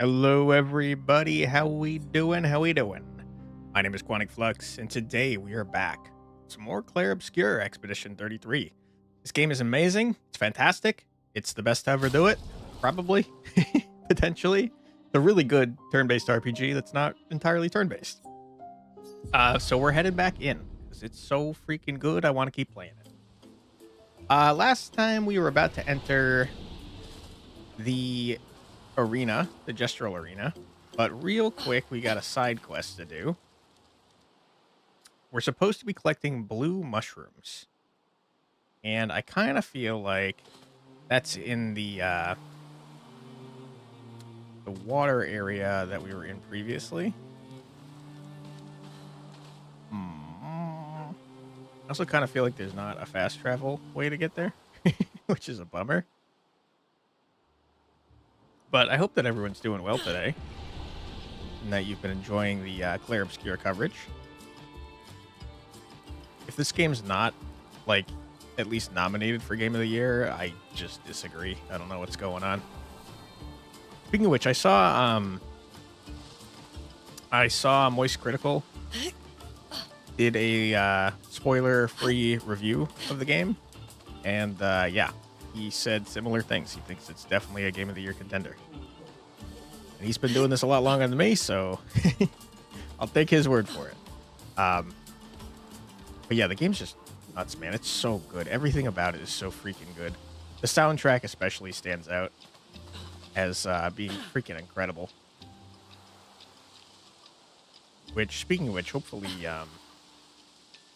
Hello, everybody. How we doing? How we doing? My name is Quantic Flux, and today we are back. Some more Clair Obscur Expedition 33. This game is amazing. It's fantastic. It's the best to ever do it. Probably. Potentially. It's a really good turn-based RPG that's not entirely turn-based. So we're headed back in, because it's so freaking good, I want to keep playing it. Last time we were about to enter the arena, the Gestral arena, but real quick we got a side quest to do. We're supposed to be collecting blue mushrooms, and I kind of feel like that's in the water area that we were in previously. I also kind of feel like there's not a fast travel way to get there, which is a bummer. But I hope that everyone's doing well today, and that you've been enjoying the Clair Obscur coverage. If this game's not, like, at least nominated for Game of the Year, I just disagree. I don't know what's going on. Speaking of which, I saw Moist Critical did a spoiler-free review of the game, and yeah, he said similar things. He thinks it's definitely a Game of the Year contender. And he's been doing this a lot longer than me, so I'll take his word for it. But yeah, the game's just nuts, man. It's so good. Everything about it is so freaking good. The soundtrack especially stands out as being freaking incredible. Which, speaking of which, hopefully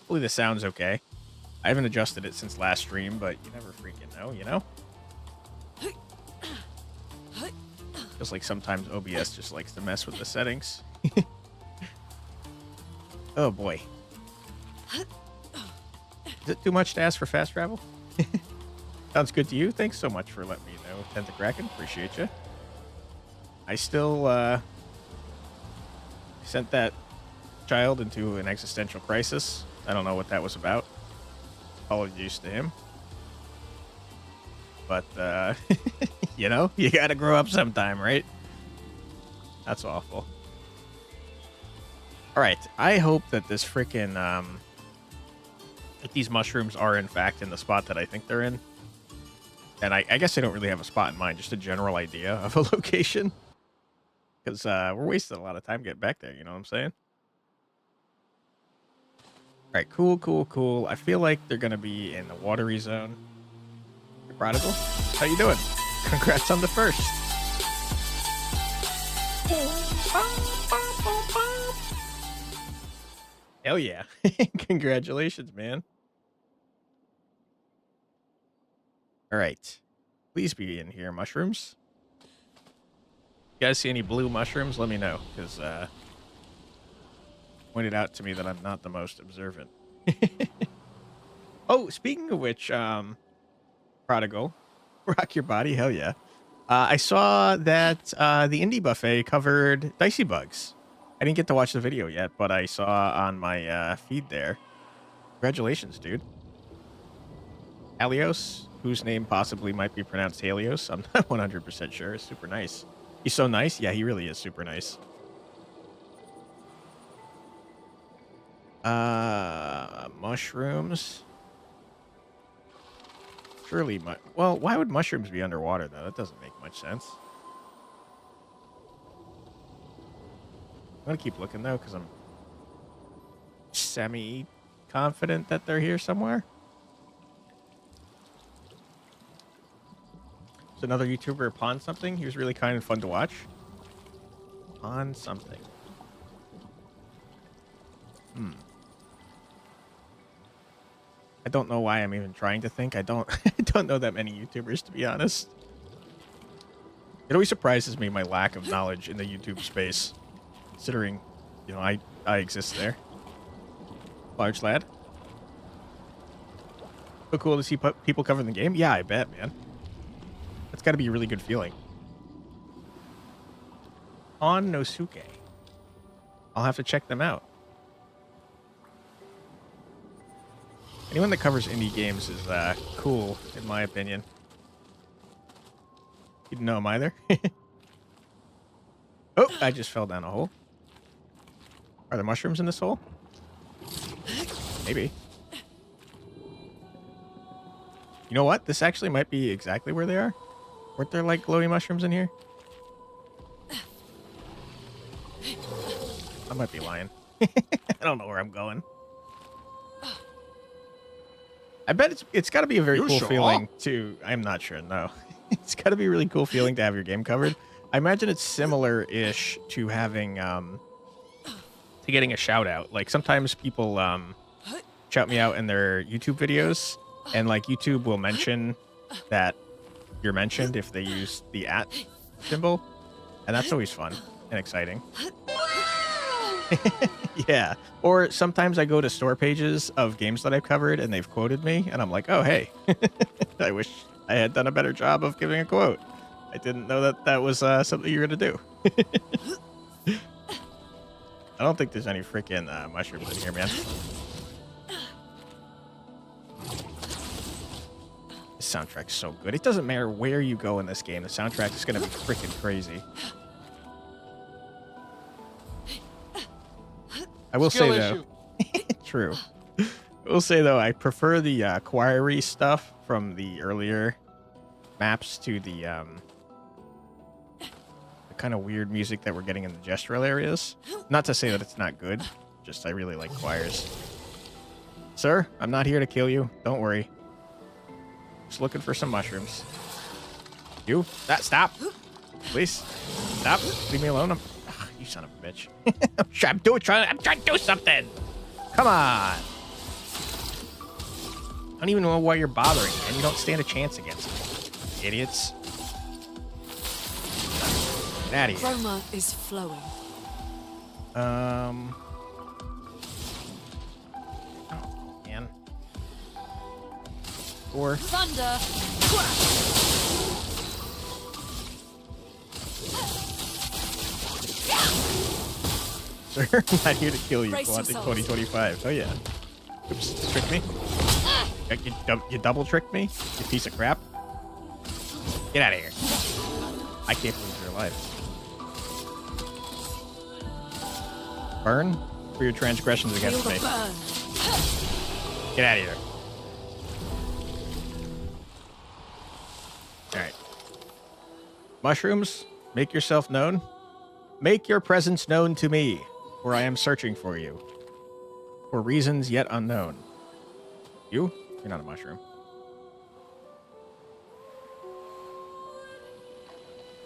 the sound's okay. I haven't adjusted it since last stream, but you never freaking know, you know? Feels like sometimes OBS just likes to mess with the settings. Oh boy. Is it too much to ask for fast travel? Sounds good to you. Thanks so much for letting me know, Tentakraken. Appreciate you. I still sent that child into an existential crisis. I don't know what that was about. Apologies to him. But, you know, you gotta grow up sometime, right? That's awful. Alright, I hope that this freaking, that these mushrooms are in fact in the spot that I think they're in. And I guess I don't really have a spot in mind, just a general idea of a location. Because we're wasting a lot of time getting back there, you know what I'm saying? Alright, cool. I feel like they're going to be in the watery zone. Hey, Prodigal, how you doing? Congrats on the first. Hell yeah. Congratulations, man. Alright. Please be in here, mushrooms. You guys see any blue mushrooms? Let me know, because pointed out to me that I'm not the most observant. Oh, speaking of which, Prodigal, rock your body, hell yeah. I saw that the Indie Buffet covered Dicey Bugs. I didn't get to watch the video yet, but I saw on my feed there. Congratulations, dude. Helios, whose name possibly might be pronounced Helios, I'm not 100% sure. It's super nice. He's so nice. Yeah, he really is super nice. Mushrooms. Surely, well, why would mushrooms be underwater, though? That doesn't make much sense. I'm gonna keep looking, though, because I'm semi-confident that they're here somewhere. There's another YouTuber pawn something. He was really kind and fun to watch. Pawn something. I don't know why I'm even trying to think. I don't know that many YouTubers, to be honest. It always surprises me, my lack of knowledge in the YouTube space, considering, you know, I exist there. Large lad. So cool to see people covering the game. Yeah, I bet, man. That's got to be a really good feeling. On Nosuke. I'll have to check them out. Anyone that covers indie games is cool, in my opinion. You didn't know him either? Oh, I just fell down a hole. Are there mushrooms in this hole? Maybe. You know what? This actually might be exactly where they are. Weren't there like glowy mushrooms in here? I might be lying. I don't know where I'm going. I bet it's got to be a very cool feeling to... I'm not sure, no. It's got to be a really cool feeling to have your game covered. I imagine it's similar-ish to having... to getting a shout-out. Like, sometimes people shout me out in their YouTube videos, and, like, YouTube will mention that you're mentioned if they use the @ symbol, and that's always fun and exciting. Yeah. Or sometimes I go to store pages of games that I've covered and they've quoted me and I'm like, oh, hey, I wish I had done a better job of giving a quote. I didn't know that that was something you were going to do. I don't think there's any freaking mushrooms in here, man. This soundtrack's so good. It doesn't matter where you go in this game. The soundtrack is going to be freaking crazy. I will say, though, true. I will say, though, I prefer the choir-y stuff from the earlier maps to the kind of weird music that we're getting in the Gestral areas. Not to say that it's not good, just I really like choirs. Sir, I'm not here to kill you. Don't worry. Just looking for some mushrooms. You? Stop. Please. Stop. Leave me alone. You son of a bitch. I'm trying to do something. Come on. I don't even know why you're bothering, man. You don't stand a chance against me. Idiots. Get out of here. Chroma is flowing. Oh, man. Or Thunder. Sir, I'm not here to kill you. Quantic 2025. Oh, yeah. Oops. Tricked me. You double tricked me? You piece of crap. Get out of here. I can't believe you're alive. Burn for your transgressions against me. Get out of here. Alright. Mushrooms, make yourself known. Make your presence known to me, for I am searching for you. For reasons yet unknown. You? You're not a mushroom.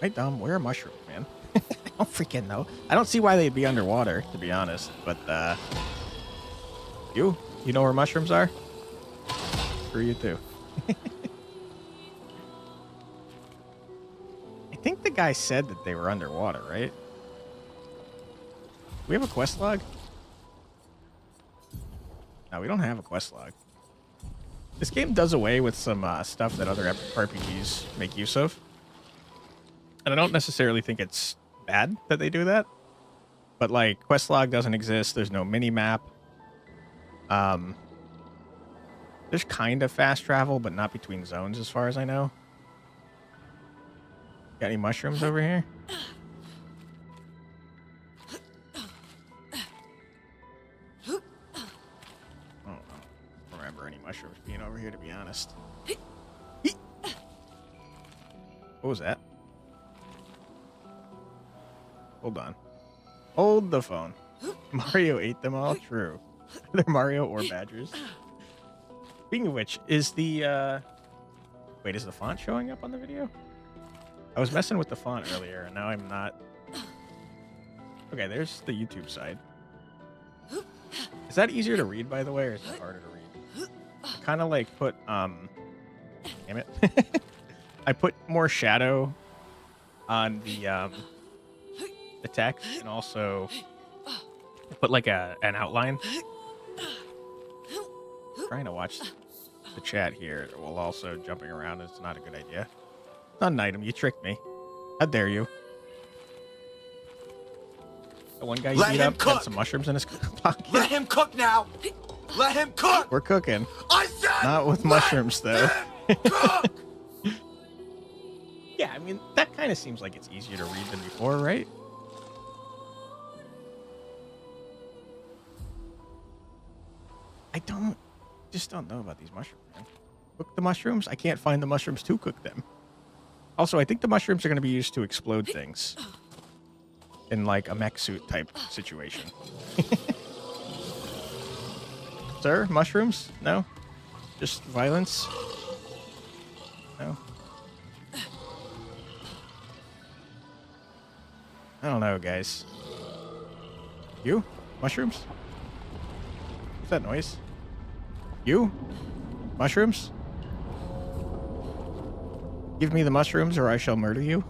Right, Dom? Where are mushrooms, man? I don't freaking know. I don't see why they'd be underwater, to be honest. But, you? You know where mushrooms are? Screw you, too. I think the guy said that they were underwater, right? We have a quest log? No, we don't have a quest log. This game does away with some stuff that other RPGs make use of. And I don't necessarily think it's bad that they do that. But, like, quest log doesn't exist. There's no mini-map. There's kind of fast travel, but not between zones as far as I know. Got any mushrooms over here? Mushrooms being over here, to be honest. What was that? Hold on. Hold the phone. Mario ate them all? True. They're Mario or badgers. Speaking of which, is the wait, is the font showing up on the video? I was messing with the font earlier and now I'm not. Okay, there's the YouTube side. Is that easier to read, by the way, or is it harder to read? Kind of like put damn it. I put more shadow on the text and also put like an outline. Trying to watch the chat here while also jumping around is not a good idea. Not an item, you tricked me. How dare you? The one guy you beat up had some mushrooms in his pocket. Let him cook now. Let him cook! We're cooking. I said not with mushrooms, though. Cook! Yeah, I mean, that kind of seems like it's easier to read than before, right? just don't know about these mushrooms, man. Cook the mushrooms? I can't find the mushrooms to cook them. Also, I think the mushrooms are going to be used to explode things. In like a mech suit type situation. Sir, mushrooms? No? Just violence? No? I don't know, guys. You? Mushrooms? What's that noise? You? Mushrooms? Give me the mushrooms or I shall murder you.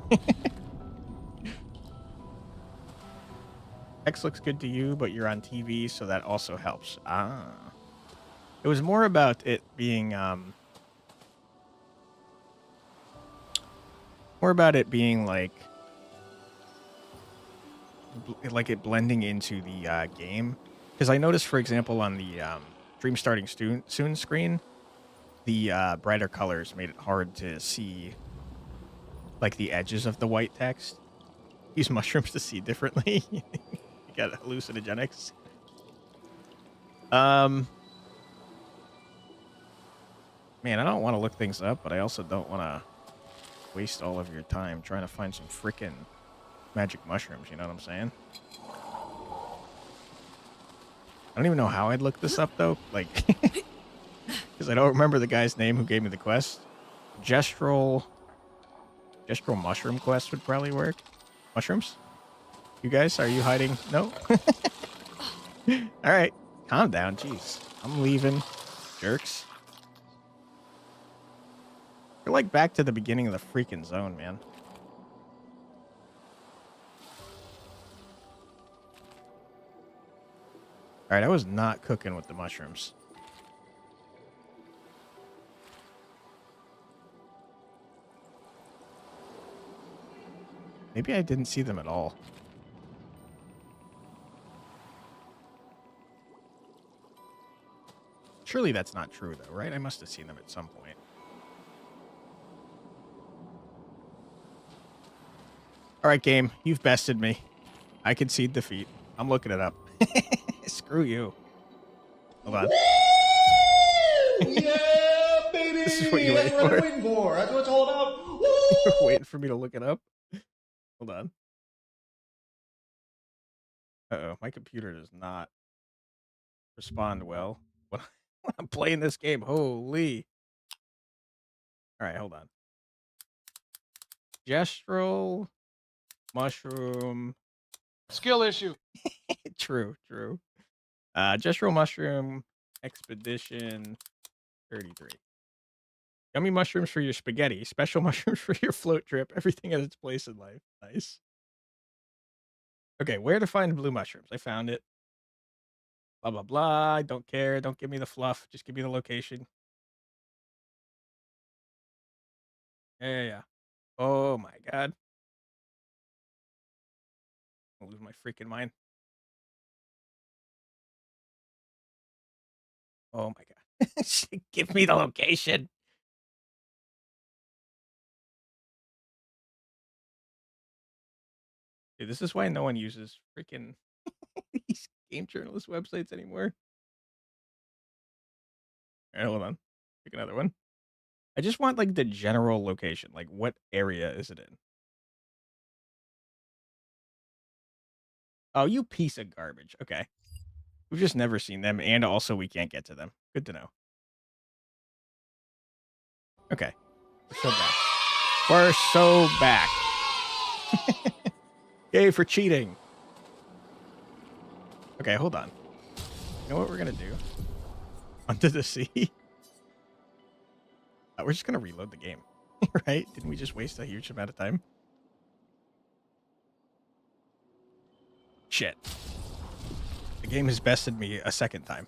X looks good to you, but you're on TV, so that also helps. Ah. It was more about it being, like it blending into the game. Because I noticed, for example, on the Dream Starting Soon screen, the brighter colors made it hard to see, like, the edges of the white text. Use mushrooms to see differently. You got hallucinogenics. Man, I don't want to look things up, but I also don't want to waste all of your time trying to find some freaking magic mushrooms, you know what I'm saying? I don't even know how I'd look this up, though. Like, because I don't remember the guy's name who gave me the quest. Gestral mushroom quest would probably work. Mushrooms? You guys, are you hiding? No? All right. Calm down. Jeez. I'm leaving. Jerks. We're like back to the beginning of the freaking zone, man. All right, I was not cooking with the mushrooms. Maybe I didn't see them at all. Surely that's not true, though, right? I must have seen them at some point. All right, game. You've bested me. I concede defeat. I'm looking it up. Screw you. Hold on. Yeah, baby! This is what you waiting That's what for. I'm waiting for. That's what's all about. You're waiting for me to look it up? Hold on. Uh-oh. My computer does not respond well when I'm playing this game. Holy. All right, hold on. Gestral mushroom. Skill issue. True. Gestral mushroom expedition 33. Yummy mushrooms for your spaghetti. Special mushrooms for your float trip. Everything has its place in life. Nice. Okay, where to find blue mushrooms? I found it. Blah, blah, blah. I don't care. Don't give me the fluff. Just give me the location. Yeah. Oh, my God. I'll lose my freaking mind. Oh, my God. Give me the location. Dude, this is why no one uses freaking these game journalist websites anymore. All right, hold on. Pick another one. I just want, like, the general location. Like, what area is it in? Oh, you piece of garbage. Okay. We've just never seen them, and also we can't get to them. Good to know. Okay. We're so back. Yay for cheating. Okay, hold on. You know what we're going to do? Under the sea? We're just going to reload the game. Right? Didn't we just waste a huge amount of time? Shit. The game has bested me a second time.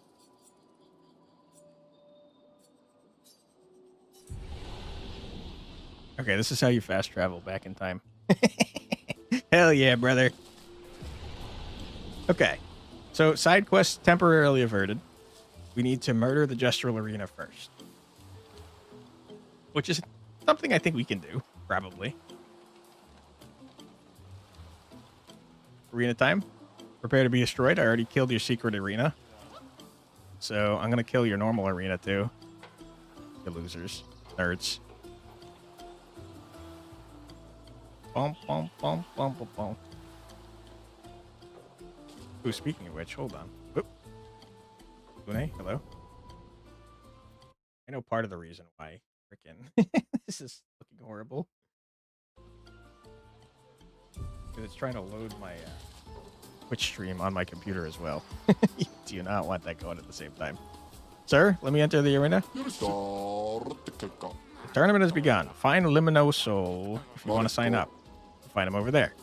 Okay, this is how you fast travel back in time. Hell yeah, brother. Okay. So, side quest temporarily averted. We need to murder the Gestral Arena first. Which is something I think we can do, probably. Arena time. Prepare to be destroyed. I already killed your secret arena. So I'm gonna kill your normal arena too. You losers, nerds. Bum bum bum bum bum bum. Ooh, speaking of which, hold on. Oop. Lune, hello. I know part of the reason why. Frickin' this is looking horrible. Because it's trying to load my Twitch stream on my computer as well. Do you not want that going at the same time? Sir, let me enter the arena. The tournament has begun. Find Luminoso if you want to sign up. Find him over there.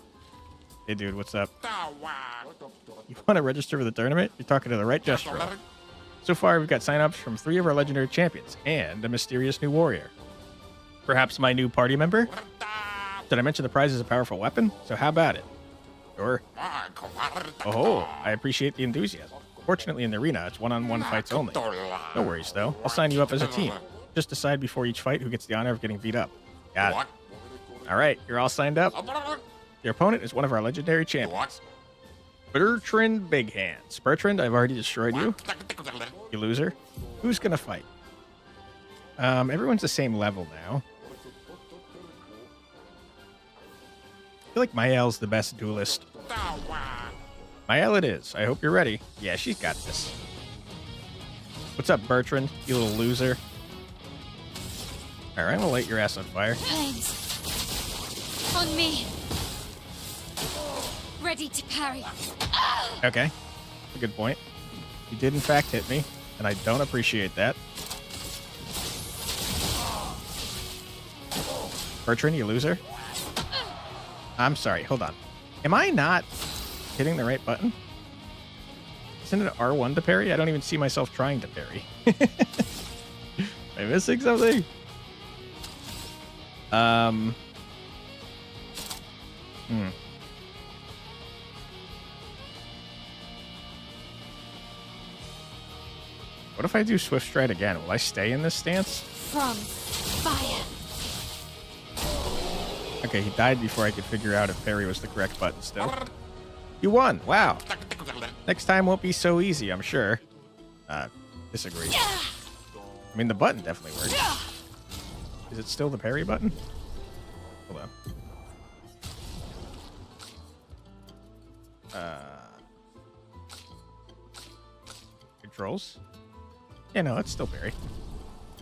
Hey, dude, what's up? You want to register for the tournament? You're talking to the right Gestral. So far, we've got sign-ups from 3 of our legendary champions and a mysterious new warrior. Perhaps my new party member? Did I mention the prize is a powerful weapon? So how about it? Sure. Oh, I appreciate the enthusiasm. Fortunately, in the arena, it's one-on-one fights only. No worries, though. I'll sign you up as a team. Just decide before each fight who gets the honor of getting beat up. Got it. All right, you're all signed up. Your opponent is one of our legendary champions. Bertrand Big Hands. Bertrand, I've already destroyed you. You loser. Who's gonna fight? Everyone's the same level now. I feel like Mael's the best duelist. Mael it is. I hope you're ready. Yeah, she's got this. What's up, Bertrand? You little loser. Alright, I'm gonna light your ass on fire. Flames. On me. Ready to parry. Okay. That's a good point. You did in fact hit me, and I don't appreciate that. Bertrand, you loser. I'm sorry, hold on. Am I not hitting the right button? Isn't it R1 to parry? I don't even see myself trying to parry. Am I missing something? What if I do Swift Stride again? Will I stay in this stance? From fire. Okay, he died before I could figure out if parry was the correct button still. You won! Wow! Next time won't be so easy, I'm sure. Disagree. I mean, the button definitely works. Is it still the parry button? Hold on. Controls? Yeah, no, it's still parry.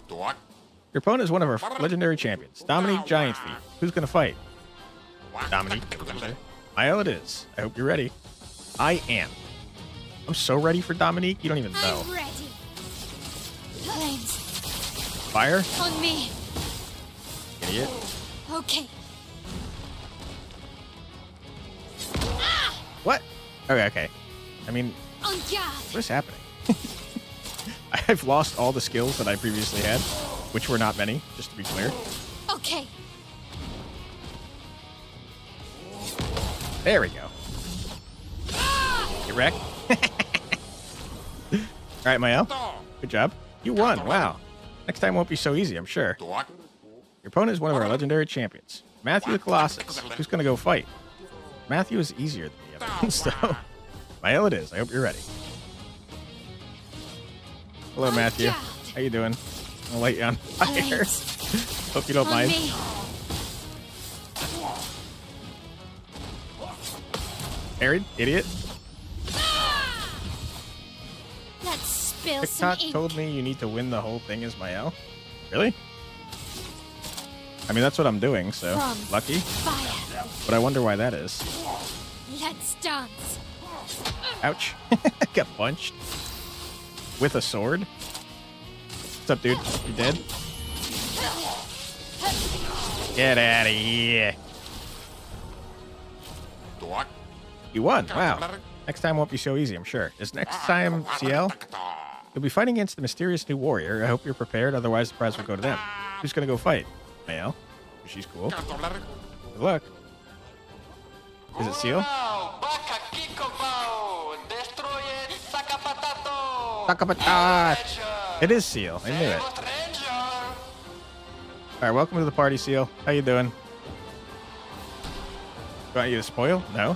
Your opponent is one of our legendary champions, Dominique Giant Feet. Who's gonna fight? Dominique. Mael it is. I hope you're ready. I am. I'm so ready for Dominique, you don't even know. I'm ready. Flames. Fire? On me. Idiot. Okay. What? Okay. I mean, On guard. what is happening? I've lost all the skills that I previously had, which were not many, just to be clear. Okay. There we go. Get wrecked. All right, Mael. Good job. You won. Wow. Next time won't be so easy, I'm sure. Your opponent is one of our legendary champions, Matthew the Colossus. Who's going to go fight? Matthew is easier than the other ones, so Mael it is. I hope you're ready. Hello, Matthew. How you doing? I'll light you on fire. Hope you don't mind. Me. Married? Idiot. Let's spill some TikTok ink. told me you need to win the whole thing as Mael. Really? I mean, that's what I'm doing, so From lucky. fire. But I wonder why that is. Let's dance. Ouch. Got punched. With a sword? What's up, dude? You dead? Get out of here. You won. Wow. Next time won't be so easy, I'm sure. Is next time CL? You'll be fighting against the mysterious new warrior. I hope you're prepared, otherwise the prize will go to them. Who's gonna go fight? Mael. She's cool. Good luck. Is it Seal? It is Seal. I knew it. Alright, welcome to the party, Seal. How you doing? Do I want you to spoil? No?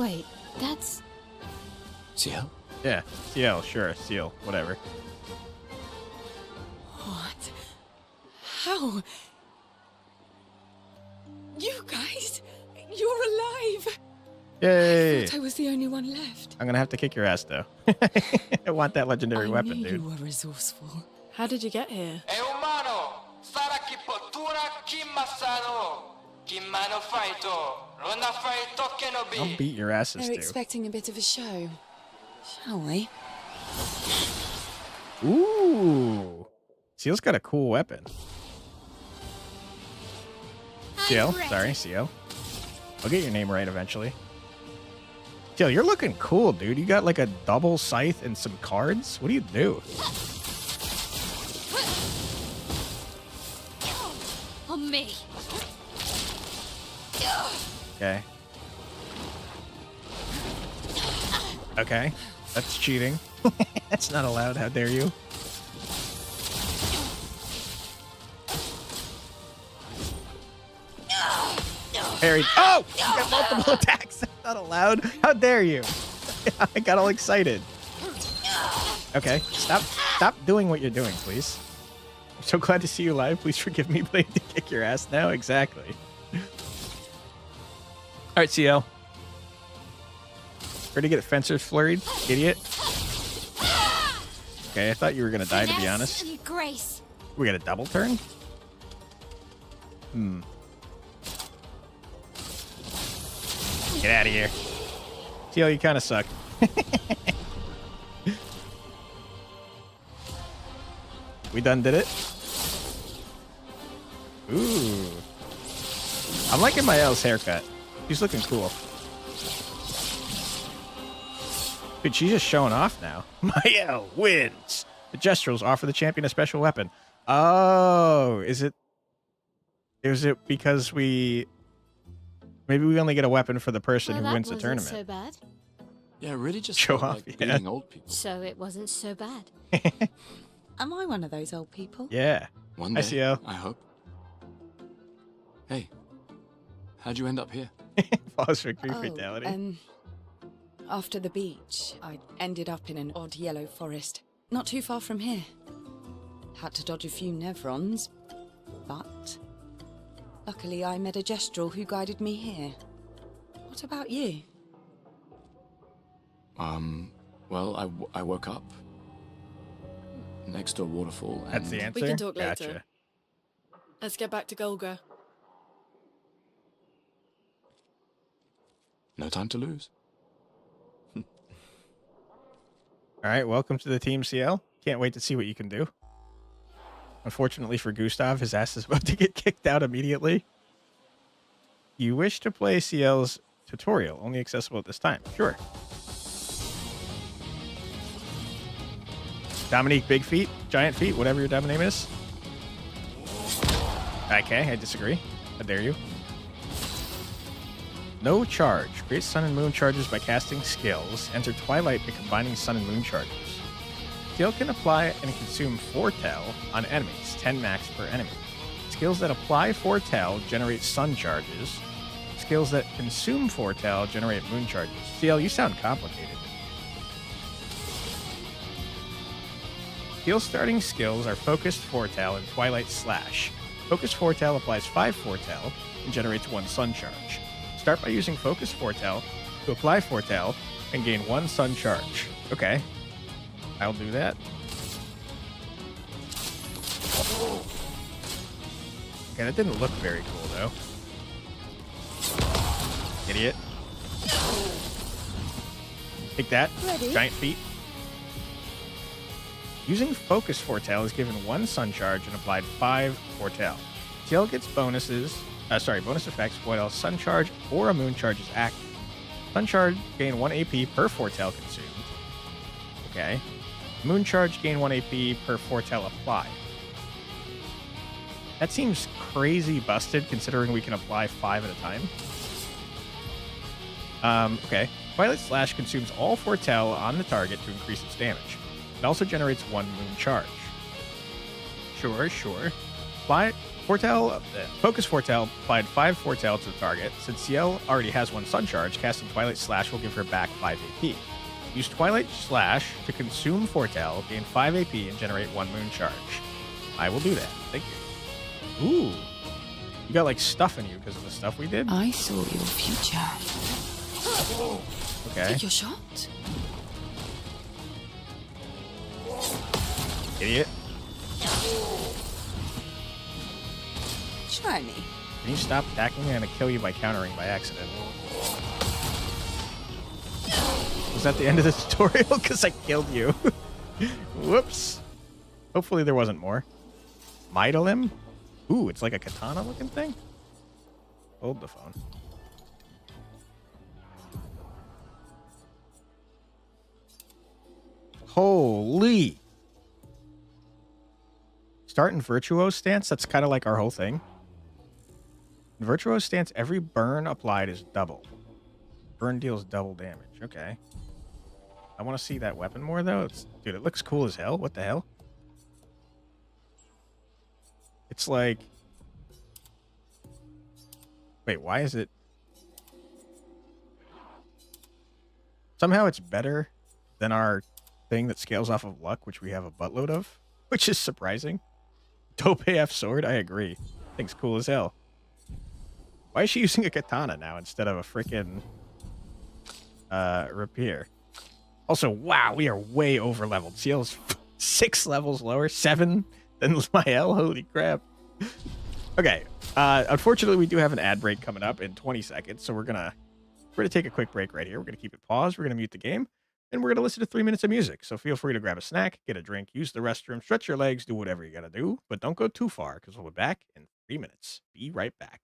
Wait, that's... Ciel? Yeah, CL, sure, Seal, whatever. What? How? You guys? You're alive! Yay! I thought I was the only one left. I'm gonna have to kick your ass, though. I want that legendary I weapon, knew dude. you were resourceful. How did you get here? È umano! Sarà chi pottura chi massano! Chi mano faito! Non ha faito che no I'll bi! beat your asses, They're dude. expecting a bit of a show. Shall we? Ooh! Seal's got a cool weapon. Seal, ready. sorry, Seal. I'll get your name right eventually. Seal, you're looking cool, dude. You got like a double scythe and some cards? What do you do? On me. Okay. Okay. That's cheating. That's not allowed. How dare you? Harry. Oh! You got multiple attacks. That's not allowed. How dare you? I got all excited. Okay. Stop doing what you're doing, please. I'm so glad to see you live. Please forgive me playing to kick your ass now. Exactly. All right, CL. Ready to get Fencer's flurried, idiot? Okay, I thought you were going to die, to be Finesse honest. and grace. We got a double turn? Get out of here. CL, you kind of suck. We done did it? Ooh. I'm liking my L's haircut. She's looking cool. Dude, she's just showing off now. My L wins. The Gestrals offer the champion a special weapon. Oh, is it because maybe we only get a weapon for the person Well, who that wins the wasn't tournament? so bad. Yeah, really just Show felt off, like yeah. being old people. So it wasn't so bad. Am I one of those old people? Yeah. One Hi, day, CL. I hope. Hey, how'd you end up here? False victory fatality. After the beach, I ended up in an odd yellow forest, not too far from here. Had to dodge a few Nevrons, but luckily I met a Gestral who guided me here. What about you? Well, I woke up next to a waterfall. That's the and answer? We can talk Gotcha. later. Let's get back to Golga. No time to lose. All right, welcome to the team, CL. Can't wait to see what you can do. Unfortunately for Gustav, his ass is about to get kicked out immediately. You wish to play CL's tutorial, only accessible at this time. Sure. Dominique Big Feet, Giant Feet, whatever your damn name is. Okay, I disagree. How dare you? No charge. Create sun and moon charges by casting skills. Enter Twilight by combining sun and moon charges. Skill can apply and consume Foretell on enemies, 10 max per enemy. Skills that apply Foretell generate sun charges. Skills that consume Foretell generate moon charges. CL, you sound complicated. Skill starting skills are Focused Foretell and Twilight Slash. Focused Foretell applies 5 Foretell and generates 1 sun charge. Start by using Focused Foretell to apply Foretell and gain 1 sun charge. Okay. I'll do that. Okay, that didn't look very cool, though. Idiot. Take that. Ready? Giant feet. Using Focus Foretell is given 1 sun charge and applied 5 Foretell. CL gets bonus effects while sun charge or a moon charge is active. Sun charge gain 1 AP per Foretell consumed. Okay. Moon charge gain 1 AP per Foretell applied. That seems crazy busted considering we can apply 5 at a time. Okay. Twilight Slash consumes all Foretell on the target to increase its damage. It also generates 1 moon charge. Sure. Focus Foretell applied 5 Foretell to the target. Since Ciel already has 1 Sun Charge, casting Twilight Slash will give her back 5 AP. Use Twilight Slash to consume Foretell, gain 5 AP, and generate 1 Moon Charge. I will do that. Thank you. Ooh. You got like stuff in you because of the stuff we did? I saw your future. Okay. Take your shot. Idiot. Try me. Can you stop attacking me? I'm going to kill you by countering by accident. Was that the end of the tutorial? Because I killed you. Whoops. Hopefully there wasn't more. Mydalim? Ooh, it's like a katana looking thing? Hold the phone. Holy. Start in Virtuoso stance. That's kind of like our whole thing. In Virtuoso stance, every burn applied is double. Burn deals double damage. Okay. I want to see that weapon more, though. Dude, it looks cool as hell. What the hell? It's like... Wait, why is it... Somehow it's better than our thing that scales off of luck, which we have a buttload of, which is surprising. Dope AF sword? I agree. Thing's cool as hell. Why is she using a katana now instead of a freaking rapier? Also, wow, we are way over leveled. Ciel's 6 levels lower, 7 than Mael. Holy crap. Okay. Unfortunately, we do have an ad break coming up in 20 seconds, so we're gonna take a quick break right here. We're gonna keep it paused. We're gonna mute the game, and we're gonna listen to 3 minutes of music. So feel free to grab a snack, get a drink, use the restroom, stretch your legs, do whatever you gotta do, but don't go too far because we'll be back in 3 minutes. Be right back.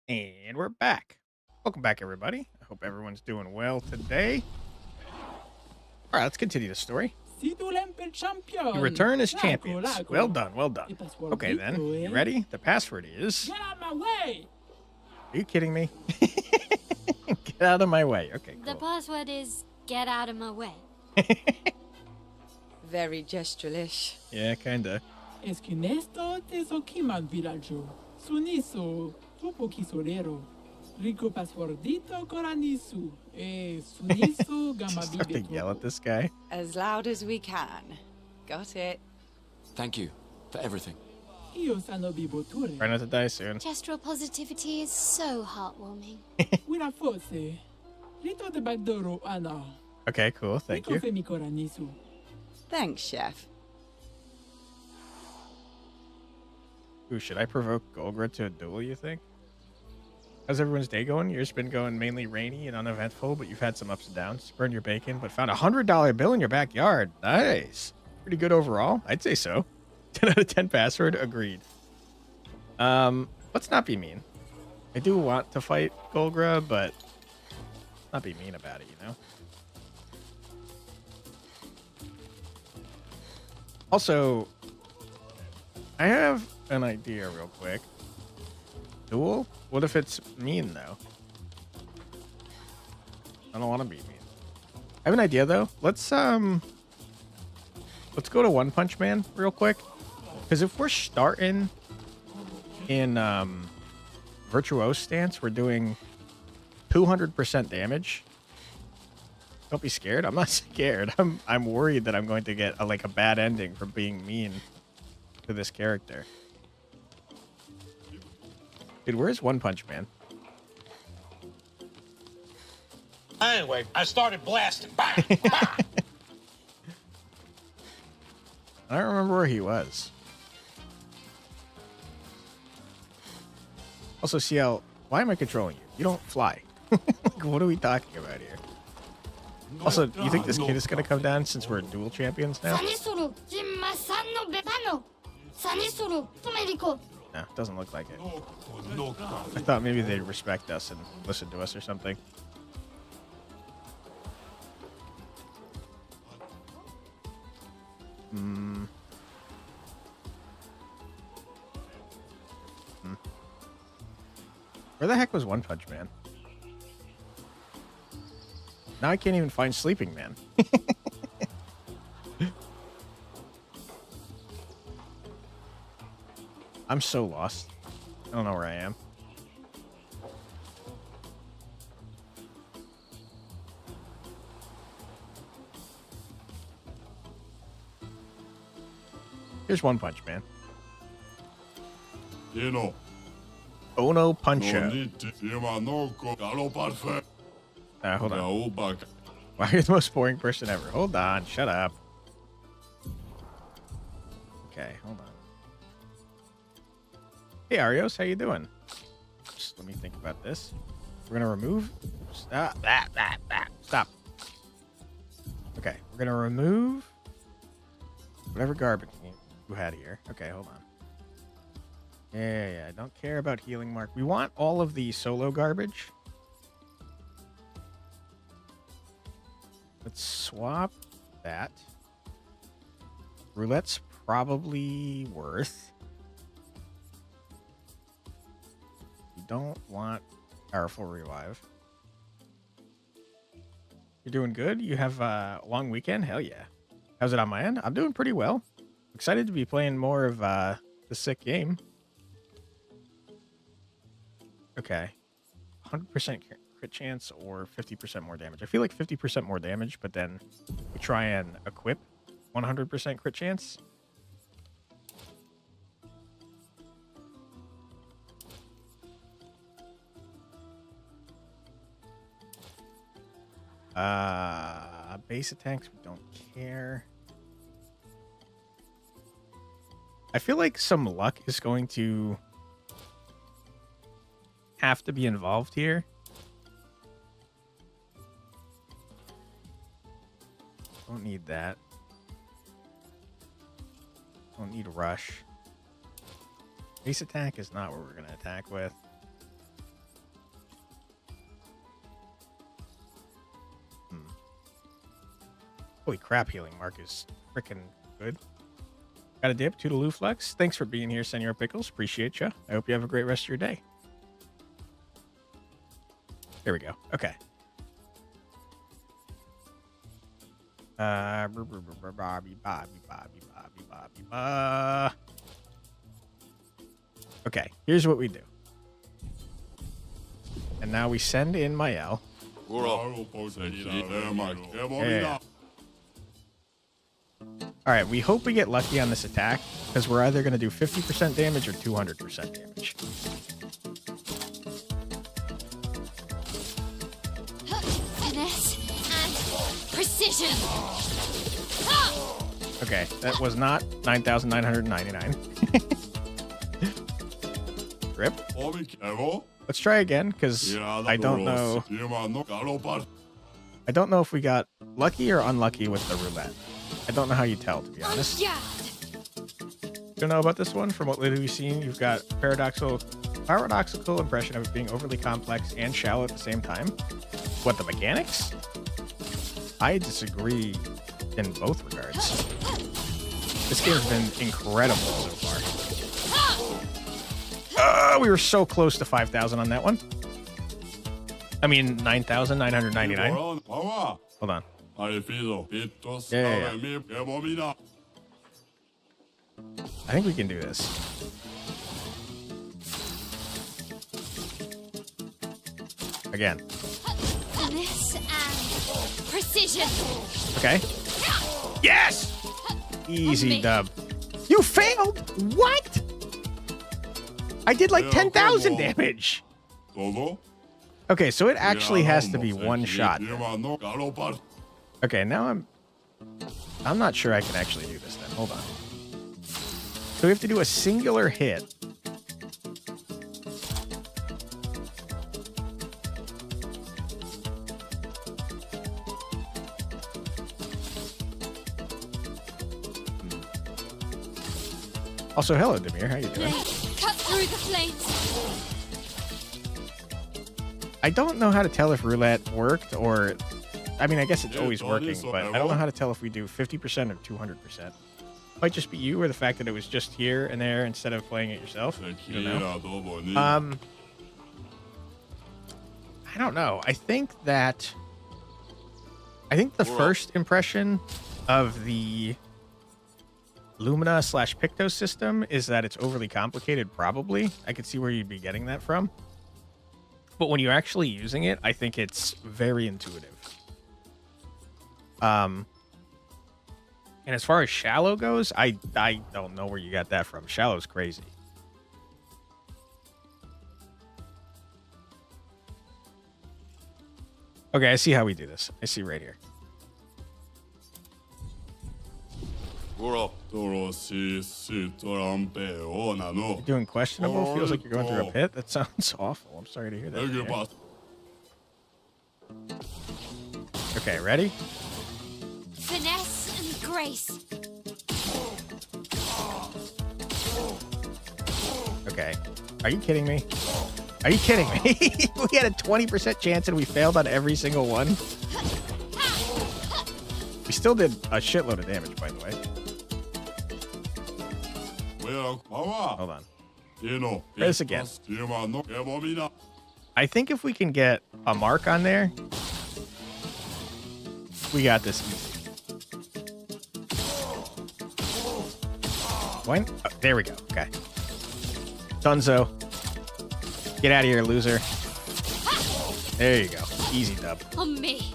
And we're back. Welcome back, everybody. I hope everyone's doing well today. All right, let's continue the story. You return as champions. Well done, well done. Okay, then. You ready? The password is... Get out of my way! Are you kidding me? Get out of my way. Okay, cool. The password is get out of my way. Very gestural-ish. Yeah, kinda. Esquinesto tesokiman villaggio. Suniso tupo kisolero. Rico passwordito coranisu. Suniso gama Start to yell at this guy. As loud as we can. Got it. Thank you for everything. Io sano biboture. Try not to die soon. Gestral positivity is so heartwarming. Una forse. Rito de bagdoro ana. Okay, cool. Thank you. Femi coranisu. Thanks, Chef. Ooh, should I provoke Golgra to a duel, you think? How's everyone's day going? Yours been going mainly rainy and uneventful, but you've had some ups and downs. Burned your bacon, but found a $100 bill in your backyard. Nice. Pretty good overall. I'd say so. 10 out of 10 password. Agreed. Let's not be mean. I do want to fight Golgra, but not be mean about it, you know? Also, I have an idea real quick. Duel? What if it's mean, though? I don't want to be mean. I have an idea, though. Let's go to One Punch Man real quick. Because if we're starting in Virtuose stance, we're doing 200% damage. Don't be scared. I'm not scared. I'm worried that I'm going to get a bad ending for being mean to this character. Dude, where's One Punch Man? Anyway, I started blasting. Bang! Bang! I don't remember where he was. Also, CL, why am I controlling you? You don't fly. What are we talking about here? Also, do you think this kid is going to come down since we're dual champions now? No, doesn't look like it. I thought maybe they'd respect us and listen to us or something. Where the heck was One Punch Man? Now I can't even find Sleeping Man. I'm so lost. I don't know where I am. Here's One Punch Man. Ono Puncho. Hold on. Why are you the most boring person ever? Hold on. Shut up. Okay, hold on. Hey, Arios, how you doing? Just let me think about this. We're gonna remove... Stop. Stop. Okay, we're gonna remove whatever garbage you had here. Okay, hold on. Yeah, I don't care about healing mark. We want all of the solo garbage. Let's swap that. Roulette's probably worth. We don't want powerful revive. You're doing good? You have a long weekend? Hell yeah. How's it on my end? I'm doing pretty well. Excited to be playing more of the sick game. Okay. 100% crit chance or 50% more damage. I feel like 50% more damage, but then we try and equip 100% crit chance. Base attacks, we don't care. I feel like some luck is going to have to be involved here. Don't need that. Don't need rush. Base attack is not what we're going to attack with. Holy crap, healing mark is freaking good. Got a dip, Toodaloo Flux. Thanks for being here, Senor Pickles. Appreciate you. I hope you have a great rest of your day. There we go. Okay. Okay, here's what we do. And now we send in Mael. Yeah. Alright, we hope we get lucky on this attack, because we're either going to do 50% damage or 200% damage. Finesse and precision. Okay, that was not 9,999. Rip. Let's try again, because I don't know. I don't know if we got lucky or unlucky with the roulette. I don't know how you tell, to be honest. Don't know about this one. From what little we've seen, you've got paradoxical impression of it being overly complex and shallow at the same time. What, the mechanics? I disagree in both regards. This game's been incredible so far. We were so close to 5,000 on that one. I mean, 9,999. Hold on. Yeah. I think we can do this. Again. Finesse and precision. Okay. Yes! Easy dub. You failed? What? I did like 10,000 damage. Okay, so it actually has to be one shot then. Okay, now I'm not sure I can actually do this then. Hold on. So we have to do a singular hit. Also, hello, Demir. How you doing? Cut through the flames. I don't know how to tell if roulette worked or... I mean, I guess it's always working, but I don't know how to tell if we do 50% or 200%. Might just be you or the fact that it was just here and there instead of playing it yourself. You don't know. I don't know. I think the first impression of the Lumina / Picto system is that it's overly complicated, probably. I could see where you'd be getting that from. But when you're actually using it, I think it's very intuitive. And as far as shallow goes, I don't know where you got that from. Shallow's crazy. Okay, I see how we do this. I see right here. You're doing questionable? Feels like you're going through a pit? That sounds awful. I'm sorry to hear that. Okay, ready? Finesse and grace. Okay. Are you kidding me? Are you kidding me? We had a 20% chance and we failed on every single one. We still did a shitload of damage, by the way. Hold on. Try this again. I think if we can get a mark on there, we got this easy. When? Oh, there we go. Okay. Dunzo. Get out of here, loser. There you go. Easy dub. On me.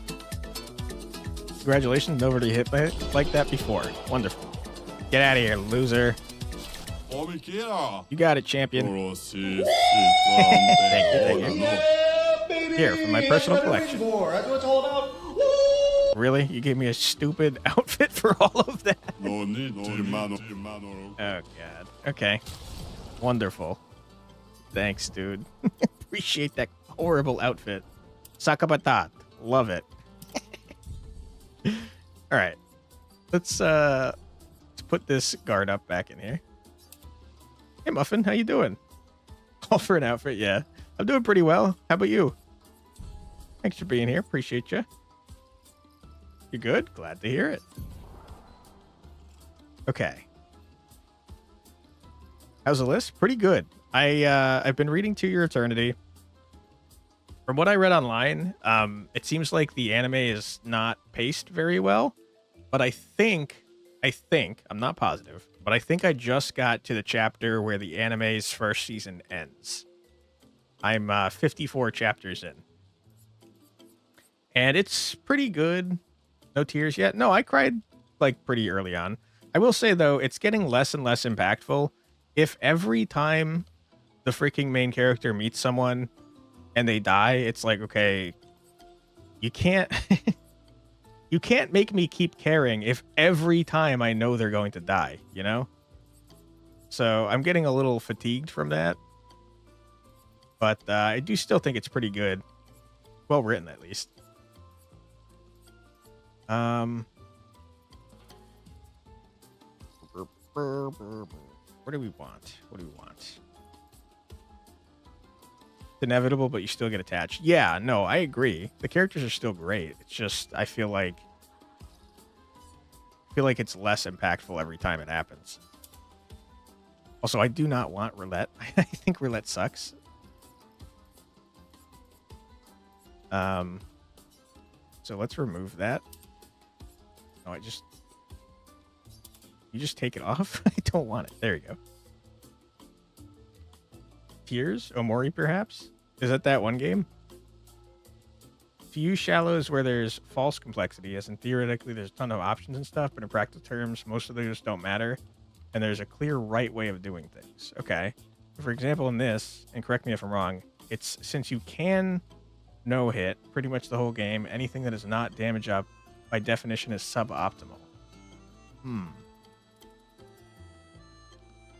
Congratulations. Nobody hit like that before. Wonderful. Get out of here, loser. You got it, champion. Thank you, thank you. Here, for my personal collection. That's what it's all about. Really? You gave me a stupid outfit for all of that? Oh, God. Okay. Wonderful. Thanks, dude. Appreciate that horrible outfit. Sakabatat. Love it. All right. Let's put this guard up back in here. Hey, Muffin. How you doing? All for an outfit, yeah. I'm doing pretty well. How about you? Thanks for being here. Appreciate you. You good? Glad to hear it. Okay. How's the list? Pretty good. I've been reading To Your Eternity. From what I read online, it seems like the anime is not paced very well. But I think, I'm not positive, but I think I just got to the chapter where the anime's first season ends. I'm 54 chapters in. And it's pretty good. No tears yet. No, I cried like pretty early on. I will say though, it's getting less and less impactful. If every time the freaking main character meets someone and they die, it's like, okay, you can't you can't make me keep caring if every time I know they're going to die, you know? So I'm getting a little fatigued from that. But I do still think it's pretty good. Well written, at least. What do we want? What do we want? It's inevitable, but you still get attached. Yeah, no, I agree. The characters are still great. It's just I feel like it's less impactful every time it happens. Also, I do not want roulette. I think roulette sucks. So let's remove that. No, you just take it off? I don't want it. There you go. Tears? Omori, perhaps? Is that one game? To use shallows where there's false complexity, as in theoretically there's a ton of options and stuff, but in practical terms, most of those don't matter, and there's a clear right way of doing things. Okay. For example, in this, and correct me if I'm wrong, it's since you can no-hit pretty much the whole game, anything that is not damage up by definition is suboptimal.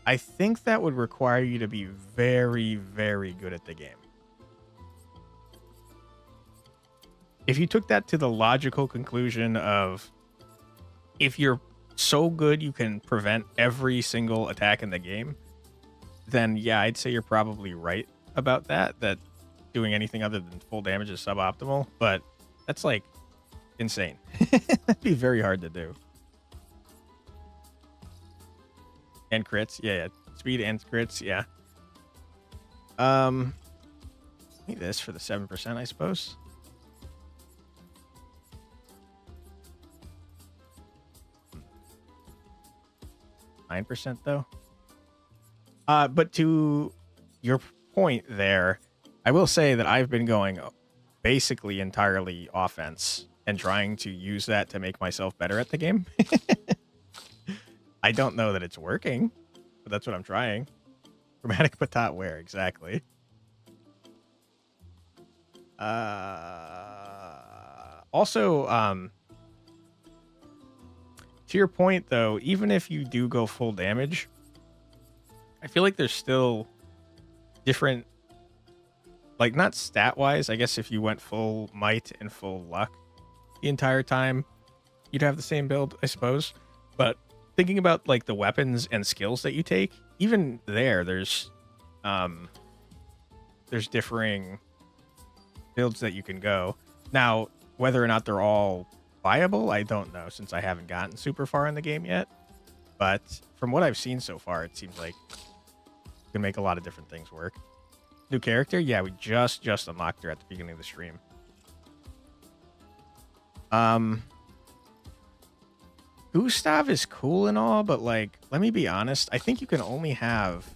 I think that would require you to be very, very good at the game. If you took that to the logical conclusion of if you're so good you can prevent every single attack in the game, then yeah, I'd say you're probably right about that doing anything other than full damage is suboptimal, but that's like insane. That'd be very hard to do. And crits, yeah. Speed and crits, yeah. Need this for the 7%, I suppose. Hmm. 9% though. But to your point there, I will say that I've been going basically entirely offense and trying to use that to make myself better at the game. I don't know that it's working, but that's what I'm trying. Chromatic patat where exactly? Also, to your point though, even if you do go full damage, I feel like there's still different, like not stat wise. I guess if you went full might and full luck the entire time, you'd have the same build, I suppose. But thinking about like the weapons and skills that you take, even there's differing builds that you can go. Now, whether or not they're all viable, I don't know, since I haven't gotten super far in the game yet. But from what I've seen so far, it seems like you can make a lot of different things work. New character? Yeah, we just unlocked her at the beginning of the stream. Gustav is cool and all, but like, let me be honest. I think you can only have,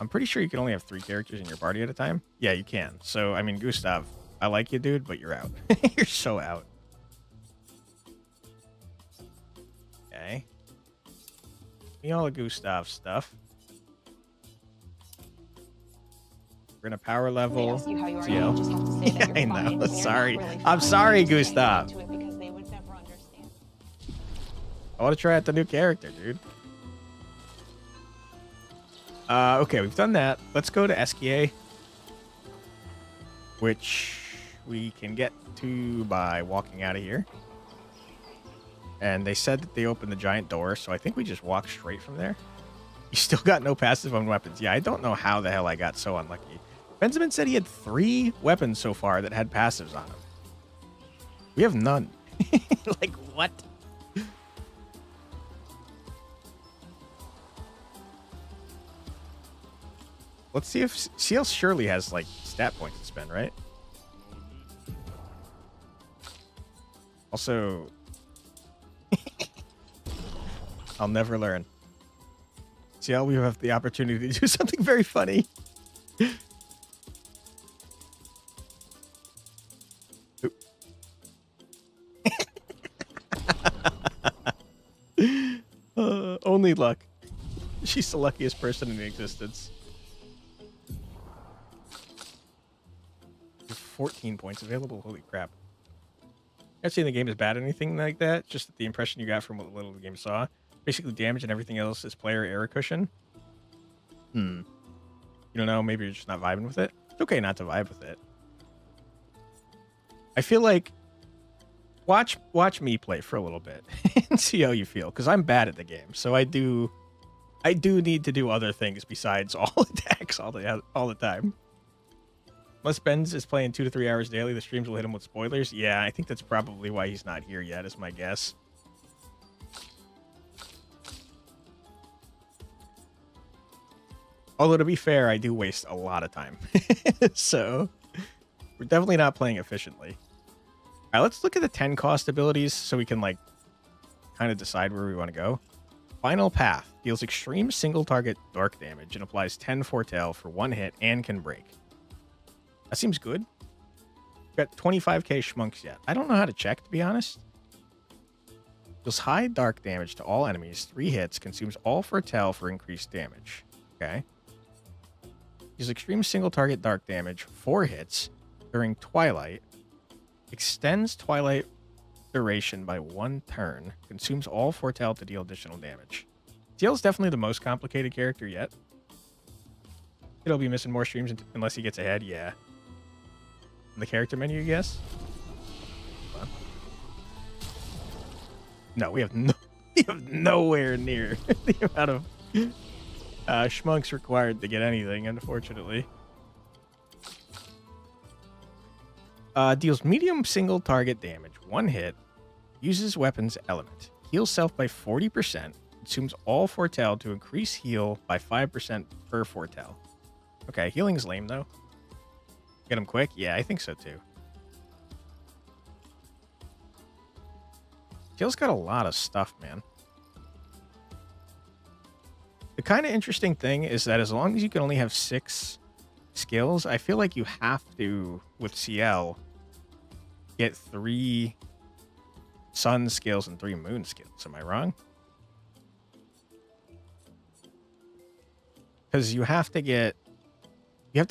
I'm pretty sure you can only have 3 characters in your party at a time. Yeah, you can. So, I mean, Gustav, I like you, dude, but you're out. You're so out. Okay. Give me all the Gustav stuff. We're gonna power level. Yeah, I know. Sorry. I'm sorry, Gustav. I want to try out the new character, dude. Okay, we've done that. Let's go to Esquier, which we can get to by walking out of here. And they said that they opened the giant door, so I think we just walk straight from there. You still got no passive on weapons. Yeah, I don't know how the hell I got so unlucky. Benjamin said he had 3 weapons so far that had passives on them. We have none. Like, what? Let's see if CL surely has, like, stat points to spend, right? Also, I'll never learn. CL, we have the opportunity to do something very funny. Only luck. She's the luckiest person in existence. 14 points available. Holy crap. Not saying the game is bad or anything like that, just that the impression you got from what little the game saw. Basically damage and everything else is player error cushion. You don't know, maybe you're just not vibing with it. It's okay not to vibe with it. I feel like watch me play for a little bit and see how you feel, because I'm bad at the game. So I do need to do other things besides all attacks all the time. Unless Benz is playing 2 to 3 hours daily, the streams will hit him with spoilers. Yeah, I think that's probably why he's not here yet, is my guess. Although, to be fair, I do waste a lot of time. So, we're definitely not playing efficiently. All right, let's look at the 10 cost abilities so we can, like, kind of decide where we want to go. Final Path deals extreme single target dark damage and applies 10 foretell for 1 hit and can break. That seems good. Got 25k schmunks yet. I don't know how to check, to be honest. Deals high dark damage to all enemies. 3 hits. Consumes all foretell for increased damage. Okay. Deals extreme single target dark damage. 4 hits during Twilight. Extends Twilight duration by 1 turn. Consumes all foretell to deal additional damage. CL's definitely the most complicated character yet. He'll be missing more streams unless he gets ahead. Yeah. In the character menu, I guess. No, we have nowhere near the amount of schmunks required to get anything, unfortunately. Deals medium single target damage, 1 hit, uses weapons element, heals self by 40%, consumes all foretell to increase heal by 5% per foretell. Okay, healing's lame though. Get him quick? Yeah, I think so too. Jill's got a lot of stuff, man. The kind of interesting thing is that as long as you can only have 6 skills, I feel like you have to, with CL, get 3 sun skills and 3 moon skills. Am I wrong? Because you have to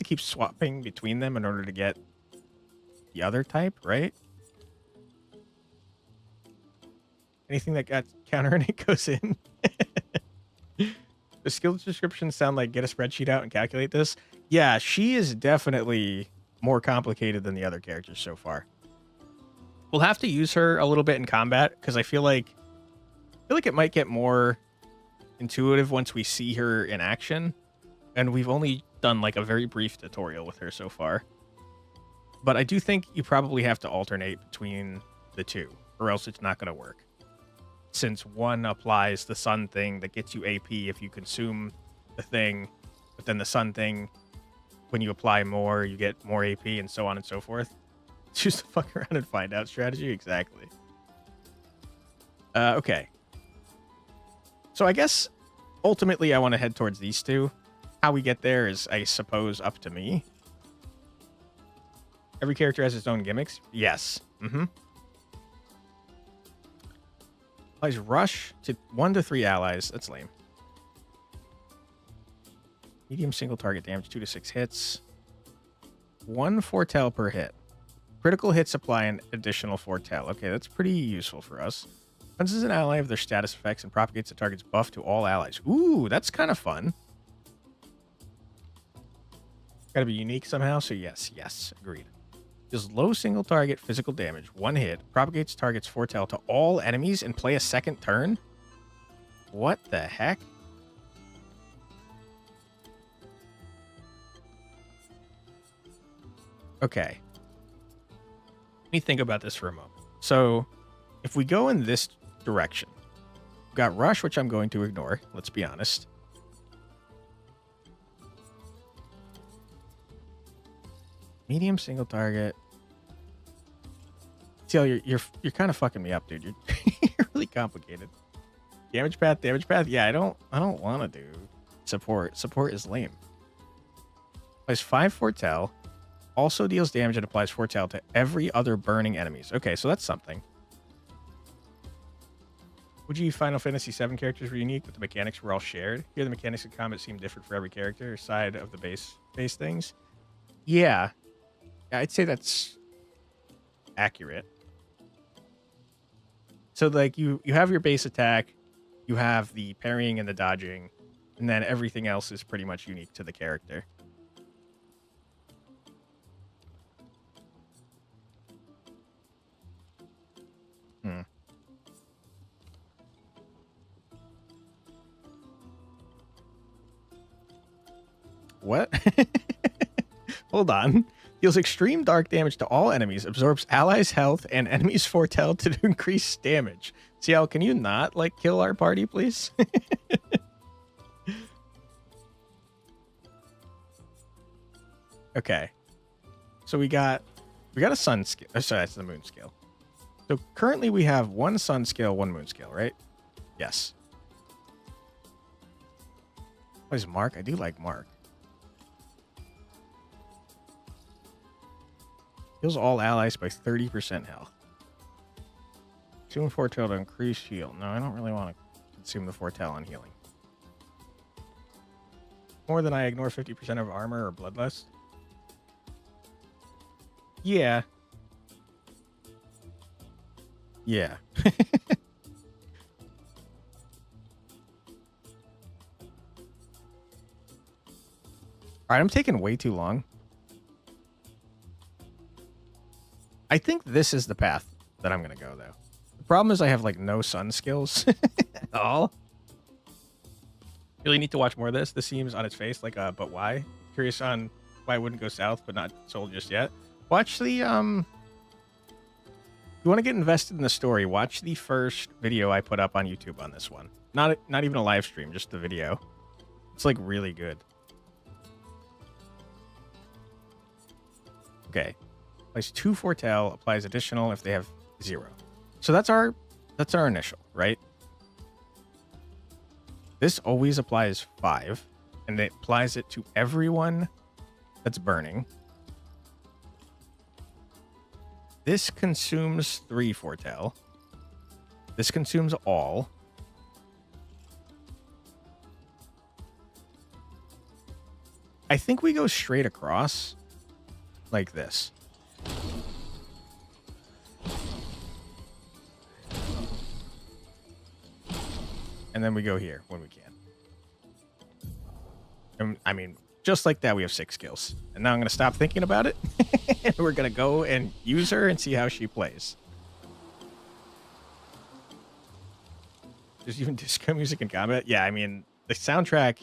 keep swapping between them in order to get the other type, right? Anything that got counter and it goes in. The skill descriptions sound like get a spreadsheet out and calculate this. Yeah, she is definitely more complicated than the other characters so far. We'll have to use her a little bit in combat because I feel like it might get more intuitive once we see her in action. And we've only done like a very brief tutorial with her so far. But I do think you probably have to alternate between the two, or else it's not going to work. Since one applies the sun thing that gets you AP if you consume the thing, but then the sun thing, when you apply more, you get more AP and so on and so forth. Choose to fuck around and find out strategy. Exactly. Okay. So I guess ultimately I want to head towards these two. How we get there is, I suppose, up to me. Every character has its own gimmicks. Yes. Applies rush to 1 to 3 allies. That's lame. Medium single target damage, 2 to 6 hits. 1 foretell per hit. Critical hits apply an additional foretell. Okay, that's pretty useful for us. Cleanses an ally of their status effects and propagates the target's buff to all allies. Ooh, that's kind of fun. Gotta be unique somehow, so yes, agreed. Does low single target physical damage, 1 hit, propagates target's foretell to all enemies and play a second turn? What the heck? Okay. Let me think about this for a moment. So, if we go in this direction, we've got Rush, which I'm going to ignore. Let's be honest. Medium single target. See, you're kind of fucking me up, dude. You're, you're really complicated. Damage path, damage path. Yeah, I don't want to do support. Support is lame. Applies 5 foretell. Also deals damage and applies foretell to every other burning enemies. Okay, so that's something. Would you Final Fantasy VII characters were unique, but the mechanics were all shared? Here, the mechanics of combat seem different for every character side of the base things. Yeah, I'd say that's accurate. So, like, you have your base attack, you have the parrying and the dodging, and then everything else is pretty much unique to the character. What? Hold on. Deals extreme dark damage to all enemies, absorbs allies' health and enemies' foretell to increase damage. CL, can you not, like, kill our party, please? Okay. So we got a sun skill. Oh, sorry, that's the moon skill. So currently we have 1 sun skill, 1 moon skill, right? Yes. What is Mark? I do like Mark. Heals all allies by 30% health. Consume foretell to increase heal. No, I don't really want to consume the foretell on healing. More than I ignore 50% of armor or bloodlust. Yeah. Yeah. Alright, I'm taking way too long. I think this is the path that I'm going to go, though. The problem is I have, like, no sun skills at all. Really need to watch more of this. This seems on its face like a but why. Curious on why it wouldn't go south, but not sold just yet. Watch the, you want to get invested in the story, watch the first video I put up on YouTube on this one. Not even a live stream, just the video. It's, like, really good. Okay. Applies 2 foretell, applies additional if they have 0. So that's our initial, right? This always applies 5, and it applies it to everyone that's burning. This consumes 3 foretell. This consumes all. I think we go straight across like this. And then we go here when we can. And, I mean, just like that, we have 6 skills. And now I'm going to stop thinking about it. We're going to go and use her and see how she plays. There's even disco music in combat. Yeah, I mean, the soundtrack,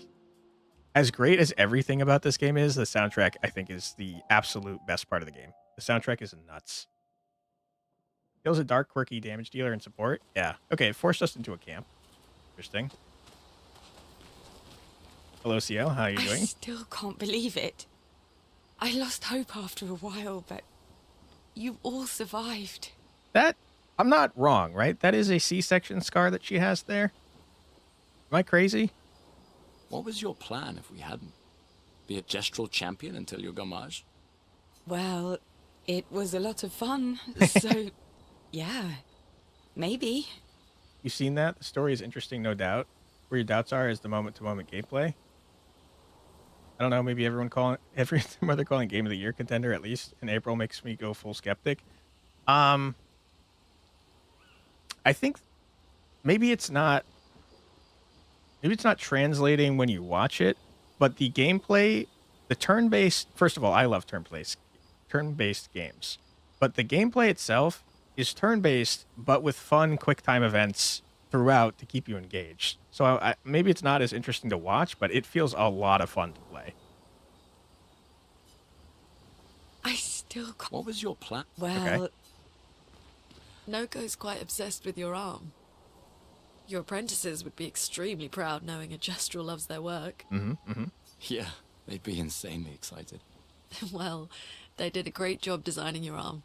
as great as everything about this game is, the soundtrack, I think, is the absolute best part of the game. The soundtrack is nuts. Deals a dark, quirky damage dealer and support. Yeah. Okay, it forced us into a camp. Interesting. Hello, CL. How are you doing? I still can't believe it. I lost hope after a while, but you all survived. That, I'm not wrong, right? That is a C-section scar that she has there. Am I crazy? What was your plan if we hadn't? Be a Gestral champion until your gamage? Well, it was a lot of fun, so yeah, maybe. You've seen that? The story is interesting, no doubt. Where your doubts are is the moment-to-moment gameplay. I don't know, maybe every mother calling Game of the Year contender, at least in April, makes me go full skeptic. I think maybe it's not translating when you watch it, but the gameplay, the turn-based, first of all, I love turn-based games, but the gameplay itself is turn-based, but with fun, quick-time events throughout to keep you engaged. So maybe it's not as interesting to watch, but it feels a lot of fun to play. I still can't. What was your plan? Well, Okay. Noko's quite obsessed with your arm. Your apprentices would be extremely proud knowing a Gestral loves their work. Yeah, they'd be insanely excited. Well, they did a great job designing your arm.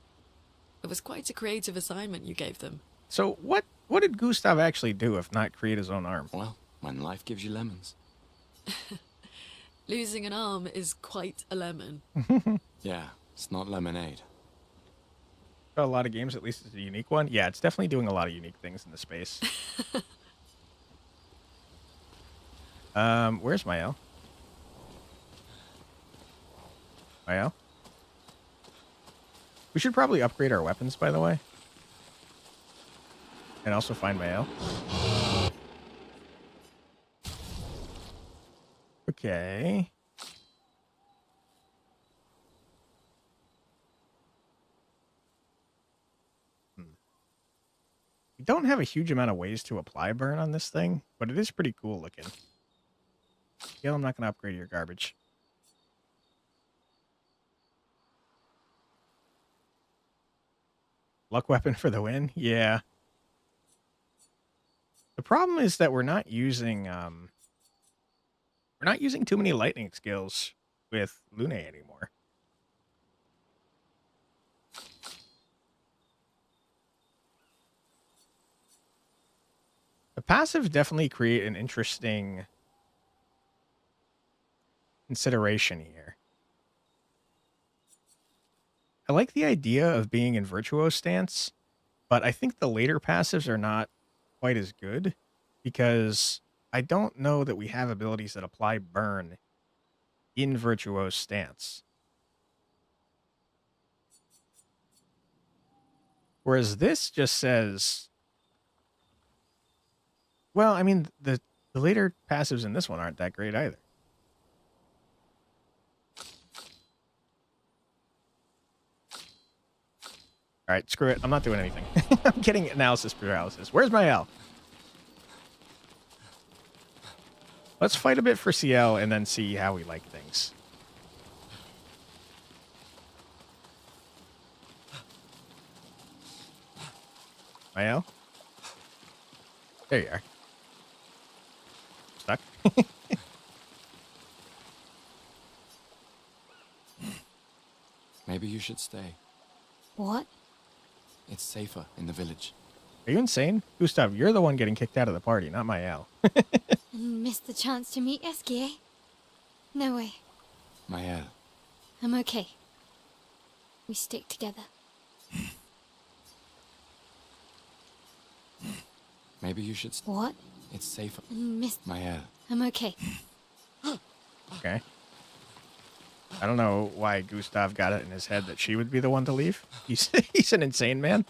It was quite a creative assignment you gave them. So what did Gustav actually do if not create his own arm? Well, when life gives you lemons. Losing an arm is quite a lemon. Yeah, it's not lemonade. A lot of games, at least it's a unique one. Yeah, it's definitely doing a lot of unique things in the space. Where's Mael? Mael? We should probably upgrade our weapons, by the way. And also find Mael. Okay. We don't have a huge amount of ways to apply burn on this thing, but it is pretty cool looking. Yeah, I'm not going to upgrade your garbage. Luck weapon for the win? Yeah. The problem is that we're not using too many lightning skills with Lune anymore. The passives definitely create an interesting consideration here. I like the idea of being in virtuoso stance, but I think the later passives are not quite as good because I don't know that we have abilities that apply burn in virtuoso stance. Whereas this just says, well, I mean, the later passives in this one aren't that great either. All right, screw it. I'm not doing anything. I'm getting analysis paralysis. Where's my L? Let's fight a bit for CL and then see how we like things. My L? There you are. Stuck? Maybe you should stay. What? It's safer in the village. Are you insane? Gustav, you're the one getting kicked out of the party, not my L. And missed the chance to meet Eski, eh? No way. Mael, I'm okay. We stick together. maybe you should stay. What? It's safer. And missed. Mael, I'm okay. Okay. I don't know why Gustav got it in his head that she would be the one to leave. He's an insane man.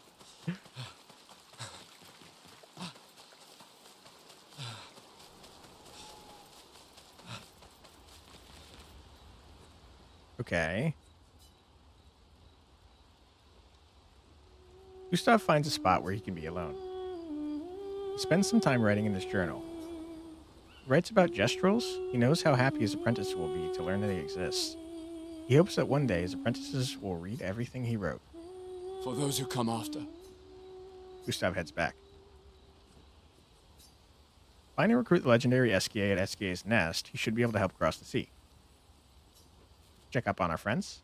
Okay. Gustav finds a spot where he can be alone. He spends some time writing in his journal. He writes about Gestrals. He knows how happy his apprentice will be to learn that he exists. He hopes that one day his apprentices will read everything he wrote. for those who come after. Gustav heads back. Find and recruit the legendary SKA at SKA's nest. He should be able to help cross the sea. Check up on our friends.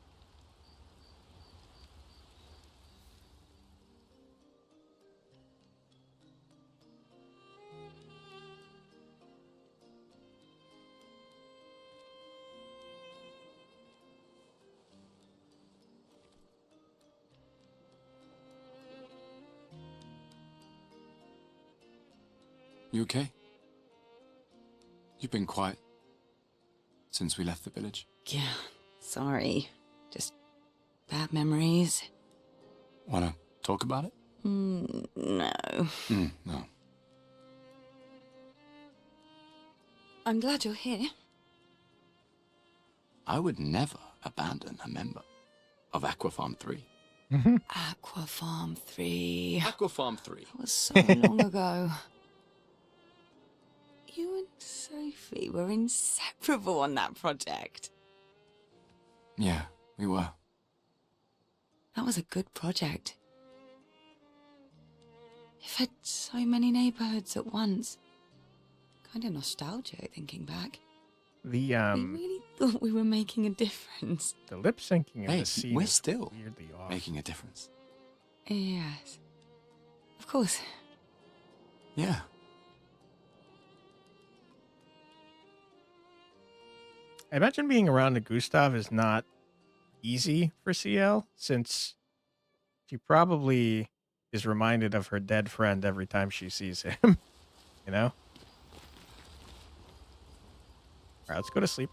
You okay? You've been quiet since we left the village. Yeah, sorry. Just bad memories. Wanna talk about it? No. No. I'm glad you're here. I would never abandon a member of Aquafarm 3. Aquafarm 3. Aquafarm 3. That was so long ago. You and Sophie were inseparable on that project. Yeah, we were. That was a good project. I've had so many neighborhoods at once. Kind of nostalgic thinking back. The We really thought we were making a difference. the lip syncing of Hey, the scene we're is still weirdly off. making a difference. Yes. Of course. Yeah. I imagine being around Gustav is not easy for CL, since she probably is reminded of her dead friend every time she sees him. You know? Alright, let's go to sleep.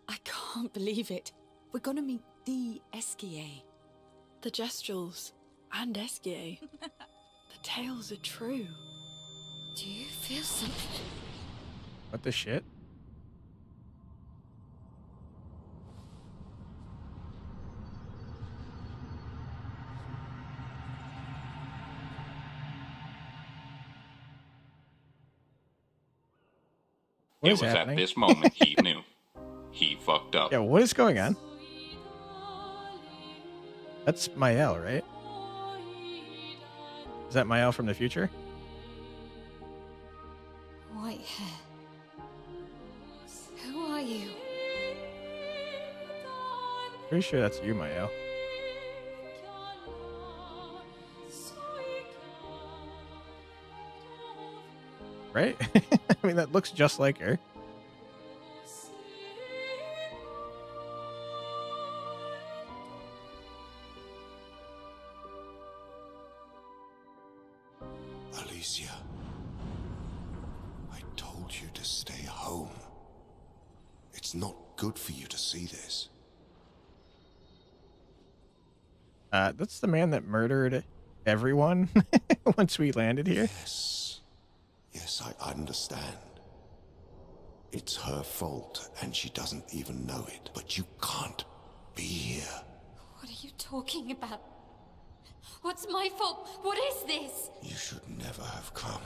I can't believe it. We're gonna meet the Esquier. The Gestrals and Esquier. The tales are true. Do you feel something? What the shit? What It is was happening? at this moment he knew. He fucked up. Yeah, what is going on? That's Mael, right? Is that Mael from the future? White hair. Who are you? Pretty sure that's you, Mael. Right? I mean, that looks just like her. Alicia, I told you to stay home. It's not good for you to see this. That's the man that murdered everyone once we landed here. Yes. Yes, I understand. It's her fault, and she doesn't even know it. But you can't be here. What are you talking about? What's my fault? What is this? You should never have come.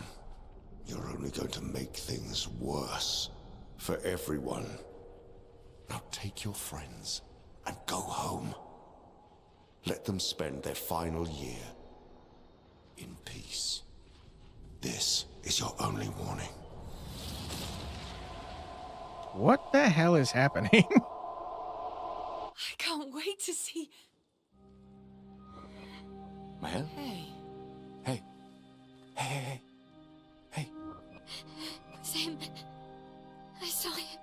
You're only going to make things worse for everyone. Now take your friends and go home. Let them spend their final year in peace. This is your only warning. What the hell is happening? I can't wait to see. Mael? Hey. Hey. Hey, hey, hey. Hey. It was him. I saw him.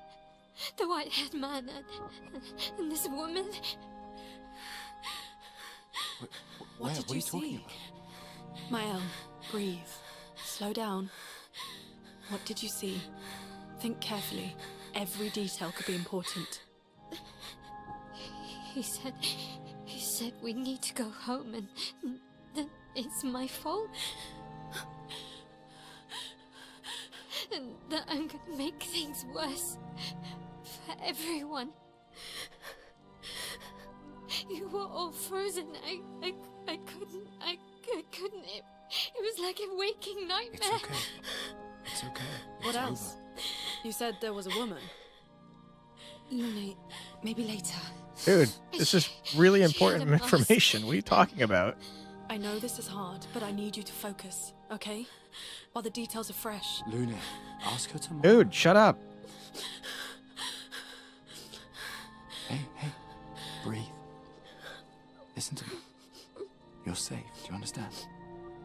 The white-haired man and this woman. What did What are you you talking see? about? Mael, breathe. Slow down. What did you see? Think carefully. Every detail could be important. He said we need to go home and that it's my fault. And that I'm gonna make things worse for everyone. You were all frozen. I couldn't. It was like a waking nightmare. It's okay. It's okay. What It's else? over. You said there was a woman. Lune, maybe later. Dude, this is really She had important a mask. information. What are you talking about? I know this is hard, but I need you to focus, okay? While the details are fresh. Lune, ask her tomorrow. Dude, shut up. Hey, hey. Breathe. Listen to me. You're safe. Do you understand?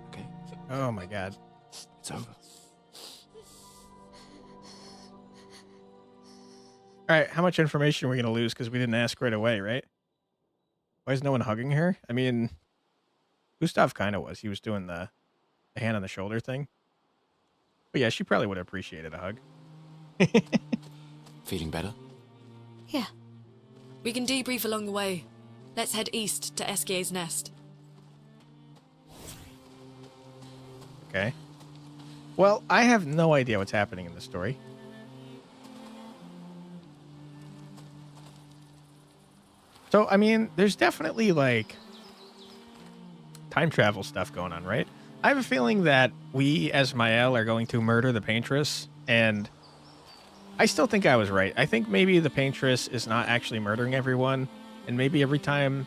Okay? Oh my god. It's over. Alright, how much information are we going to lose because we didn't ask right away, right? Why is no one hugging her? I mean, Gustav kind of was. He was doing the hand on the shoulder thing. But yeah, she probably would have appreciated a hug. Feeling better? Yeah. We can debrief along the way. Let's head east to Esquier's nest. Okay. Well, I have no idea what's happening in the story. So, I mean, there's definitely, like, time travel stuff going on, right? I have a feeling that we, as Mael, are going to murder the Paintress, and I still think I was right. I think maybe the Paintress is not actually murdering everyone. And maybe every time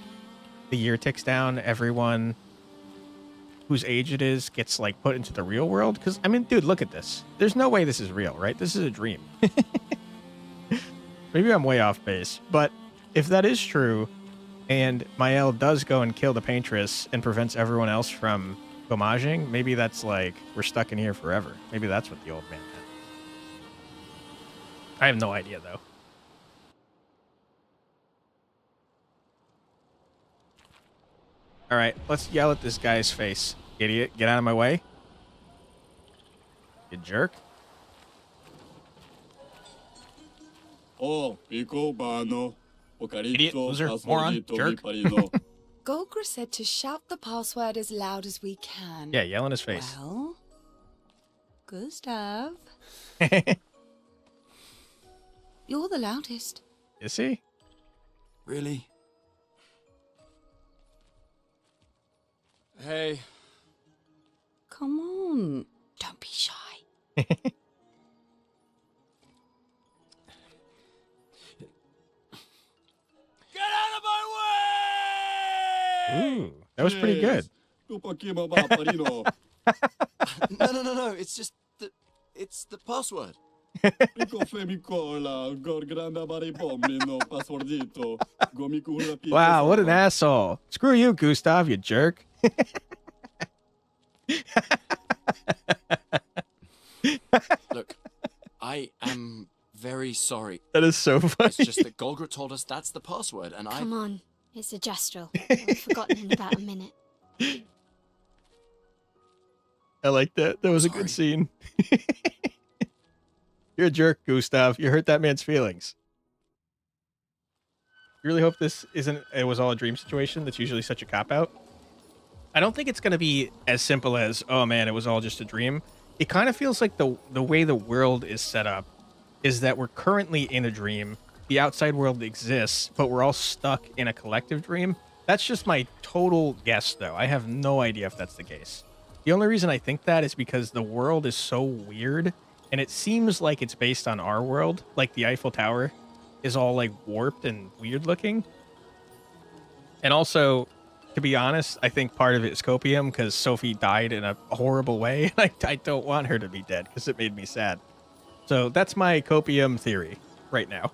the year ticks down, everyone whose age it is gets like put into the real world. Because I mean, dude, look at this. There's no way this is real, right? This is a dream. Maybe I'm way off base, but if that is true, and Mael does go and kill the Paintress and prevents everyone else from homaging, maybe that's like we're stuck in here forever. Maybe that's what the old man meant. I have no idea though. All right, let's yell at this guy's face. Idiot, get out of my way. You jerk. Oh, Idiot, loser, moron, jerk. Golgra said to shout the password as loud as we can. Yeah, yell in his face. Well, Gustav. You're the loudest. Is he? Really? Hey. Come on. Don't be shy. Get out of my way! Ooh, that was pretty good. No. It's just the... It's the password. Wow, what an asshole. Screw you, Gustav, you jerk. Look, I am very sorry. That is so funny. It's just that Golgra told us that's the password, and Come on, it's a Gestral. I've forgotten in about a minute. I like that. That was a good scene. You're a jerk, Gustav. You hurt that man's feelings. You really hope this isn't it was all a dream situation. That's usually such a cop-out. I don't think it's going to be as simple as, oh man, it was all just a dream. It kind of feels like the way the world is set up is that we're currently in a dream. The outside world exists, but we're all stuck in a collective dream. That's just my total guess, though. I have no idea if that's the case. The only reason I think that is because the world is so weird, and it seems like it's based on our world. Like the Eiffel Tower is all like warped and weird looking. And also, to be honest, I think part of it is copium because Sophie died in a horrible way. I don't want her to be dead because it made me sad. So that's my copium theory right now.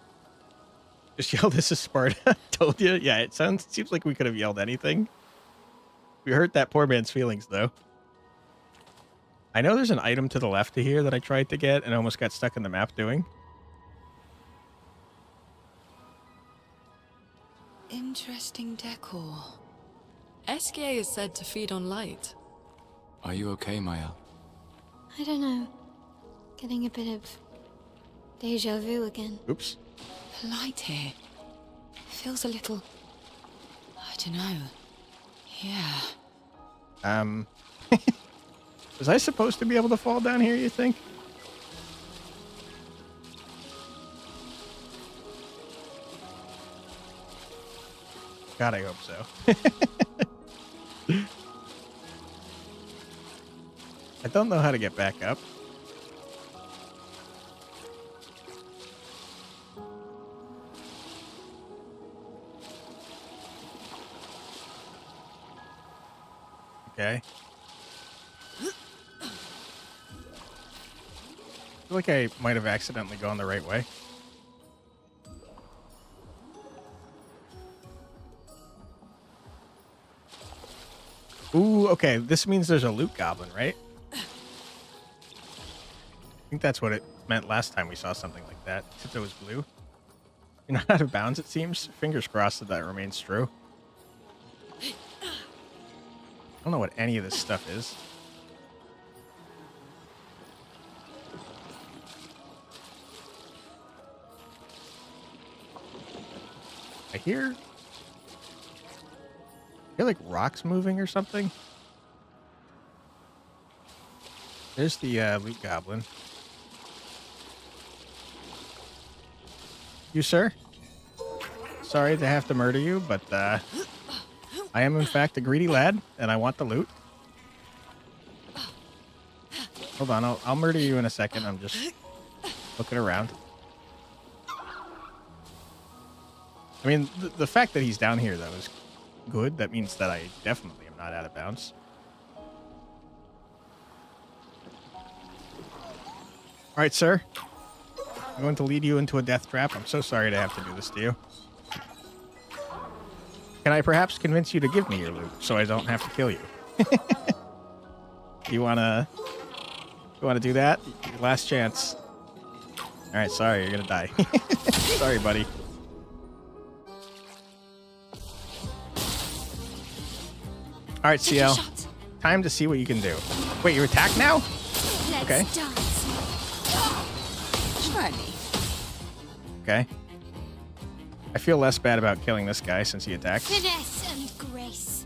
Just yell, this is Sparta. Told you. Yeah, it seems like we could have yelled anything. We hurt that poor man's feelings, though. I know there's an item to the left of here that I tried to get and almost got stuck in the map doing. Interesting decor. SK is said to feed on light. Are you okay, Mael? I don't know. Getting a bit of deja vu again. Oops. The light here feels a little... I don't know. Yeah. Was I supposed to be able to fall down here, you think? God, I hope so. I don't know how to get back up. Okay. I feel like I might have accidentally gone the right way. Ooh, okay. This means there's a loot goblin, right? I think that's what it meant last time we saw something like that, except it was blue. You're not out of bounds, it seems. Fingers crossed that that remains true. I don't know what any of this stuff is. I hear like rocks moving or something. There's the loot goblin. You, sir? Sorry to have to murder you, but I am in fact a greedy lad, and I want the loot. Hold on, I'll murder you in a second. I'm just looking around. I mean, the fact that he's down here, though, is good. That means that I definitely am not out of bounds. All right, sir. I'm going to lead you into a death trap. I'm so sorry to have to do this to you. Can I perhaps convince you to give me your loot so I don't have to kill you? You wanna do that? Your last chance. All right, sorry, you're gonna die. Sorry, buddy. All right, CL. Time to see what you can do. Wait, you attack now? Let's Okay. dance. Try me. Okay. I feel less bad about killing this guy since he attacks. Finesse and grace.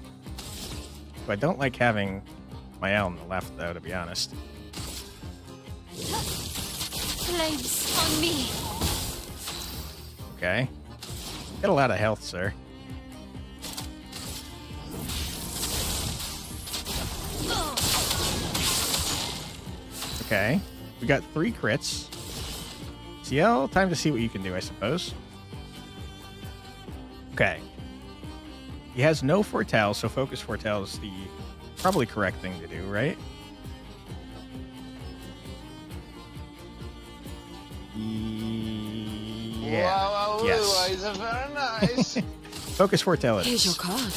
But I don't like having my L on the left, though, to be honest. Flames on me. Okay. Get a lot of health, sir. Okay. We got 3 crits. CL, time to see what you can do, I suppose. Okay. He has no Foretell, so Focus Foretell is the probably correct thing to do, right? Yeah. Wow, Yes. these are very nice. Focus Foretell it Here's your is. card.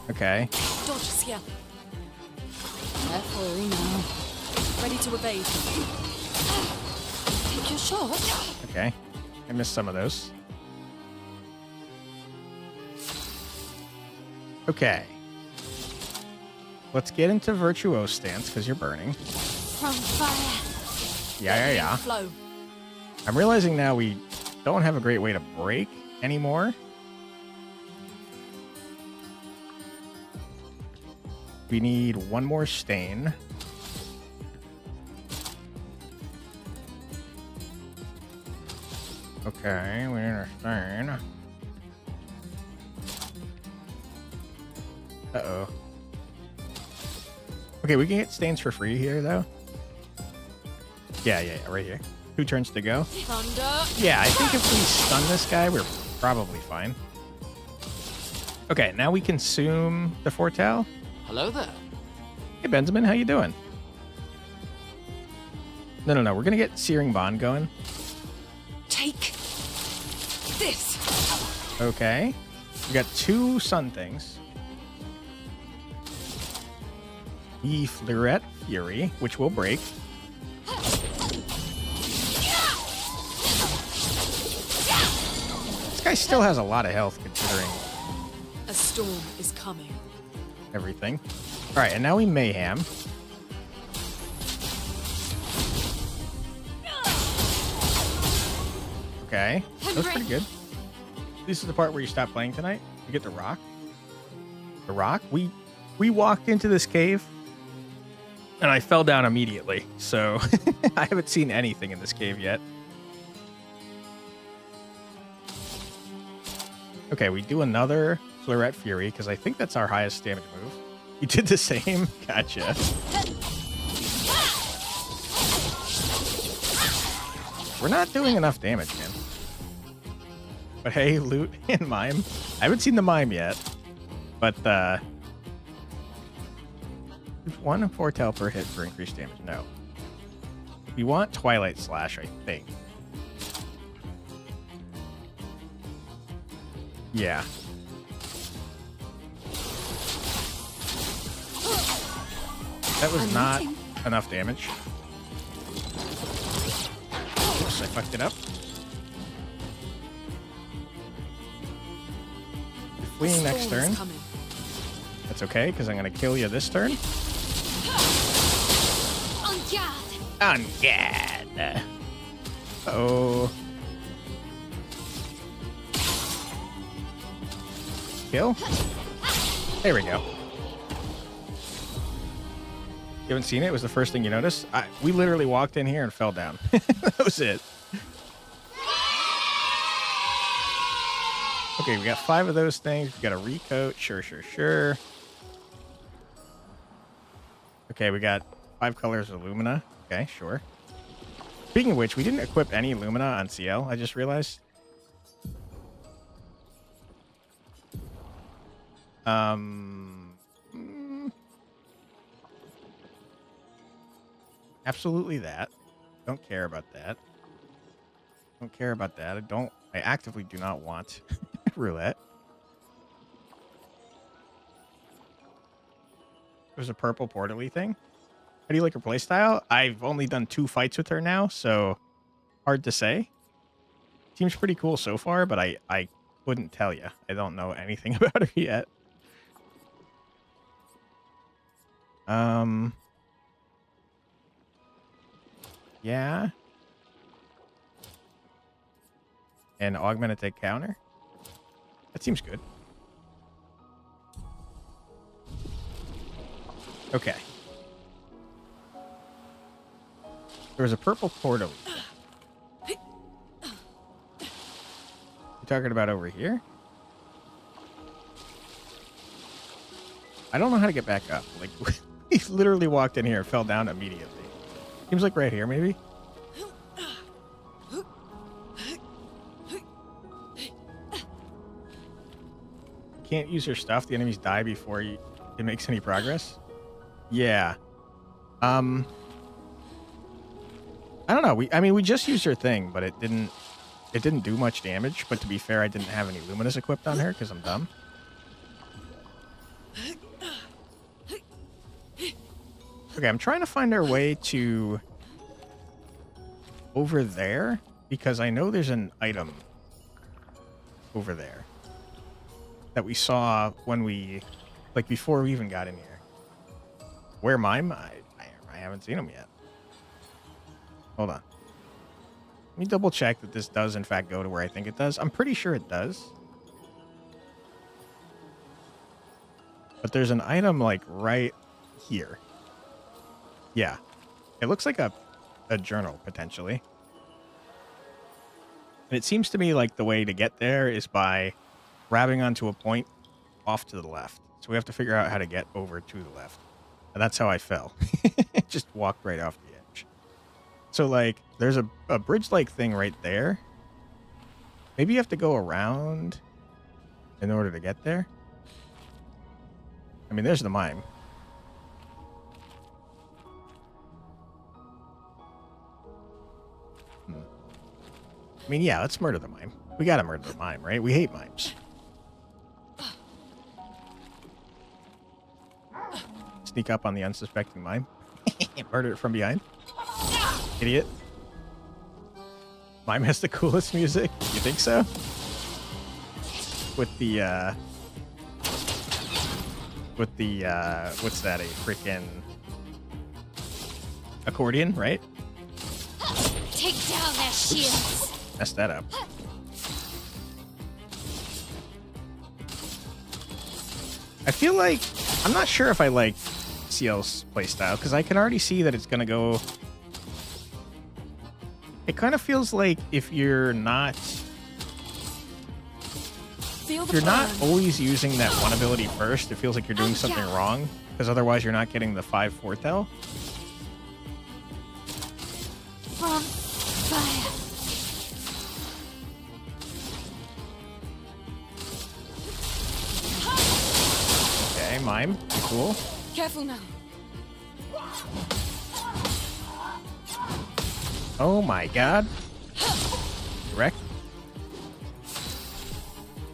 Okay. Dodge, Ciel. Careful now. Ready to evade. Take your shot. Okay. I missed some of those. Okay. Let's get into Virtuose stance because you're burning. From fire. Yeah. Flow. I'm realizing now we don't have a great way to break anymore. We need one more stain. Okay, we need a stain. Uh-oh. Okay, we can get stains for free here, though. Yeah, right here. 2 turns to go. Thunder. Yeah, I think if we stun this guy, we're probably fine. Okay, now we consume the Foretell. Hello there. Hey, Benjamin, how you doing? No. We're gonna get Searing Bond going. Take this. Okay. We got 2 sun things. The Fleurette Fury, which will break. This guy still has a lot of health considering A storm is coming. everything. All right, and now we Mayhem. Okay, that was pretty good. This is the part where you stop playing tonight. You get the rock. The rock? We walked into this cave, and I fell down immediately. So I haven't seen anything in this cave yet. Okay, we do another Fleurette Fury, because I think that's our highest damage move. You did the same? Gotcha. We're not doing enough damage, man. But hey, loot and mime. I haven't seen the mime yet. But, there's 1 Foretell per hit for increased damage. No. We want Twilight Slash, I think. Yeah. That was not enough damage. Oops, I fucked it up. Fleeing next Storm is turn. coming. That's okay, because I'm going to kill you this turn. On guard. On guard. Uh-oh. Kill. There we go. You haven't seen it? It was the first thing you noticed? We literally walked in here and fell down. That was it. Okay, we got 5 of those things. We got a recoat. Sure. Okay, we got 5 colors of Lumina. Okay, sure. Speaking of which, we didn't equip any Lumina on CL, I just realized. Absolutely that. Don't care about that. Don't care about that. I actively do not want roulette. There's a purple portally thing. How do you like her playstyle? I've only done 2 fights with her now, so hard to say. Seems pretty cool so far, but I couldn't tell you. I don't know anything about her yet. Yeah. And augmented counter. That seems good. Okay. There was a purple portal. You talking about over here? I don't know how to get back up. Like, he literally walked in here and fell down immediately. Seems like right here, maybe? Can't use your stuff. The enemies die before it makes any progress. Yeah. I don't know. We just used her thing, but it didn't do much damage. But to be fair, I didn't have any luminous equipped on her because I'm dumb. Okay, I'm trying to find our way to over there because I know there's an item over there that we saw when before we even got in here. Where mime? I haven't seen them yet. Hold on. Let me double check that this does in fact go to where I think it does. I'm pretty sure it does. But there's an item like right here. Yeah. It looks like a journal, potentially. And it seems to me like the way to get there is by grabbing onto a point off to the left. So we have to figure out how to get over to the left. And that's how I fell. Just walked right off the edge. So, like, there's a bridge-like thing right there. Maybe you have to go around in order to get there. I mean, there's the mime. I mean, yeah, let's murder the mime. We gotta murder the mime, right? We hate mimes. Sneak up on the unsuspecting mime. Murder it from behind. Idiot. Mime has the coolest music. You think so? With the, what's that? A freaking accordion, right? Take down their shields. Messed that up. I feel like I'm not sure if I like CL's playstyle because I can already see that it's gonna go. It kind of feels like if you're not always using that one ability first, it feels like you're doing something wrong because otherwise you're not getting the 5 foretell. From fire. Okay, mime, you cool. Careful now. Oh my god. Wreck.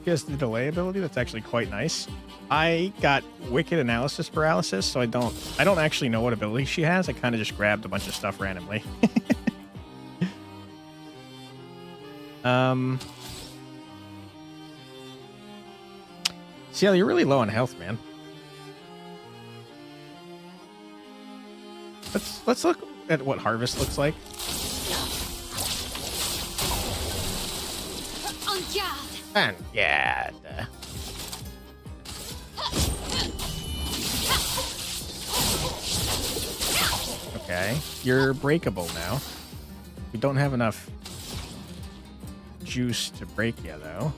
He has the delay ability. That's actually quite nice. I got wicked analysis paralysis, so I don't actually know what ability she has. I kind of just grabbed a bunch of stuff randomly. CL, you're really low on health, man. Let's look at what harvest looks like. And yeah. Okay, you're breakable now. We don't have enough juice to break you, though.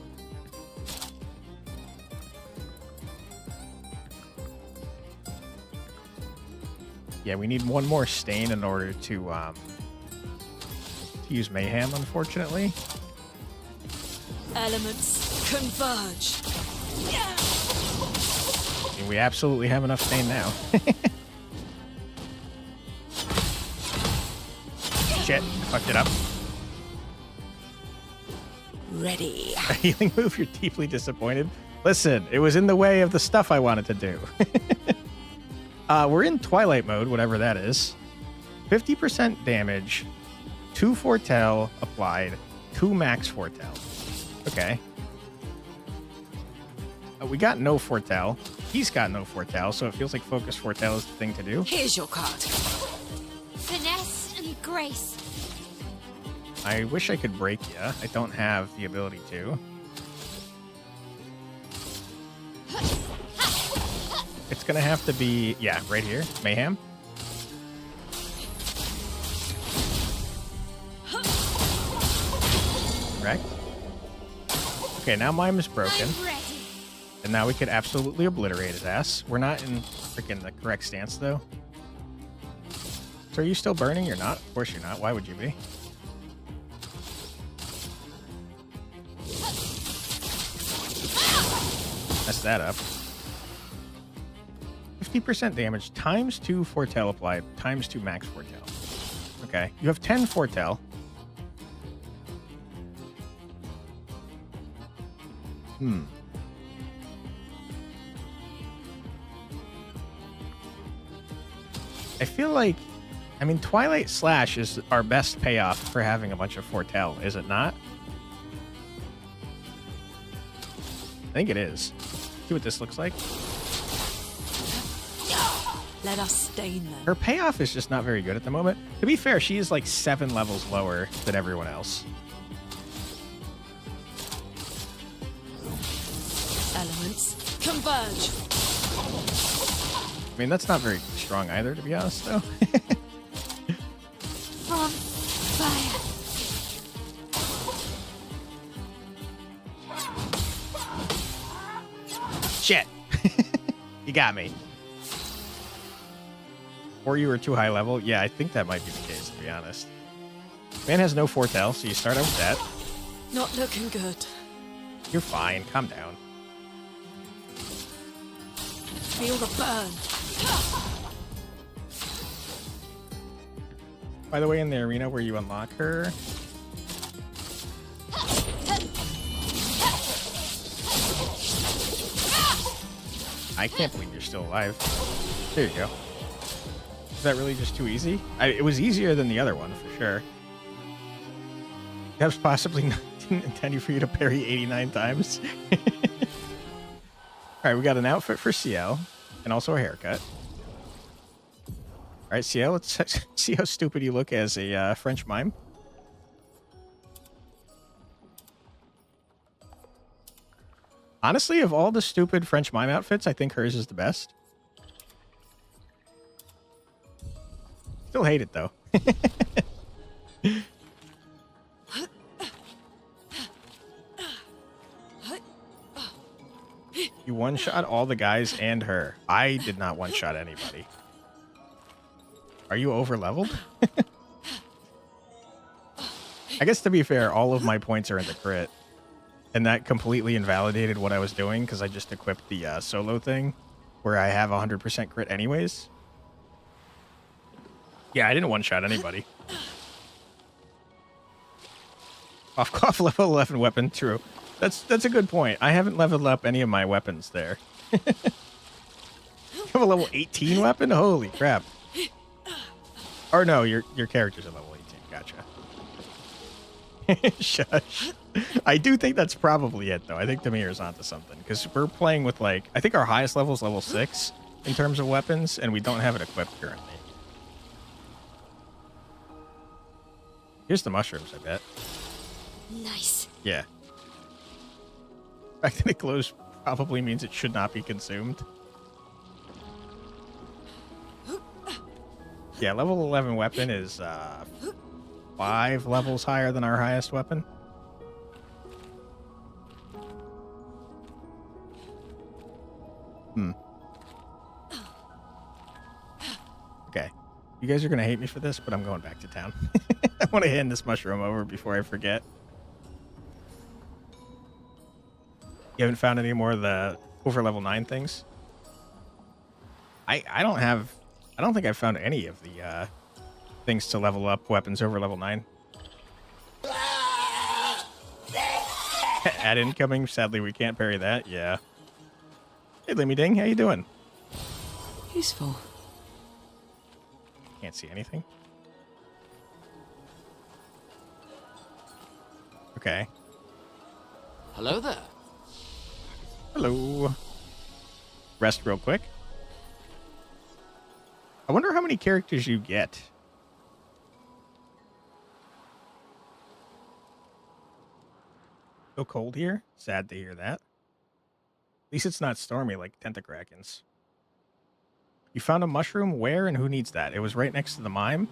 Yeah, we need one more stain in order to use mayhem, unfortunately. Elements converge. and we absolutely have enough stain now. Shit, I fucked it up. Ready. A healing move, you're deeply disappointed. Listen, it was in the way of the stuff I wanted to do. We're in Twilight mode, whatever that is. 50% damage, 2 foretell applied, 2 max foretell. Okay. We got no foretell. He's got no foretell, so it feels like focus foretell is the thing to do. Here's your card. Finesse and grace. I wish I could break you. I don't have the ability to. It's gonna have to be, yeah, right here. Mayhem. Correct. Okay, now mime is broken. And now we could absolutely obliterate his ass. We're not in freaking the correct stance, though. So are you still burning? You're not? Of course you're not. Why would you be? Mess that up. 50% damage times 2 foretell applied times 2 max foretell. Okay, you have 10 foretell. I feel like, I mean, Twilight Slash is our best payoff for having a bunch of foretell, is it not? I think it is. See what this looks like. Let us stain them. Her payoff is just not very good at the moment. To be fair, she is like 7 levels lower than everyone else. Elements converge. I mean, that's not very strong either, to be honest, though. From fire. Shit. You got me. Or you were too high level. Yeah, I think that might be the case, to be honest. Man has no foretell, so you start out with that. Not looking good. You're fine. Calm down. Feel the burn. By the way, in the arena where you unlock her... I can't believe you're still alive. There you go. Is that really just too easy? It was easier than the other one, for sure. That was possibly not, didn't intend for you to parry 89 times. Alright, we got an outfit for CL, and also a haircut. Alright, CL, let's see how stupid you look as a French mime. Honestly, of all the stupid French mime outfits, I think hers is the best. Still hate it, though. You one-shot all the guys and her. I did not one-shot anybody. Are you over-leveled? I guess, to be fair, all of my points are in the crit. And that completely invalidated what I was doing, because I just equipped the solo thing, where I have 100% crit anyways. Yeah, I didn't one-shot anybody. Off level 11 weapon, true. That's a good point. I haven't leveled up any of my weapons there. You have a level 18 weapon? Holy crap. Or no, your character's a level 18. Gotcha. Shush. I do think that's probably it, though. I think Demir's onto something, because we're playing with, like, I think our highest level is level 6 in terms of weapons, and we don't have it equipped currently. Here's the mushrooms, I bet. Nice. Yeah. The fact that it glows probably means it should not be consumed. Yeah, level 11 weapon is 5 levels higher than our highest weapon. Okay. You guys are going to hate me for this, but I'm going back to town. I want to hand this mushroom over before I forget. You haven't found any more of the over level 9 things? I don't think I've found any of the things to level up weapons over level 9. Ad incoming. Sadly, we can't parry that. Yeah. Hey, Limmy Ding, how you doing? Useful. Can't see anything. Okay. Hello there. Hello. Rest real quick. I wonder how many characters you get. So cold here. Sad to hear that. At least it's not stormy like Tentacrakens. You found a mushroom? Where and who needs that? It was right next to the mime.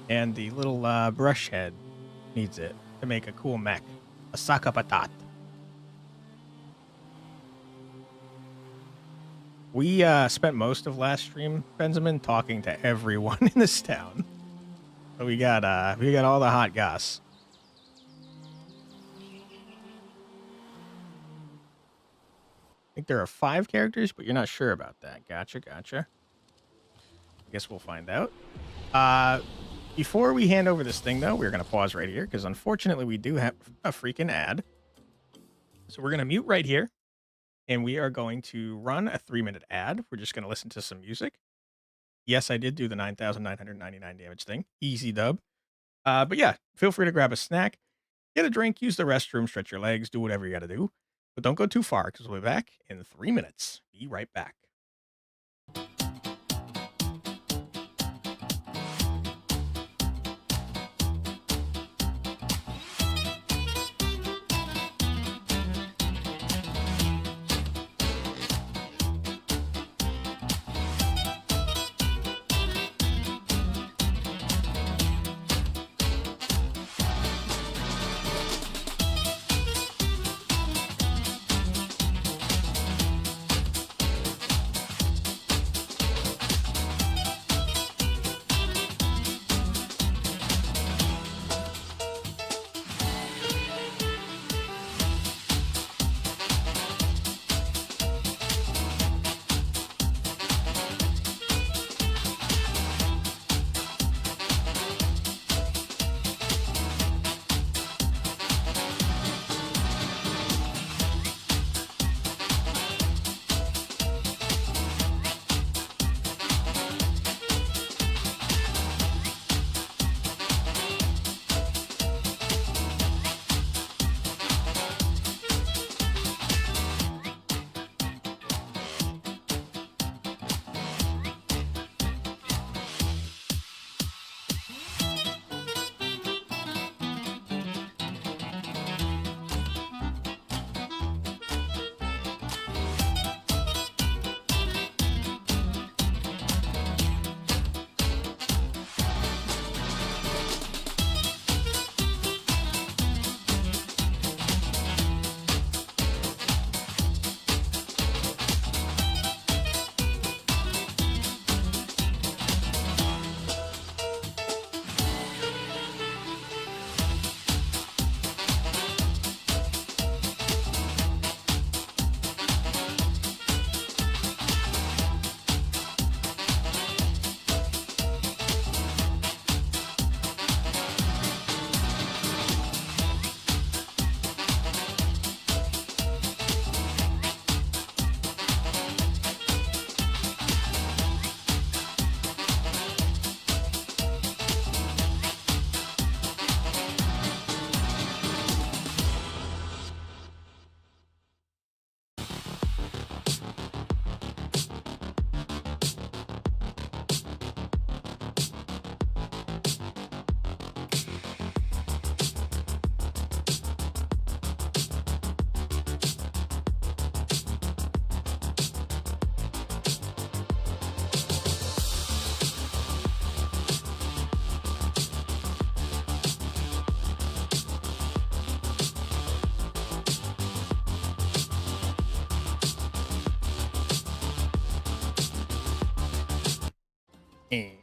And the little brush head needs it to make a cool mech. A Saka Patat. We spent most of last stream, Benjamin, talking to everyone in this town. So we got all the hot goss. I think there are 5 characters, but you're not sure about that. Gotcha. I guess we'll find out. Before we hand over this thing, though, we're going to pause right here because unfortunately we do have a freaking ad. So we're going to mute right here. And we are going to run a 3-minute ad. We're just going to listen to some music. Yes, I did do the 9,999 damage thing. Easy dub. But yeah, feel free to grab a snack, get a drink, use the restroom, stretch your legs, do whatever you got to do. But don't go too far because we'll be back in 3 minutes. Be right back.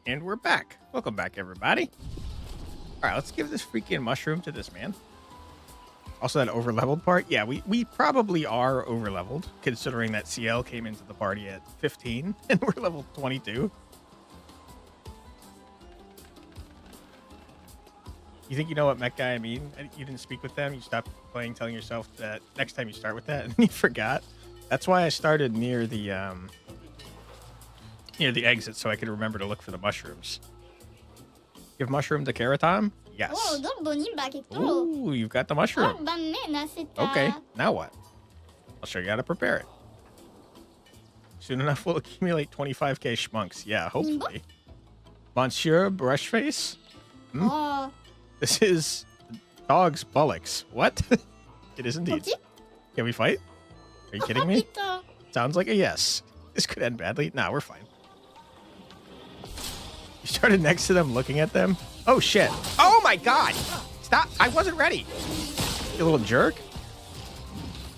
And we're back. Welcome back, everybody. All right, let's give this freaking mushroom to this man. Also, that over-leveled part. Yeah, we probably are over-leveled, considering that CL came into the party at 15, and we're level 22. You think you know what mech guy I mean? You didn't speak with them? You stopped playing telling yourself that next time you start with that, and you forgot? That's why I started near the exit, so I could remember to look for the mushrooms. Give mushroom to Keratom? Yes. Ooh, you've got the mushroom. Okay, now what? I'll show you how to prepare it. Soon enough, we'll accumulate 25k schmunks. Yeah, hopefully. Monsieur Brushface? Hmm? This is dog's bullocks. What? It is indeed. Can we fight? Are you kidding me? Sounds like a yes. This could end badly. Nah, we're fine. You started next to them looking at them? Oh, shit. Oh, my God. Stop. I wasn't ready. You little jerk.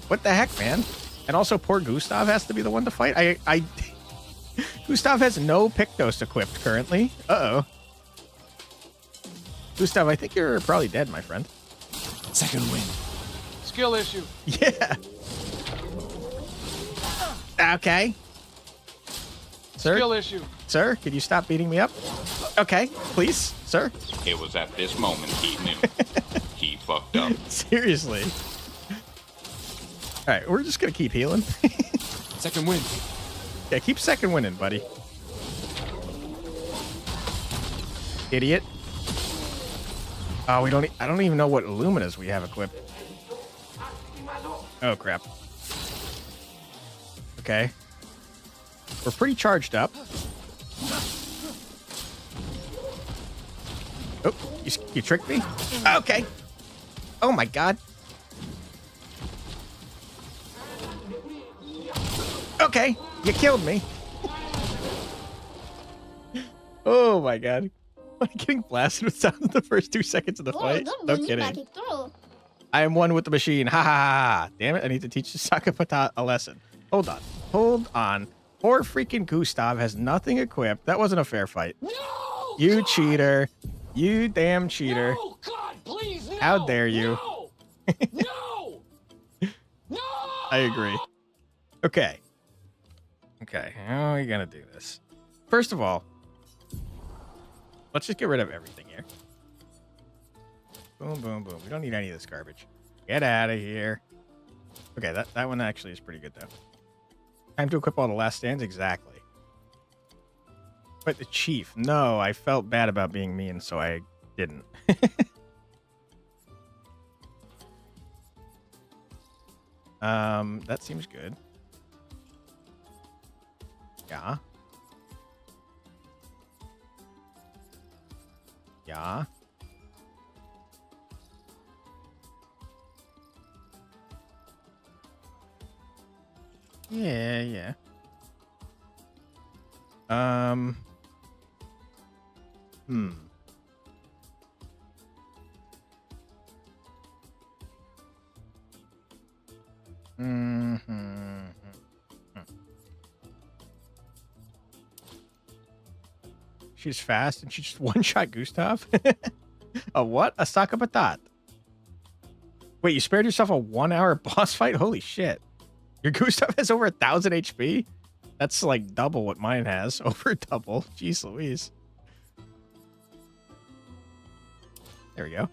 What the heck, man? And also, poor Gustav has to be the one to fight. Gustav has no Pictos equipped currently. Uh-oh. Gustav, I think you're probably dead, my friend. Second win. Skill issue. Yeah. Okay. Sir? Skill issue. Sir, could you stop beating me up? Okay, please, sir. It was at this moment he knew. He fucked up. Seriously. All right, we're just going to keep healing. Second win. Yeah, keep second winning, buddy. Idiot. Oh, I don't even know what Illuminas we have equipped. Oh, crap. Okay. We're pretty charged up. Oh, you tricked me? Okay. Oh, my God. Okay, you killed me. Oh, my God. Am I getting blasted with sound in the first 2 seconds of the fight? No kidding. I am one with the machine. Ha ha ha. Damn it, I need to teach the Sakapata a lesson. Hold on. Hold on. Poor freaking Gustav has nothing equipped. That wasn't a fair fight. No! You cheater. You damn cheater. No, God, please, no! How dare you? No! No! No! I agree. Okay. Okay, how are we gonna do this? First of all, let's just get rid of everything here. Boom, boom, boom. We don't need any of this garbage. Get out of here. Okay, that one actually is pretty good, though. Time to equip all the last stands? Exactly. But the chief. No, I felt bad about being mean, so I didn't. That seems good. Yeah. Yeah. Yeah, yeah. She's fast and she just one-shot Gustav? A what? A Sakapatat. Wait, you spared yourself a 1-hour boss fight? Holy shit. Your Gustav has over 1,000 HP? That's like double what mine has. Over double. Jeez Louise. There we go.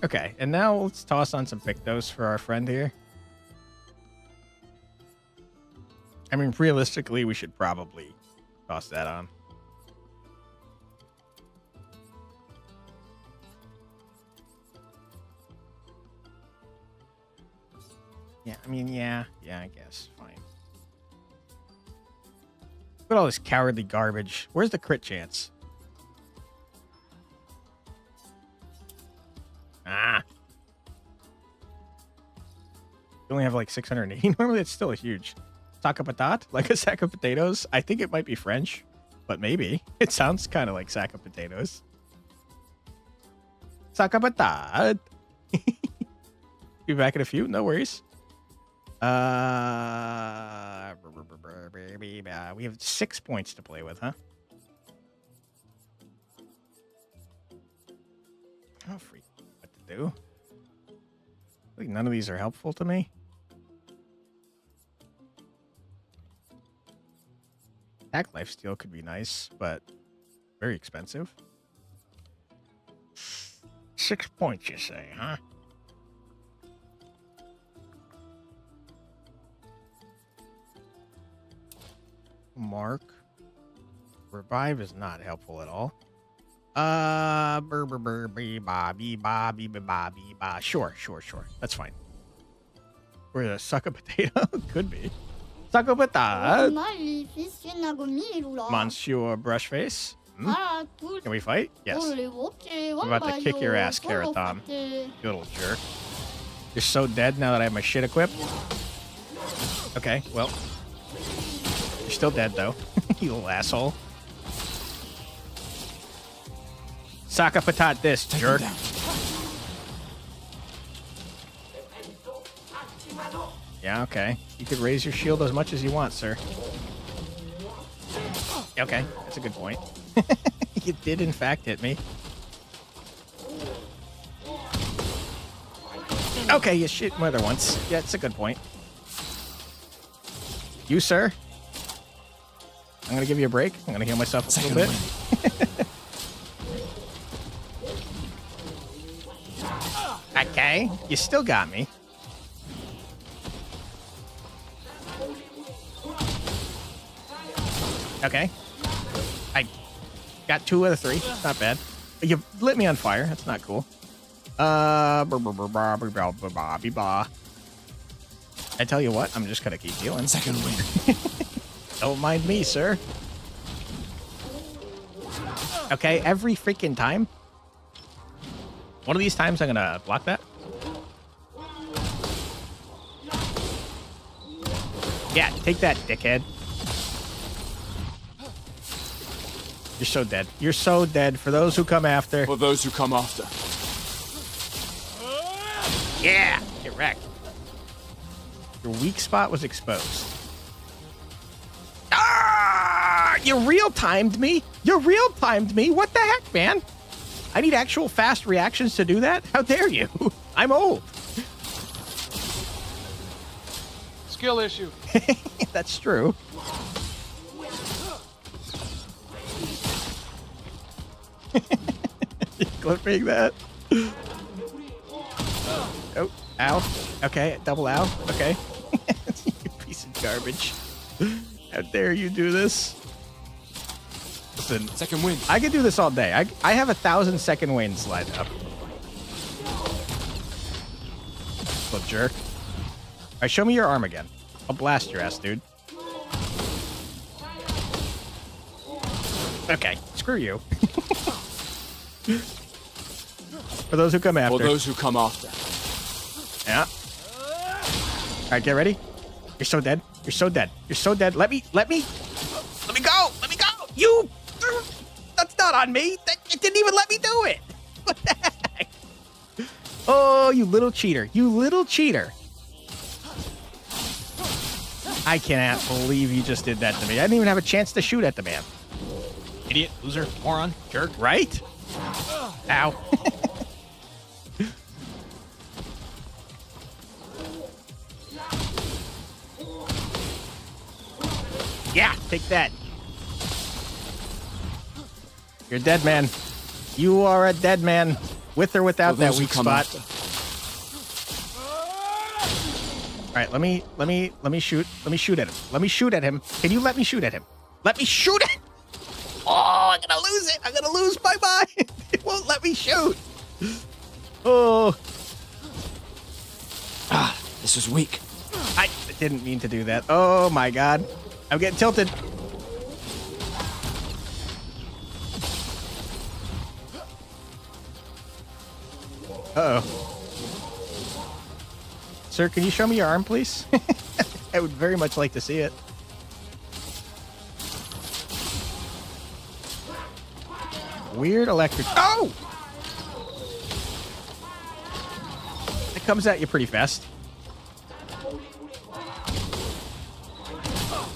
Okay, and now let's toss on some Pictos for our friend here. I mean, realistically, we should probably toss that on. Yeah, I mean, yeah, I guess. Fine. Look at all this cowardly garbage. Where's the crit chance? Ah. You only have like 680. Normally, it's still huge. Sac a patat? Like a sack of potatoes? I think it might be French, but maybe. It sounds kind of like sack of potatoes. Sac a patat. Be back in a few. No worries. We have 6 points to play with, huh? Oh, freak. What to do? Like none of these are helpful to me. Attack lifesteal could be nice, but very expensive. 6 points, you say, huh? Mark. Revive is not helpful at all. Sure. That's fine. We're gonna suck a potato? Could be. Suck a potato. Monsieur Brushface. Can we fight? Yes. I'm about to kick your ass, Carrot Tom. You little jerk. You're so dead now that I have my shit equipped. Okay, well. You're still dead, though. You little asshole. Saka patat this, jerk. Yeah, okay. You could raise your shield as much as you want, sir. Okay, that's a good point. You did, in fact, hit me. Okay, you shit mother once. Yeah, it's a good point. You, sir? I'm gonna give you a break. I'm gonna heal myself a little bit. Okay, you still got me. Okay. I got 2 out of 3. Not bad. You lit me on fire. That's not cool. I tell you what, I'm just gonna keep healing. Second wind. Don't mind me, sir. Okay, every freaking time. One of these times I'm gonna block that. Yeah, take that, dickhead. You're so dead. You're so dead. For those who come after. For those who come after. Yeah, get wrecked. Your weak spot was exposed. Ah! You real-timed me. You real-timed me. What the heck, man? I need actual fast reactions to do that? How dare you? I'm old. Skill issue. That's true. Clipping that. Oh, ow. Okay, double ow. Okay. You piece of garbage. How dare you do this? Listen, second wind. I could do this all day. I have 1,000 second winds lined up. Little jerk. All right, show me your arm again. I'll blast your ass, dude. Okay, screw you. For those who come after. For those who come after. Yeah. All right, get ready. You're so dead. You're so dead. You're so dead. Let me go. Let me go. You. That's not on me. It didn't even let me do it. What the heck? Oh, you little cheater. You little cheater. I cannot believe you just did that to me. I didn't even have a chance to shoot at the man. Idiot, loser, moron, jerk, right? Ow. Yeah, take that. You're a dead man. You are a dead man, with or without that weak spot. All right, let me shoot. Let me shoot at him. Let me shoot at him. Can you let me shoot at him? Let me shoot it. Oh, I'm gonna lose it. I'm gonna lose my mind. It won't let me shoot. Oh. Ah, this was weak. I didn't mean to do that. Oh my God. I'm getting tilted. Uh-oh. Sir, can you show me your arm, please? I would very much like to see it. Weird electric. Oh! It comes at you pretty fast.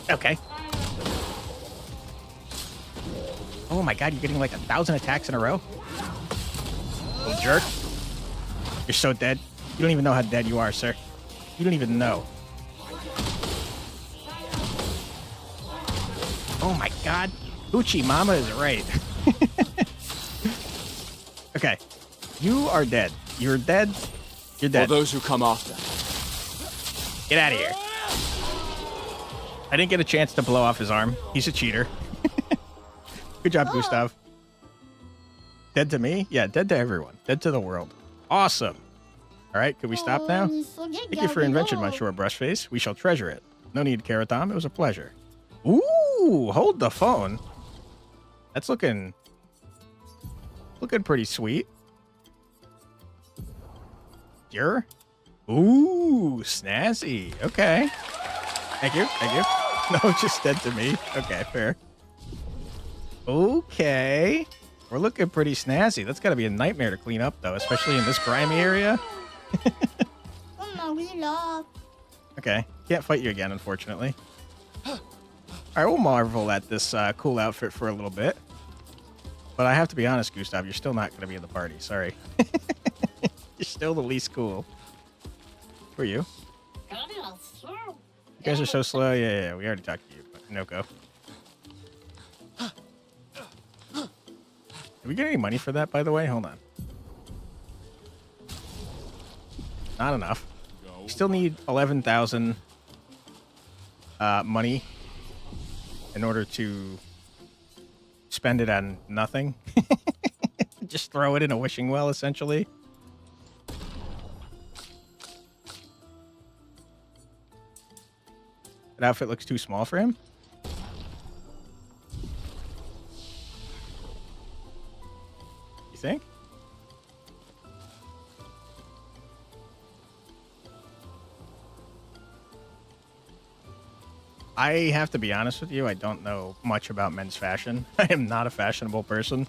Okay. Oh my God, you're getting like 1,000 attacks in a row. Little jerk. You're so dead. You don't even know how dead you are, sir. You don't even know. Oh my god. Uchi Mama is right. Okay. You are dead. You're dead. You're dead. For those who come after. Get out of here. I didn't get a chance to blow off his arm. He's a cheater. Good job, Gustav. Dead to me? Yeah, dead to everyone. Dead to the world. Awesome. All right, could we stop now? Thank you for your invention, my short brush face. We shall treasure it. No need, Karatam. It was a pleasure. Ooh, hold the phone. That's looking pretty sweet. Sure. Ooh, snazzy. Okay. Thank you. Thank you. No, just dead to me. Okay, fair. Okay. We're looking pretty snazzy. That's got to be a nightmare to clean up, though, especially in this grimy area. Okay. Can't fight you again, unfortunately. All right, we'll marvel at this cool outfit for a little bit. But I have to be honest, Gustav, you're still not going to be in the party. Sorry. You're still the least cool. Who are you? You guys are so slow. Yeah, we already talked to you. But Noko. Did we get any money for that, by the way? Hold on. Not enough. We still need 11,000 money in order to spend it on nothing. Just throw it in a wishing well, essentially. That outfit looks too small for him. You think? I have to be honest with you, I don't know much about men's fashion. I am not a fashionable person.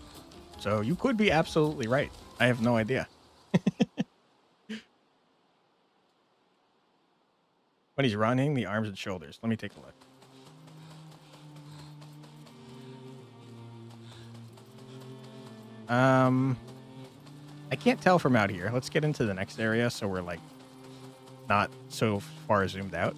So you could be absolutely right. I have no idea. When he's running, the arms and shoulders. Let me take a look. I can't tell from out here. Let's get into the next area so we're like not so far zoomed out.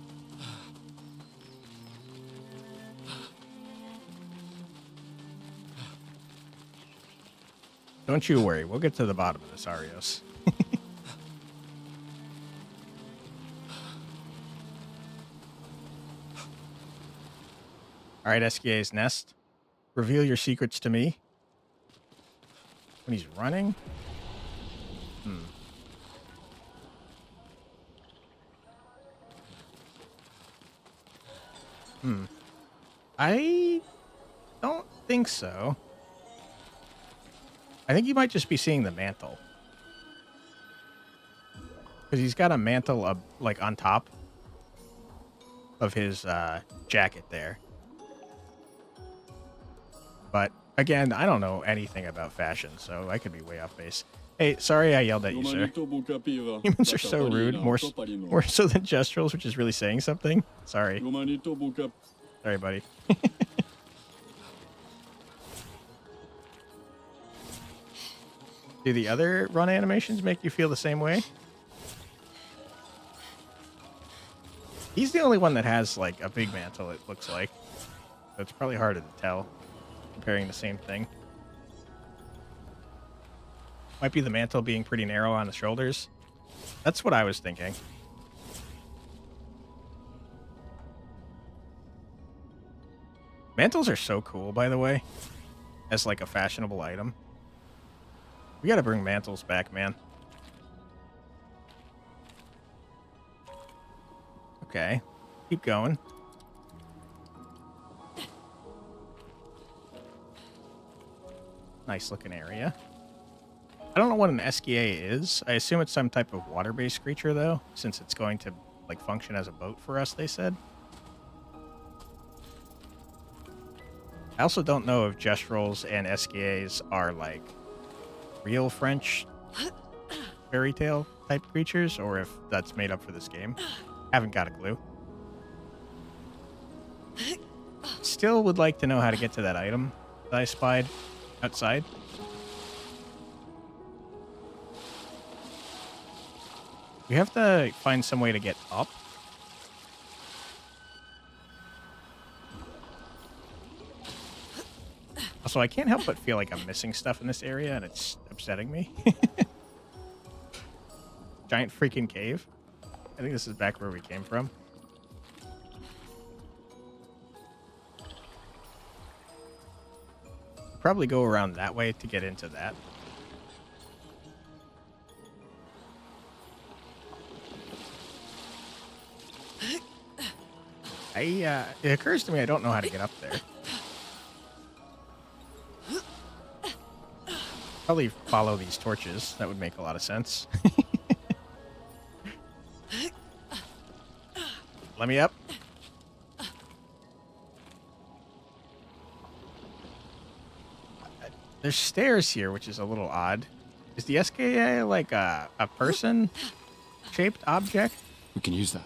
Don't you worry. We'll get to the bottom of this, Arios. All right, SKA's nest. Reveal your secrets to me. When he's running? I don't think so. I think you might just be seeing the mantle. Because he's got a mantle up, like on top of his jacket there. But again, I don't know anything about fashion, so I could be way off base. Hey, sorry I yelled at you, sir. Humans are so rude, more so than Gestrals, which is really saying something. Sorry. Sorry, buddy. Do the other run animations make you feel the same way? He's the only one that has, like, a big mantle, it looks like. So it's probably harder to tell, comparing the same thing. Might be the mantle being pretty narrow on the shoulders. That's what I was thinking. Mantles are so cool, by the way, as, like, a fashionable item. We gotta bring mantles back, man. Okay. Keep going. Nice looking area. I don't know what an SKA is. I assume it's some type of water-based creature, though, since it's going to, like, function as a boat for us, they said. I also don't know if Gestrals and SKAs are, like, real French fairy tale type creatures, or if that's made up for this game. Haven't got a clue. Still would like to know how to get to that item that I spied outside. You have to find some way to get up. Also, I can't help but feel like I'm missing stuff in this area, and it's upsetting me. Giant freaking cave. I think this is back where we came from. Probably go around that way to get into that. It occurs to me I don't know how to get up there. Probably follow these torches. That would make a lot of sense. Let me up. There's stairs here, which is a little odd. Is the SKA like a person-shaped object? We can use that.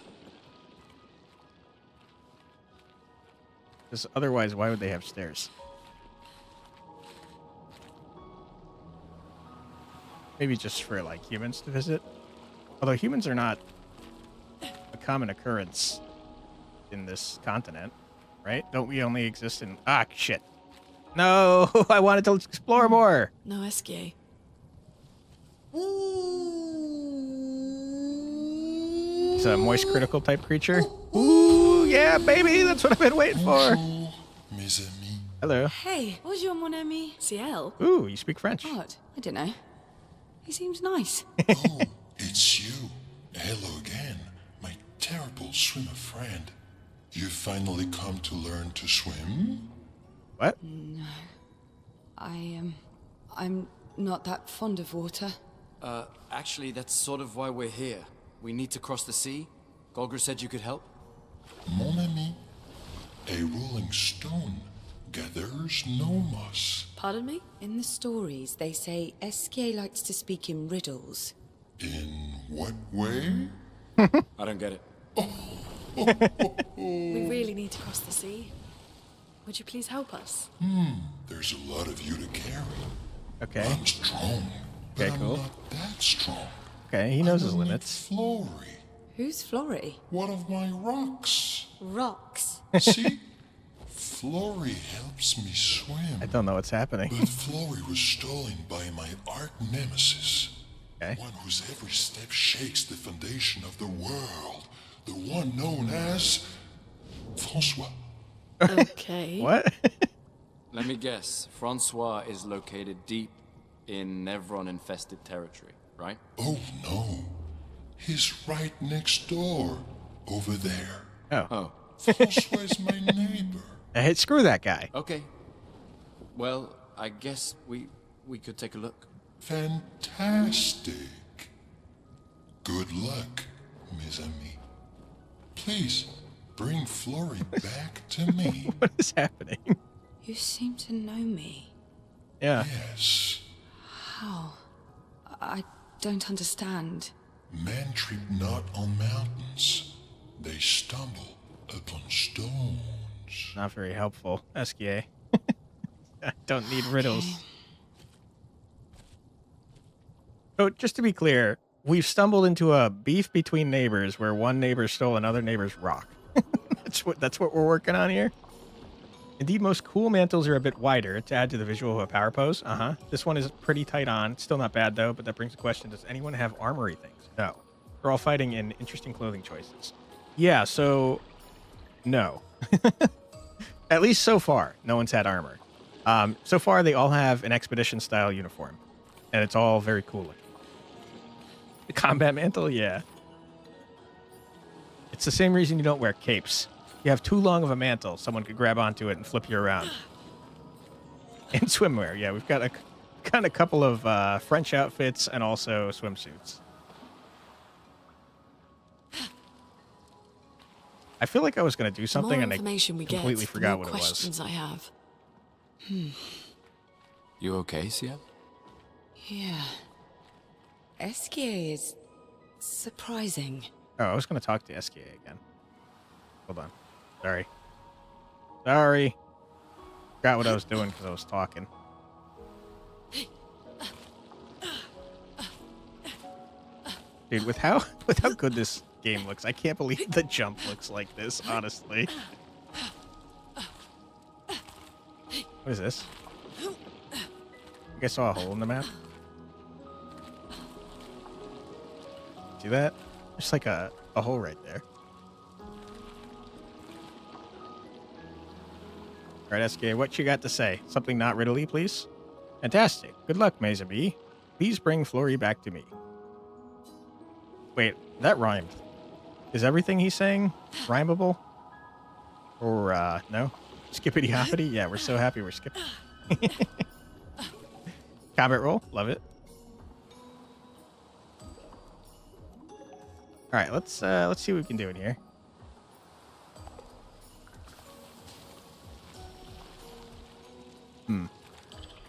Because otherwise, why would they have stairs? Maybe just for, like, humans to visit? Although humans are not a common occurrence in this continent, right? Don't we only exist in... Ah, shit. No, I wanted to explore more. No SGA. It's a moist critical type creature. Ooh, yeah, baby, that's what I've been waiting for. Mes amis. Hello. Hey, Bonjour, mon ami. Ciel. Ooh, you speak French. what? I don't know. He seems nice. Oh, it's you. Hello again, my terrible swimmer friend. You finally come to learn to swim? What? No. I'm not that fond of water. Actually, that's sort of why we're here. We need to cross the sea. Golger said you could help. Mon ami, a rolling stone gathers no moss. Pardon me? In the stories, they say SK likes to speak in riddles. In what way? I don't get it. We really need to cross the sea. Would you please help us? There's a lot of you to carry. Okay. I'm strong, but Okay, cool. I'm not that strong. Okay, he knows I his will meet limits. Flory, Who's Flory? one of my rocks. Rocks. See? Flory helps me swim. I don't know what's happening. But Flory was stolen by my arch nemesis. Okay. One whose every step shakes the foundation of the world. The one known as Francois. Okay. What? Let me guess. Francois is located deep in Nevron-infested territory, right? Oh no. He's right next door. Over there. Oh. Francois is my neighbor. Hey, screw that guy. Okay. Well, I guess we could take a look. Fantastic. Good luck, mes amis. Please, bring Flory back to me. What is happening? You seem to know me. Yeah. Yes. How? I don't understand. Men trip not on mountains. They stumble upon stones. Not very helpful. SKA. I don't need riddles. So, just to be clear, we've stumbled into a beef between neighbors where one neighbor stole another neighbor's rock. That's what we're working on here. Indeed, most cool mantles are a bit wider to add to the visual of a power pose. This one is pretty tight on. Still not bad, though, but that brings the question, does anyone have armory things? No. We're all fighting in interesting clothing choices. Yeah, so... no. At least so far, no one's had armor. So far, they all have an expedition-style uniform. And it's all very cool looking. The combat mantle? Yeah. It's the same reason you don't wear capes. You have too long of a mantle, someone could grab onto it and flip you around. And swimwear, yeah. We've got a couple of French outfits and also swimsuits. I feel like I was going to do something and I completely forgot what it was. Questions I have. You okay, Ciel? Yeah. SKA is surprising. Oh, I was going to talk to SKA again. Hold on. Sorry. Forgot what I was doing because I was talking. Dude, with how good this game looks, I can't believe the jump looks like this, honestly. What is this? I think I saw a hole in the map. See that? There's like a hole right there. Alright, SK, what you got to say? Something not riddly, please? Fantastic. Good luck, mes amis. Please bring Flory back to me. Wait, that rhymed. Is everything he's saying rhymable? Or, no? Skippity hoppity? Yeah, we're so happy we're skipping. Combat roll. Love it. Alright, let's see what we can do in here.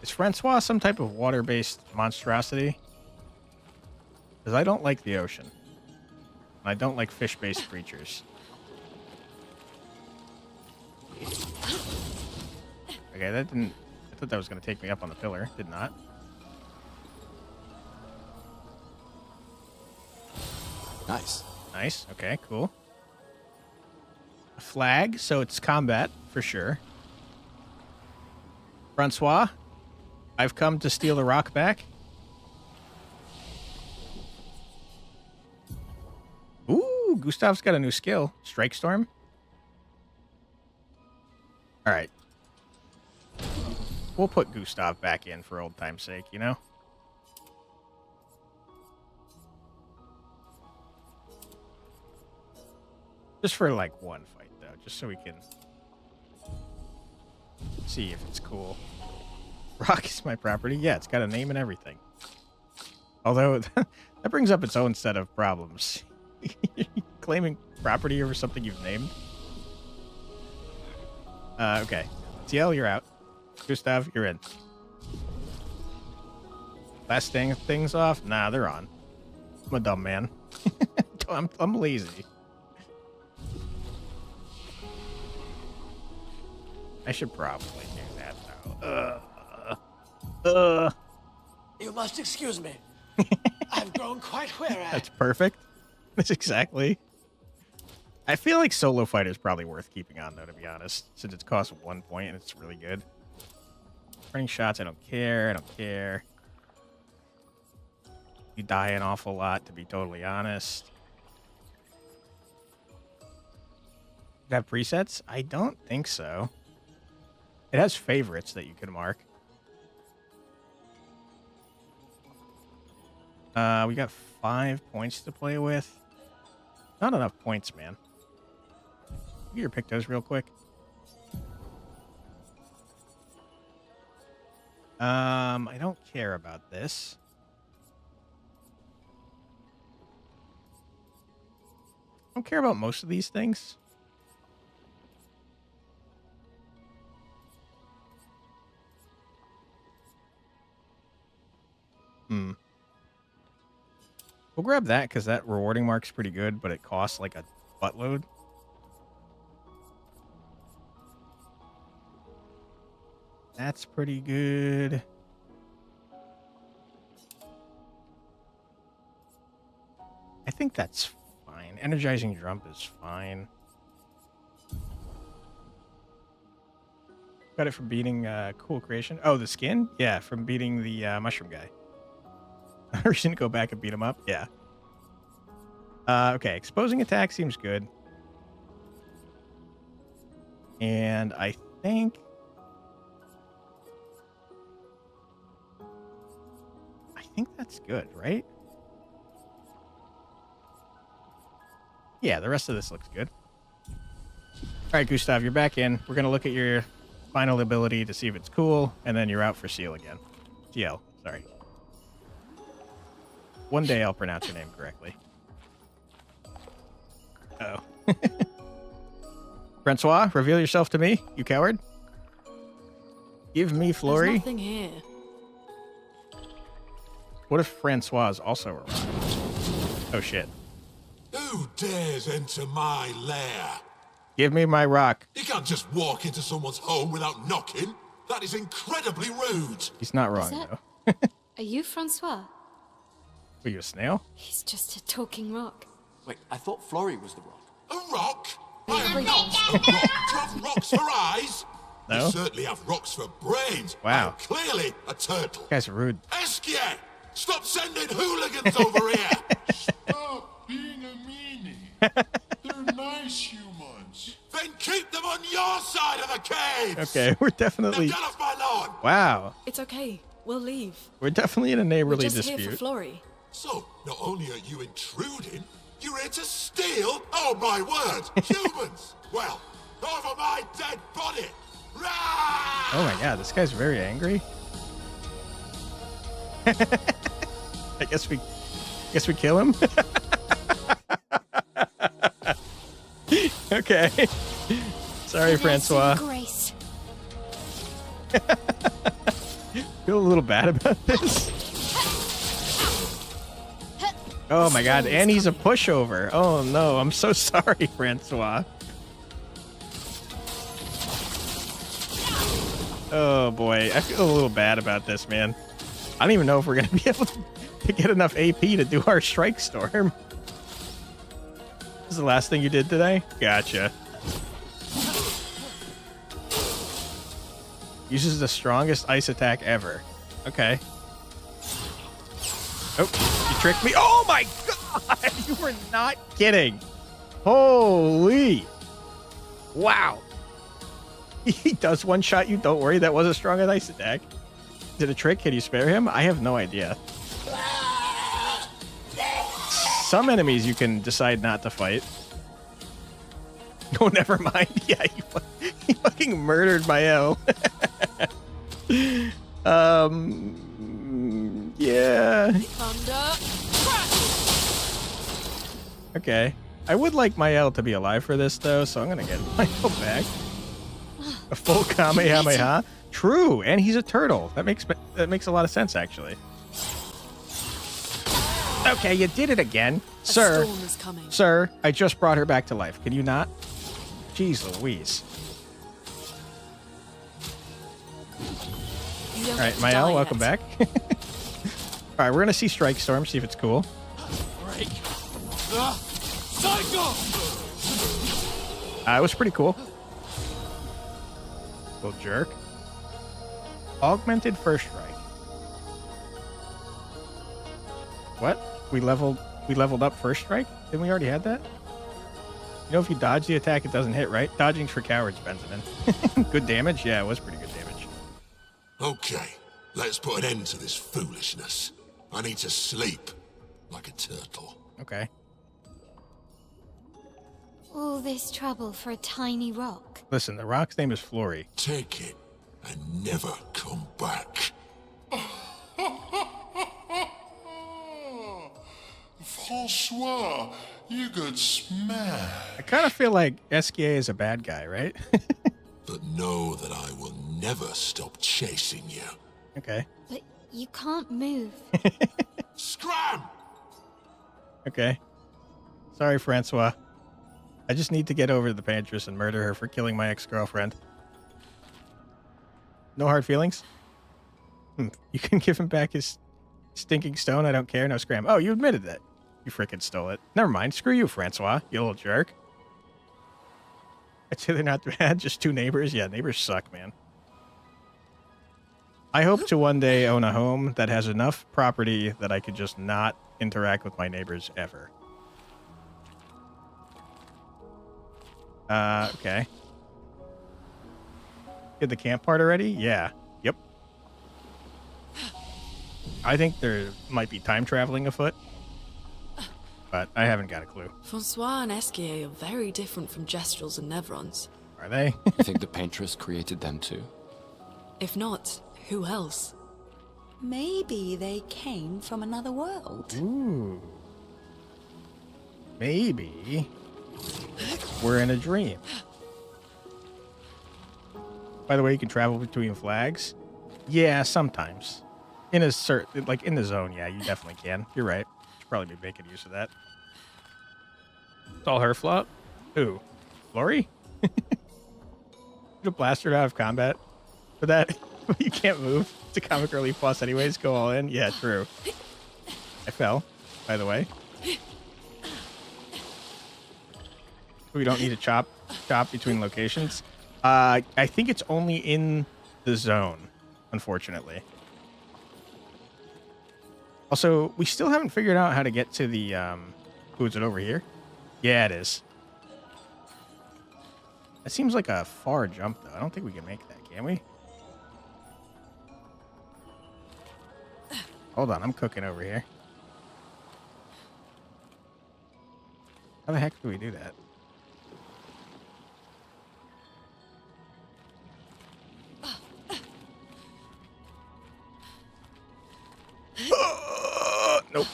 Is Francois some type of water-based monstrosity? Because I don't like the ocean. And I don't like fish-based creatures. Okay, that didn't... I thought that was going to take me up on the pillar. Did not. Nice. Nice. Okay, cool. A flag, so it's combat, for sure. Francois, I've come to steal the rock back. Ooh, Gustav's got a new skill. Strike Storm. All right. We'll put Gustav back in for old time's sake, you know? Just for, like, one fight, though. Just so we can see if it's cool. Rock is my property. Yeah, it's got a name and everything. Although, that brings up its own set of problems. Claiming property over something you've named. Okay. TL, you're out. Gustav, you're in. Last things off? Nah, they're on. I'm a dumb man. I'm lazy. I should probably do that though. You must excuse me. I've grown quite weary. That's perfect. That's exactly. I feel like solo fighter is probably worth keeping on though, to be honest, since it costs 1 point and it's really good. Running shots, I don't care. I don't care. You die an awful lot, to be totally honest. You have presets? I don't think so. It has favorites that you can mark. We got 5 points to play with. Not enough points, man. Get your pictos real quick. I don't care about this. I don't care about most of these things. We'll grab that because that rewarding mark's pretty good, but it costs like a buttload. That's pretty good. I think that's fine. Energizing Jump is fine. Got it from beating Cool Creation. Oh, the skin? Yeah, from beating the mushroom guy. Reason to go back and beat him up? Yeah. Okay, exposing attack seems good. And I think that's good, right? Yeah, the rest of this looks good. All right, Gustav, you're back in. We're going to look at your final ability to see if it's cool, and then you're out for Seal again. TL, sorry. One day I'll pronounce your name correctly. Uh oh. Francois, reveal yourself to me, you coward. Give me Flory. There's nothing here. What if Francois is also around? Oh shit. Who dares enter my lair? Give me my rock. You can't just walk into someone's home without knocking. That is incredibly rude. He's not wrong, though. Are you Francois? Are you a snail? He's just a talking rock. Wait, I thought Florrie was the rock. A rock? I am not a rock. Do you have rocks for eyes? No. You certainly have rocks for brains. Wow. I am clearly a turtle. You guys are rude. Esquier, stop sending hooligans over here. Stop being a meanie. They're nice humans. Then keep them on your side of the cave. Okay, we're definitely. Now get off my lawn. Wow. It's okay. We'll leave. We're definitely in a We're neighborly just dispute. here for Florrie. So, not only are you intruding, you're here to steal? Oh, my word. Humans. Well, over my dead body. Rah! Oh my god, this guy's very angry. I guess we kill him. Okay. Sorry, Francois. Grace. Feel a little bad about this. Oh my god, and he's a pushover. Oh no, I'm so sorry, Francois. Oh boy, I feel a little bad about this, man. I don't even know if we're gonna be able to get enough AP to do our strike storm. This is the last thing you did today? Gotcha. Uses the strongest ice attack ever. Okay. Oh, you tricked me. Oh my god! You were not kidding. Holy. Wow. He does one shot you. Don't worry, that was a strong ice attack. Is it a trick? Can you spare him? I have no idea. Some enemies you can decide not to fight. Oh, never mind. Yeah, he fucking murdered my L. Yeah. Okay. I would like my L to be alive for this though, so I'm gonna get my L back. A full Kamehameha. True, and he's a turtle. That makes a lot of sense, actually. Okay, you did it again, sir. A storm is coming. Sir, I just brought her back to life. Can you not? Jeez Louise. All right, Mael, welcome back. All right, we're gonna see Strike Storm, see if it's cool. Break. Psycho! It was pretty cool. Little jerk. Augmented first strike. What? We leveled up first strike? Didn't we already had that? You know, if you dodge the attack, it doesn't hit, right? Dodging's for cowards, Benjamin. Good damage? Yeah, it was pretty good damage. Okay, let's put an end to this foolishness. I need to sleep like a turtle. Okay. All this trouble for a tiny rock. Listen, the rock's name is Florrie. Take it and never come back. Francois, you got smashed. I kind of feel like SKA is a bad guy, right? But know that I will never stop chasing you. Okay. But you can't move. Scram! Okay. Sorry, Francois. I just need to get over to the Paintress and murder her for killing my ex-girlfriend. No hard feelings? You can give him back his stinking stone. I don't care. No scram. Oh, you admitted that. You frickin' stole it. Never mind. Screw you, Francois. You little jerk. I'd say they're not bad. Just two neighbors. Yeah, neighbors suck, man. I hope to one day own a home that has enough property that I could just not interact with my neighbors ever. Okay. Did the camp part already? Yeah. Yep. I think there might be time traveling afoot, but I haven't got a clue. Francois and Esquier are very different from Gestrals and Nevrons. Are they? You think the Paintress created them too? If not, who else? Maybe they came from another world. Ooh. Maybe we're in a dream. By the way, you can travel between flags. Yeah, sometimes. In a certain, like in the zone, yeah, you definitely can. You're right. Should probably be making use of that. It's all her flop. Who? Florrie? You blast her out of combat for that. You can't move. It's a comic relief plus anyways. Go all in. Yeah, true. I fell. by the way. We don't need to chop between locations. I think it's only in the zone, unfortunately. Also, we still haven't figured out how to get to the, Ooh, is it over here? Yeah, it is. That seems like a far jump, though. I don't think we can make that, can we? Hold on, I'm cooking over here. How the heck do we do that? Nope.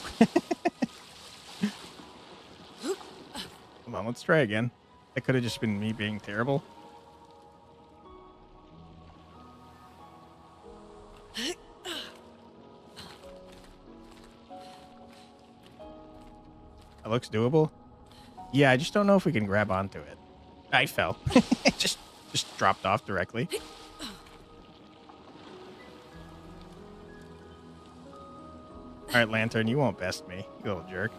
Hold on, let's try again. That could have just been me being terrible. That looks doable. Yeah, I just don't know if we can grab onto it. I fell. It just dropped off directly. All right, Lantern, you won't best me, you little jerk.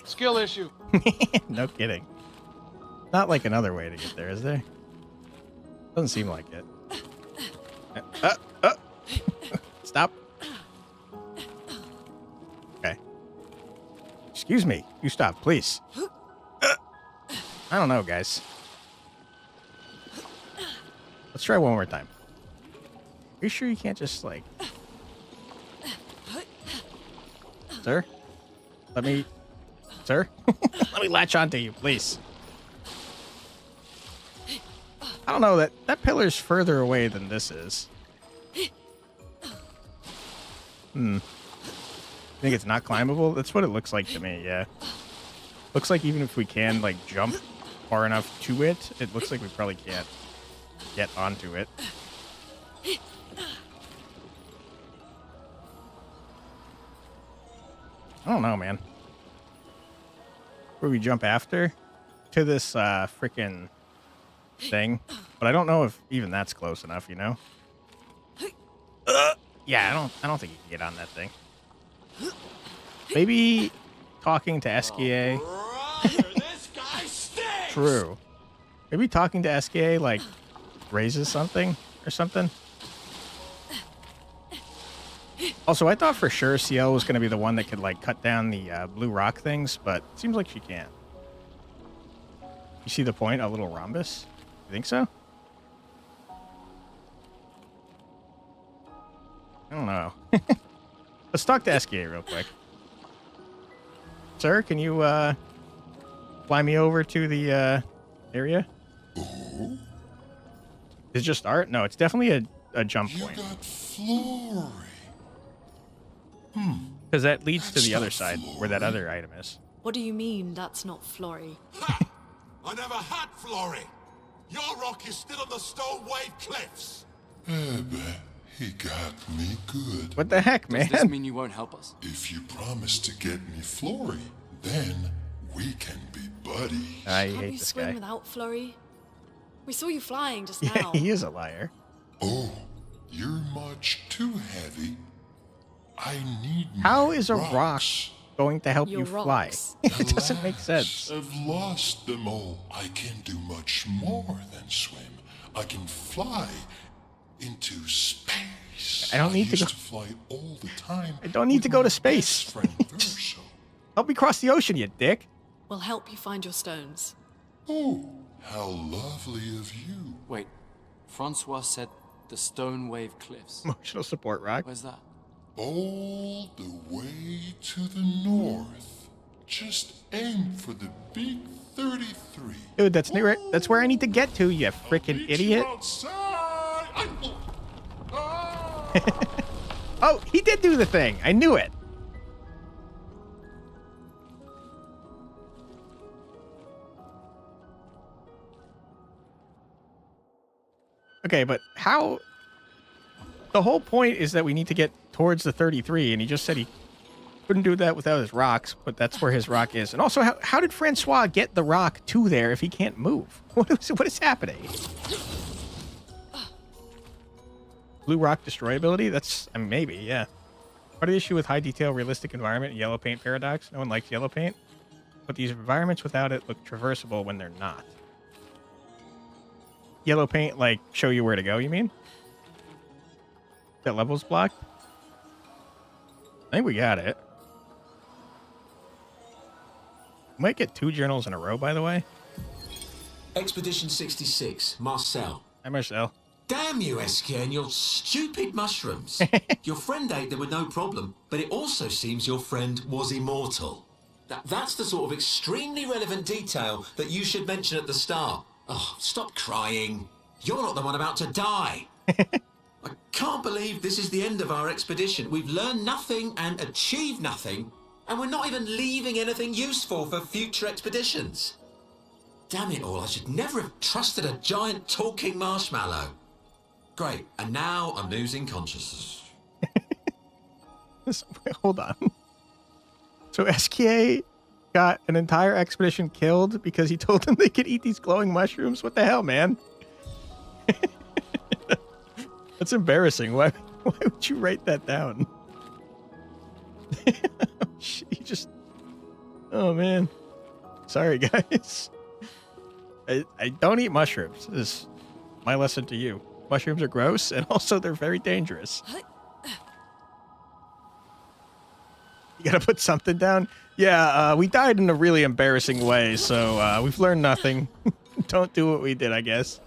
Skill issue. No kidding. Not like another way to get there, is there? Doesn't seem like it. Stop. Okay. Excuse me. You stop, please. I don't know, guys. Let's try one more time. Are you sure you can't just, like... Sir? Let me... Sir? Let me latch onto you, please. I don't know, that pillar's further away than this is. Think it's not climbable? That's what it looks like to me, yeah. Looks like even if we can, like, jump far enough to it, it looks like we probably can't get onto it. I don't know, man. Where we jump after? To this frickin' thing. But I don't know if even that's close enough, you know? Yeah, I don't think you can get on that thing. Maybe talking to SKA. This guy stinks! True. Maybe talking to SKA, like, raises something or something. Also, I thought for sure CL was going to be the one that could, like, cut down the blue rock things, but it seems like she can't. You see the point? A little rhombus? You think so? I don't know. Let's talk to SKA real quick. Sir, can you fly me over to the area? Oh? Is it just art? No, it's definitely a jump point. You got Flory. Because that leads to That's the other not side, where that other item is. What do you mean that's not Flory? I never had Flory. Your rock is still on the Stone Wave Cliffs. He got me good. What the heck, man? Does this mean you won't help us? If you promise to get me Flory, then we can be buddies. I Can't hate you this swim guy. without Flory? We saw you flying just Yeah, now. he is a liar. Oh, you're much too heavy. I need How my is a rocks. rock going to help Your you fly? rocks. It doesn't make sense. I've lost them all. I can do much more than swim. I can fly into space. I don't need to used go- to fly all the time. I don't need to go to space. Best friend Verso. Help me cross the ocean, you dick. We'll help you find your stones. Oh, how lovely of you. Wait, Francois said the Stone Wave Cliffs. Emotional support rock. Where's that? All the way to the north. Just aim for the big 33. Dude, that's where I need to get to, you freaking Meet idiot. you outside. Oh, he did do the thing. I knew it. Okay, but how... The whole point is that we need to get towards the 33, and he just said he couldn't do that without his rocks, but that's where his rock is. And also, how did Francois get the rock to there if he can't move? What is happening? Blue rock destroyability? That's... I mean, maybe, yeah. Part of the issue with high detail, realistic environment, and yellow paint paradox. No one likes yellow paint, but these environments without it look traversable when they're not. Yellow paint, like, show you where to go, you mean? That level's blocked? I think we got it. Might get 2 journals in a row, by the way. Expedition 66, Marcel. Hi, Marcel. Damn you, Eskia, and your stupid mushrooms. Your friend ate them with no problem, but it also seems your friend was immortal. That's the sort of extremely relevant detail that you should mention at the start. Oh, stop crying. You're not the one about to die. I can't believe this is the end of our expedition. We've learned nothing and achieved nothing, and we're not even leaving anything useful for future expeditions. Damn it all, I should never have trusted a giant talking marshmallow. Great, and now I'm losing consciousness. Hold on. So SKA got an entire expedition killed because he told them they could eat these glowing mushrooms? What the hell, man? That's embarrassing. Why would you write that down? You just... Oh, man. Sorry, guys. I don't eat mushrooms. This is my lesson to you. Mushrooms are gross, and also they're very dangerous. You gotta put something down? Yeah, we died in a really embarrassing way, so we've learned nothing. Don't do what we did, I guess.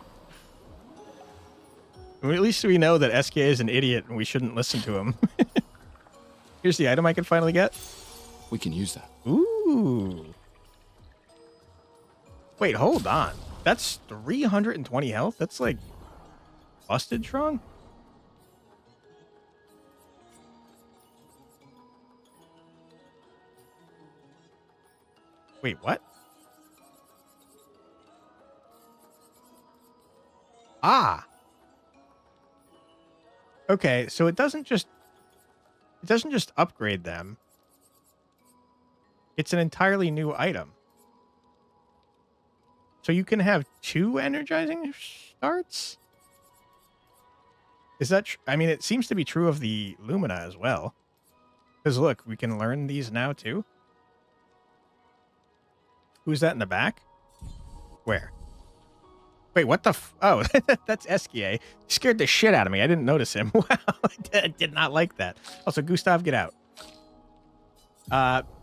At least we know that SK is an idiot, and we shouldn't listen to him. Here's the item I can finally get. We can use that. Ooh. Wait, hold on. That's 320 health? That's like busted strong? Wait, what? Ah. Okay, so it doesn't just upgrade them. It's an entirely new item. So you can have 2 energizing starts? Is that I mean, it seems to be true of the Lumina as well. Because look, we can learn these now too. Who's that in the back? Where? Wait, what the oh, that's SKA. Scared the shit out of me. I didn't notice him. Wow, I did not like that. Also, Gustav, get out.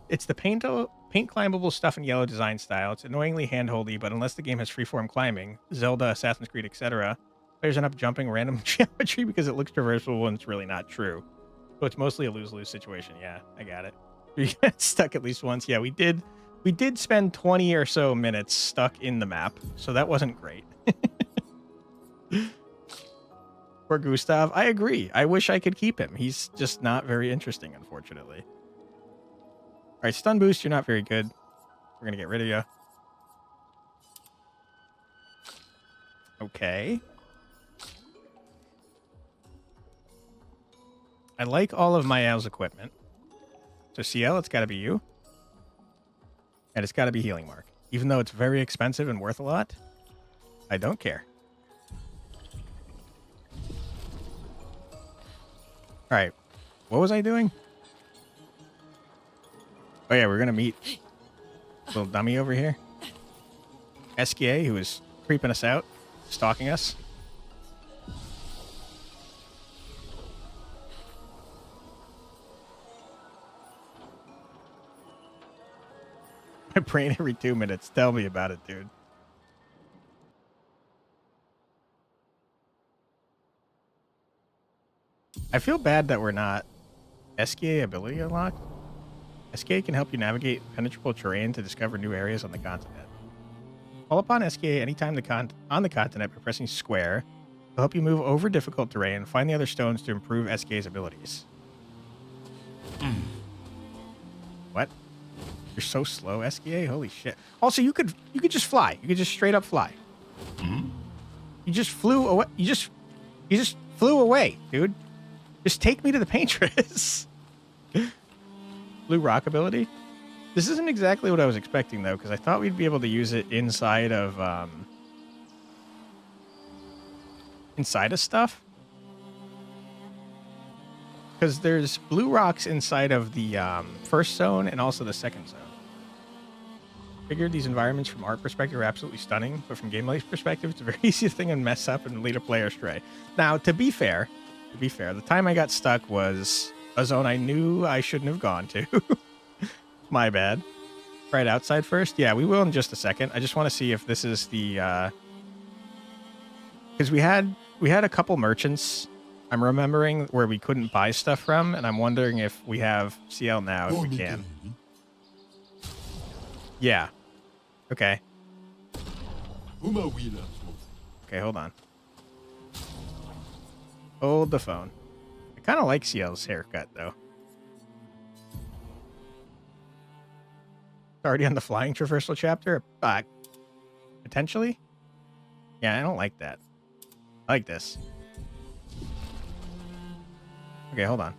It's the paint climbable stuff in yellow design style. It's annoyingly handholdy, but unless the game has freeform climbing, Zelda, Assassin's Creed, etc., players end up jumping random geometry because it looks traversable when it's really not true. So it's mostly a lose-lose situation. Yeah, I got it. We got stuck at least once. Yeah, we did spend 20 or so minutes stuck in the map, so that wasn't great. Poor Gustav. I agree. I wish I could keep him. He's just not very interesting, unfortunately. All right, stun boost, you're not very good. We're going to get rid of you. Okay. I like all of Mayao's equipment. So CL, it's got to be you. And it's got to be Healing Mark. Even though it's very expensive and worth a lot, I don't care. All right. What was I doing? Oh, yeah, we're going to meet little dummy over here. SKA, who is creeping us out, stalking us. My brain every 2 minutes. Tell me about it, dude. I feel bad that we're not SKA ability unlocked. SKA can help you navigate penetrable terrain to discover new areas on the continent. Call upon SKA anytime on the continent by pressing square. It'll help you move over difficult terrain and find the other stones to improve SKA's abilities. What? You're so slow, SKA? Holy shit. Also, you could just fly. You could just straight up fly. You just flew away. You just flew away, dude. Just take me to the Paintress. Blue rock ability. This isn't exactly what I was expecting, though, because I thought we'd be able to use it inside of stuff. because there's blue rocks inside of the first zone and also the second zone. Figured these environments from art perspective are absolutely stunning, but from gameplay perspective, it's a very easy thing to mess up and lead a player astray. Now, to be fair, the time I got stuck was a zone I knew I shouldn't have gone to. My bad. Right outside first? Yeah, we will in just a second. I just want to see if this is the... Because we had a couple merchants, I'm remembering, where we couldn't buy stuff from, and I'm wondering if we have CL now, if we can. Yeah. Okay. Okay, hold on. Hold the phone. I kind of like CL's haircut, though. Already on the flying traversal chapter? Potentially? Yeah, I don't like that. I like this. Okay, hold on.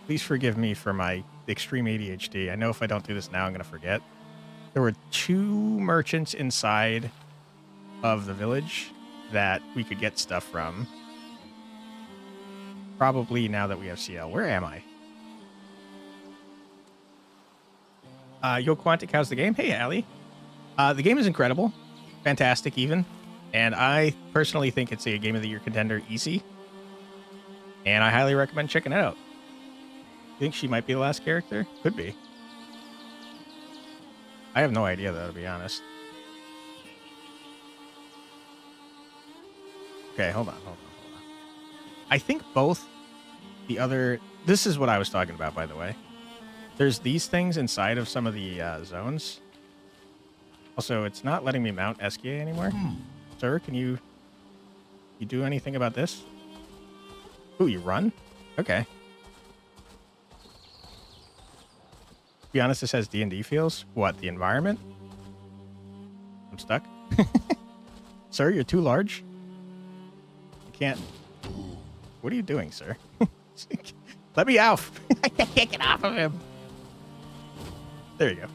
Please forgive me for my extreme ADHD. I know if I don't do this now, I'm going to forget. There were 2 merchants inside of the village that we could get stuff from. Probably now that we have CL. Where am I? Yo, Quantic, how's the game? Hey, Allie. The game is incredible. Fantastic, even. And I personally think it's a Game of the Year contender easy. And I highly recommend checking it out. You think she might be the last character? Could be. I have no idea, though, to be honest. Okay, hold on. I think both the other... This is what I was talking about, by the way. There's these things inside of some of the zones. Also, it's not letting me mount SKA anymore. Sir, can you do anything about this? Ooh, you run? Okay. To be honest, this has D&D feels. What, the environment? I'm stuck. Sir, you're too large. You can't... What are you doing, sir? Let me off. I can't get off of him. There you go.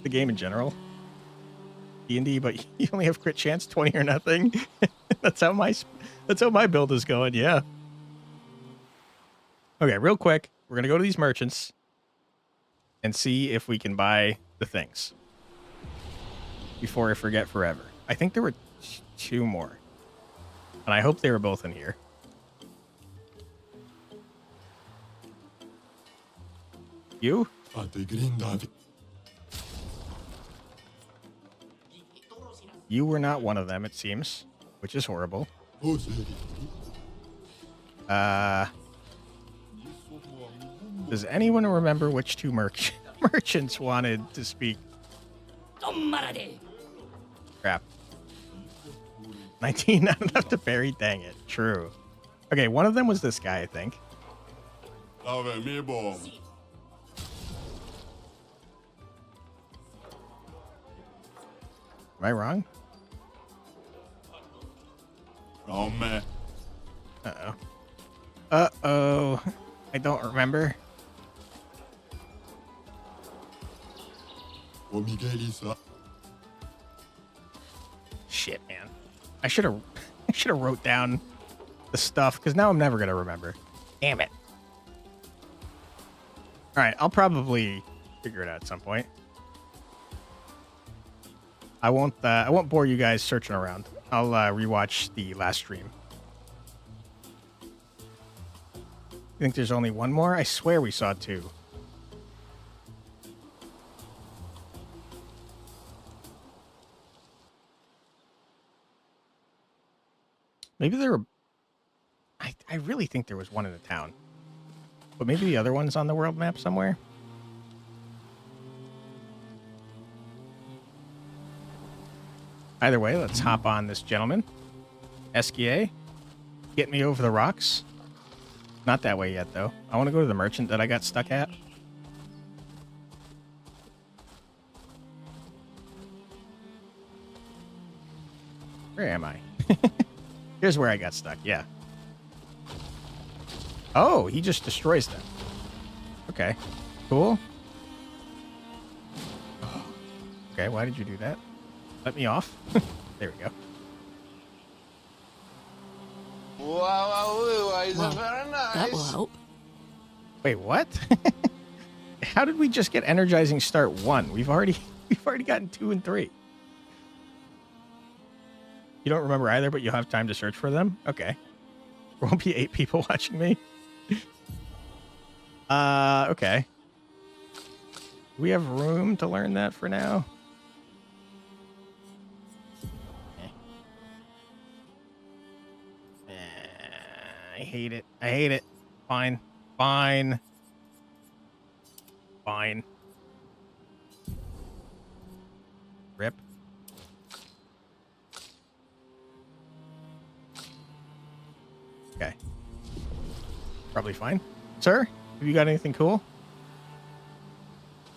The game in general. D&D, but you only have crit chance, 20 or nothing. That's how my build is going, yeah. Okay, real quick, we're gonna go to these merchants and see if we can buy the things before I forget forever. I think there were 2 more, and I hope they were both in here. You? You were not one of them, it seems, which is horrible. Does anyone remember which 2 merchants wanted to speak? Crap. 19, not enough to bury, dang it. True. Okay, one of them was this guy, I think. Am I wrong? Oh, man. Uh-oh. Uh-oh. I don't remember. Shit, man. I should have wrote down the stuff, because now I'm never going to remember. Damn it. All right, I'll probably figure it out at some point. I won't bore you guys searching around. I'll rewatch the last stream. You think there's only one more? I swear we saw 2. Maybe there were... I really think there was one in the town. But maybe the other one's on the world map somewhere? Either way, let's hop on this gentleman. SKA. Get me over the rocks. Not that way yet, though. I want to go to the merchant that I got stuck at. Where am I? Here's where I got stuck, yeah. Oh, he just destroys them. Okay, cool. Okay, why did you do that? Let me off. There we go. Wow, is Well, very nice. that will help. Wait, what? How did we just get energizing start 1? We've already gotten 2 and 3. You don't remember either, but you'll have time to search for them? Okay. There won't be 8 people watching me. Okay. Do we have room to learn that for now? I hate it. I hate it. Fine. Fine. Fine. Rip. Okay. Probably fine. Sir, have you got anything cool?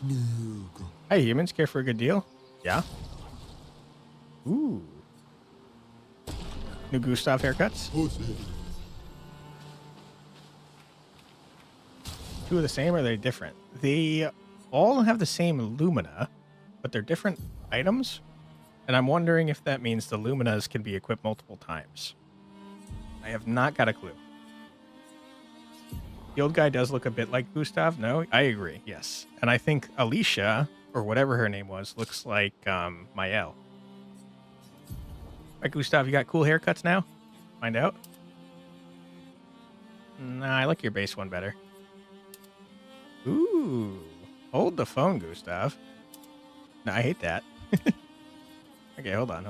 No. Hey, humans, care for a good deal? Yeah. Ooh. New Gustav haircuts? Two of the same, or are they different? They all have the same Lumina, but they're different items. And I'm wondering if that means the Luminas can be equipped multiple times. I have not got a clue. The old guy does look a bit like Gustav. No, I agree. Yes. And I think Alicia, or whatever her name was, looks like Mael. Right, Gustav, you got cool haircuts now? Find out. Nah, I like your base one better. Ooh. Hold the phone, Gustav. No, I hate that. Okay, hold on.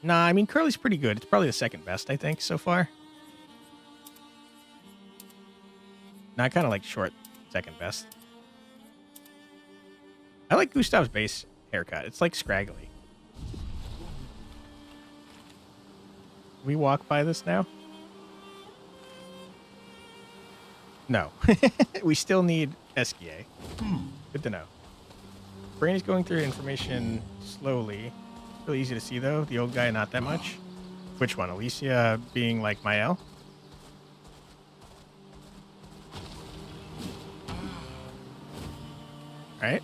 Nah, I mean, Curly's pretty good. It's probably the second best, I think, so far. Nah, I kind of like short second best. I like Gustav's base haircut. It's like scraggly. We walk by this now? No. We still need Esquier. Good to know. Brain is going through information slowly. Really easy to see, though. The old guy, not that much. Which one? Alicia being like Mael? Right?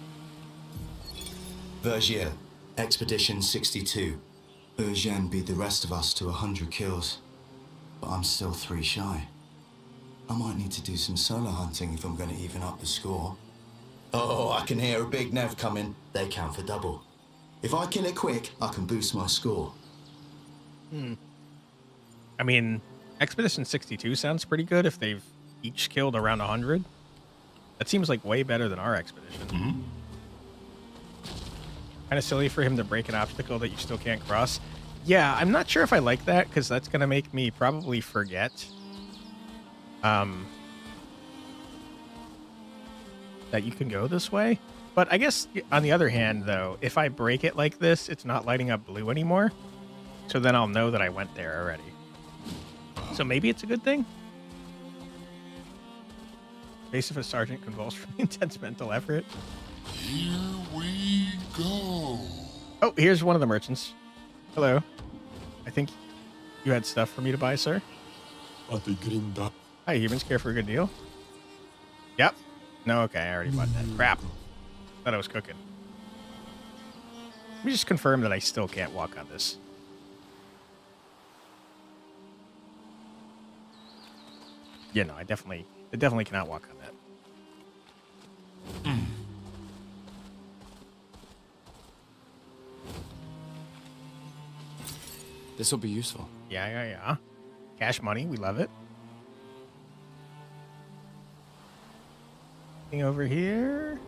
Vergier, Expedition 62. Eugène beat the rest of us to 100 kills. But I'm still 3 shy. I might need to do some solo hunting if I'm going to even up the score. Oh, I can hear a big Nev coming. They count for double. If I kill it quick, I can boost my score. I mean, Expedition 62 sounds pretty good if they've each killed around 100. That seems like way better than our expedition. Kind of silly for him to break an obstacle that you still can't cross. Yeah, I'm not sure if I like that, because that's going to make me probably forget that you can go this way. But I guess, on the other hand, though, if I break it like this, it's not lighting up blue anymore. So then I'll know that I went there already. So maybe it's a good thing? Face of a sergeant convulsed from intense mental effort. Here we go. Oh, here's one of the merchants. Hello. I think you had stuff for me to buy, sir. Hi, humans. Care for a good deal? Yep. No, okay. I already bought that. Crap. Thought I was cooking. Let me just confirm that I still can't walk on this. Yeah, no, I definitely cannot walk on that. This will be useful. Yeah. Cash money, we love it. Thing over here.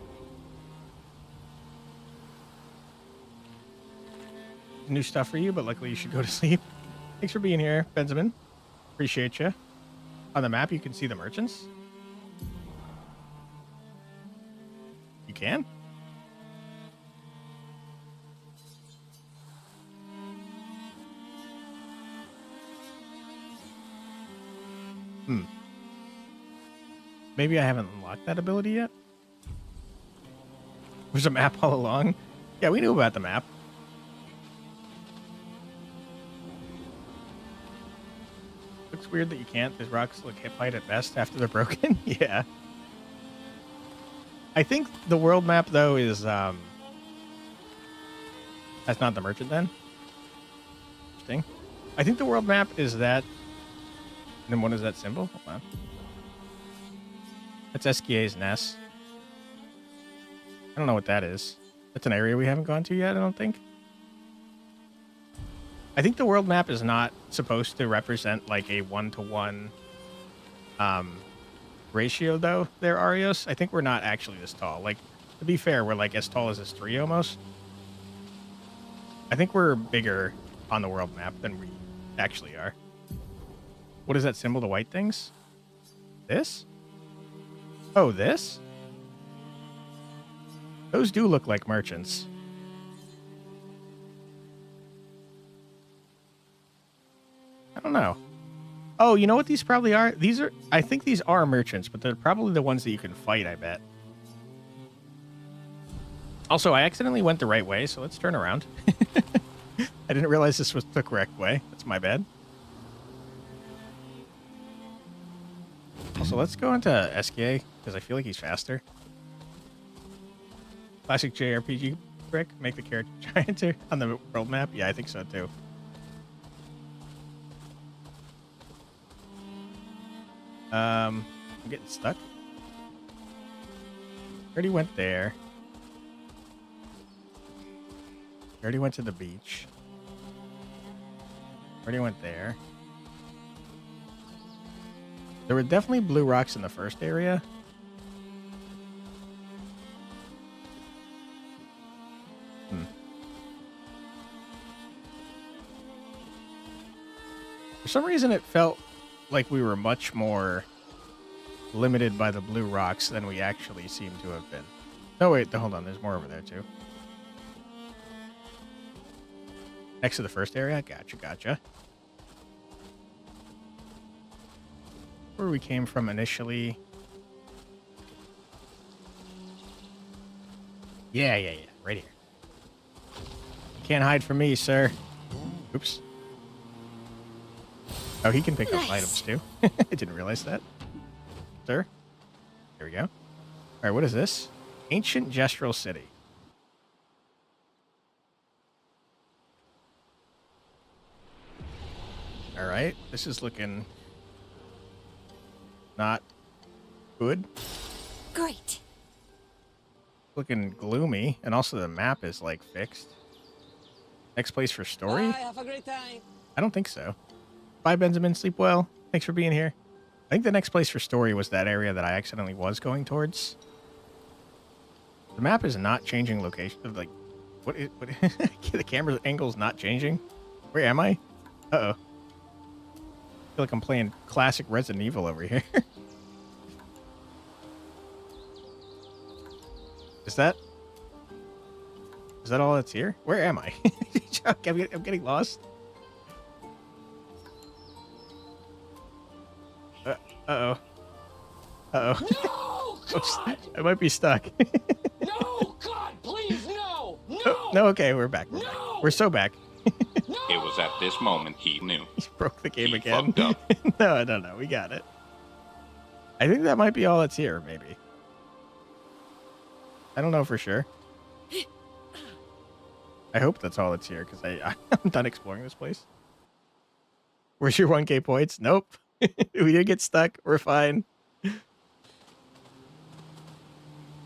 New stuff for you, but luckily you should go to sleep. Thanks for being here, Benjamin. Appreciate you. On the map, you can see the merchants. You can? Maybe I haven't unlocked that ability yet. There's a map all along. Yeah, we knew about the map. Looks weird that you can't. These rocks look hip-height at best after they're broken. Yeah. I think the world map, though, is... That's not the merchant, then? interesting. I think the world map is that. And then what is that symbol? Hold on. That's Esquia's Nest. I don't know what that is. That's an area we haven't gone to yet, I don't think. I think the world map is not supposed to represent like a 1-to-1 ratio, though, there, Arios. I think we're not actually this tall. Like, to be fair, we're like as tall as this tree almost. I think we're bigger on the world map than we actually are. What is that symbol, the white things? This? Oh, this? Those do look like merchants. I don't know. Oh, you know what these probably are? These are, I think these are merchants, but they're probably the ones that you can fight, I bet. Also, I accidentally went the right way, so let's turn around. I didn't realize this was the correct way. That's my bad. Also, let's go into Esquia, because I feel like he's faster. Classic JRPG trick, make the character gianter on the world map? Yeah, I think so too. I'm getting stuck. Already went there. Already went to the beach. Already went there. There were definitely blue rocks in the first area. For some reason, it felt like we were much more limited by the blue rocks than we actually seem to have been. No, wait, hold on. There's more over there, too. Next to the first area? Gotcha. Where we came from initially. Yeah. Right here. You can't hide from me, sir. Oops. Oh, he can pick up items, too. I didn't realize that. Sir? Here we go. All right, what is this? Ancient Gestral City. All right, this is looking not good. Great. Looking gloomy, and also the map is like fixed. Next place for story? Bye, have a great time. I don't think so. Bye, Benjamin. Sleep well. Thanks for being here. I think the next place for story was that area that I accidentally was going towards. The map is not changing location. Like, what? The camera angle's not changing. Where am I? Uh-oh. I feel like I'm playing classic Resident Evil over here. Is that all that's here? Where am I? I'm getting lost. Uh-oh. No, God! I might be stuck. No, God, please, no! No! Oh, no, okay, we're back. We're so back. It was at this moment he knew. He broke the game He again. fucked up. No, we got it. I think that might be all that's here, maybe. I don't know for sure. I hope that's all that's here, because I'm done exploring this place. Where's your 1K points? Nope. We did get stuck. We're fine.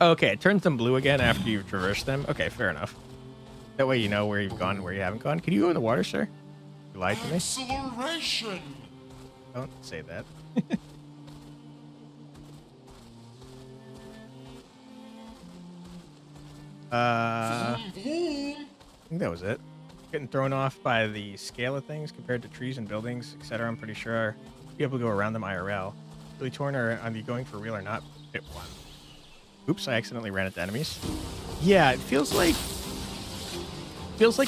Okay, it turns them blue again after you've traversed them. Okay, fair enough. That way you know where you've gone and where you haven't gone. Can you go in the water, sir? You lied to me. Acceleration. Don't say that. I think that was it. Getting thrown off by the scale of things compared to trees and buildings, etc. I'm pretty sure you'll be able to go around them IRL. Really torn, or are you going for real or not? Hit one. Oops, I accidentally ran into enemies. Yeah, it feels like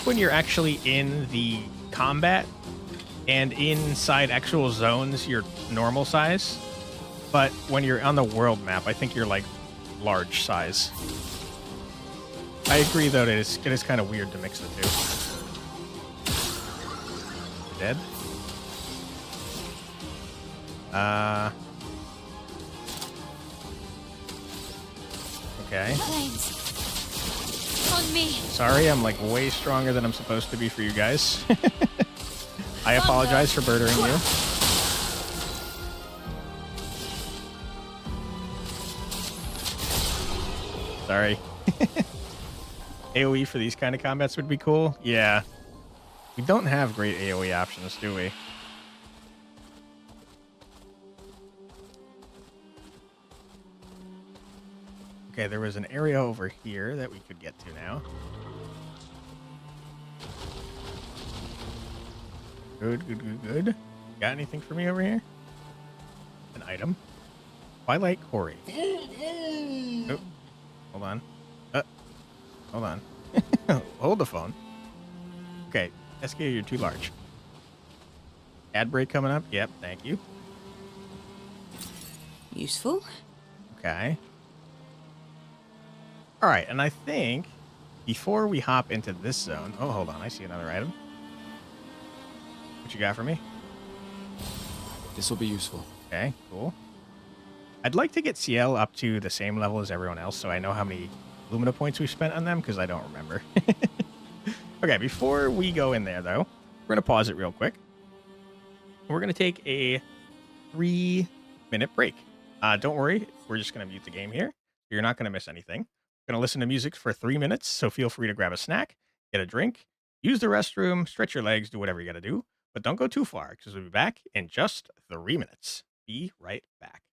when you're actually in the combat and inside actual zones, you're normal size. But when you're on the world map, I think you're like large size. I agree, though, it is kind of weird to mix the two. Dead? Okay. Flames. On me. Sorry, I'm like way stronger than I'm supposed to be for you guys. I apologize for murdering you. Sorry. AoE for these kind of combats would be cool. Yeah. We don't have great AoE options, do we? Okay, there was an area over here that we could get to now. Good, good, good, good. Got anything for me over here? An item. Twilight Quarry. Oh, hold on. Hold on. Hold the phone. Okay, SK, you're too large. Ad break coming up? Yep, thank you. Useful. Okay. All right, and I think before we hop into this zone... Oh, hold on. I see another item. What you got for me? This will be useful. Okay, cool. I'd like to get CL up to the same level as everyone else so I know how many Lumina points we spent on them, because I don't remember. Okay, before we go in there, though, we're going to pause it real quick. We're going to take a 3-minute break. Don't worry, we're just going to mute the game here. You're not going to miss anything. We're going to listen to music for 3 minutes, so feel free to grab a snack, get a drink, use the restroom, stretch your legs, do whatever you got to do. But don't go too far, because we'll be back in just 3 minutes. Be right back.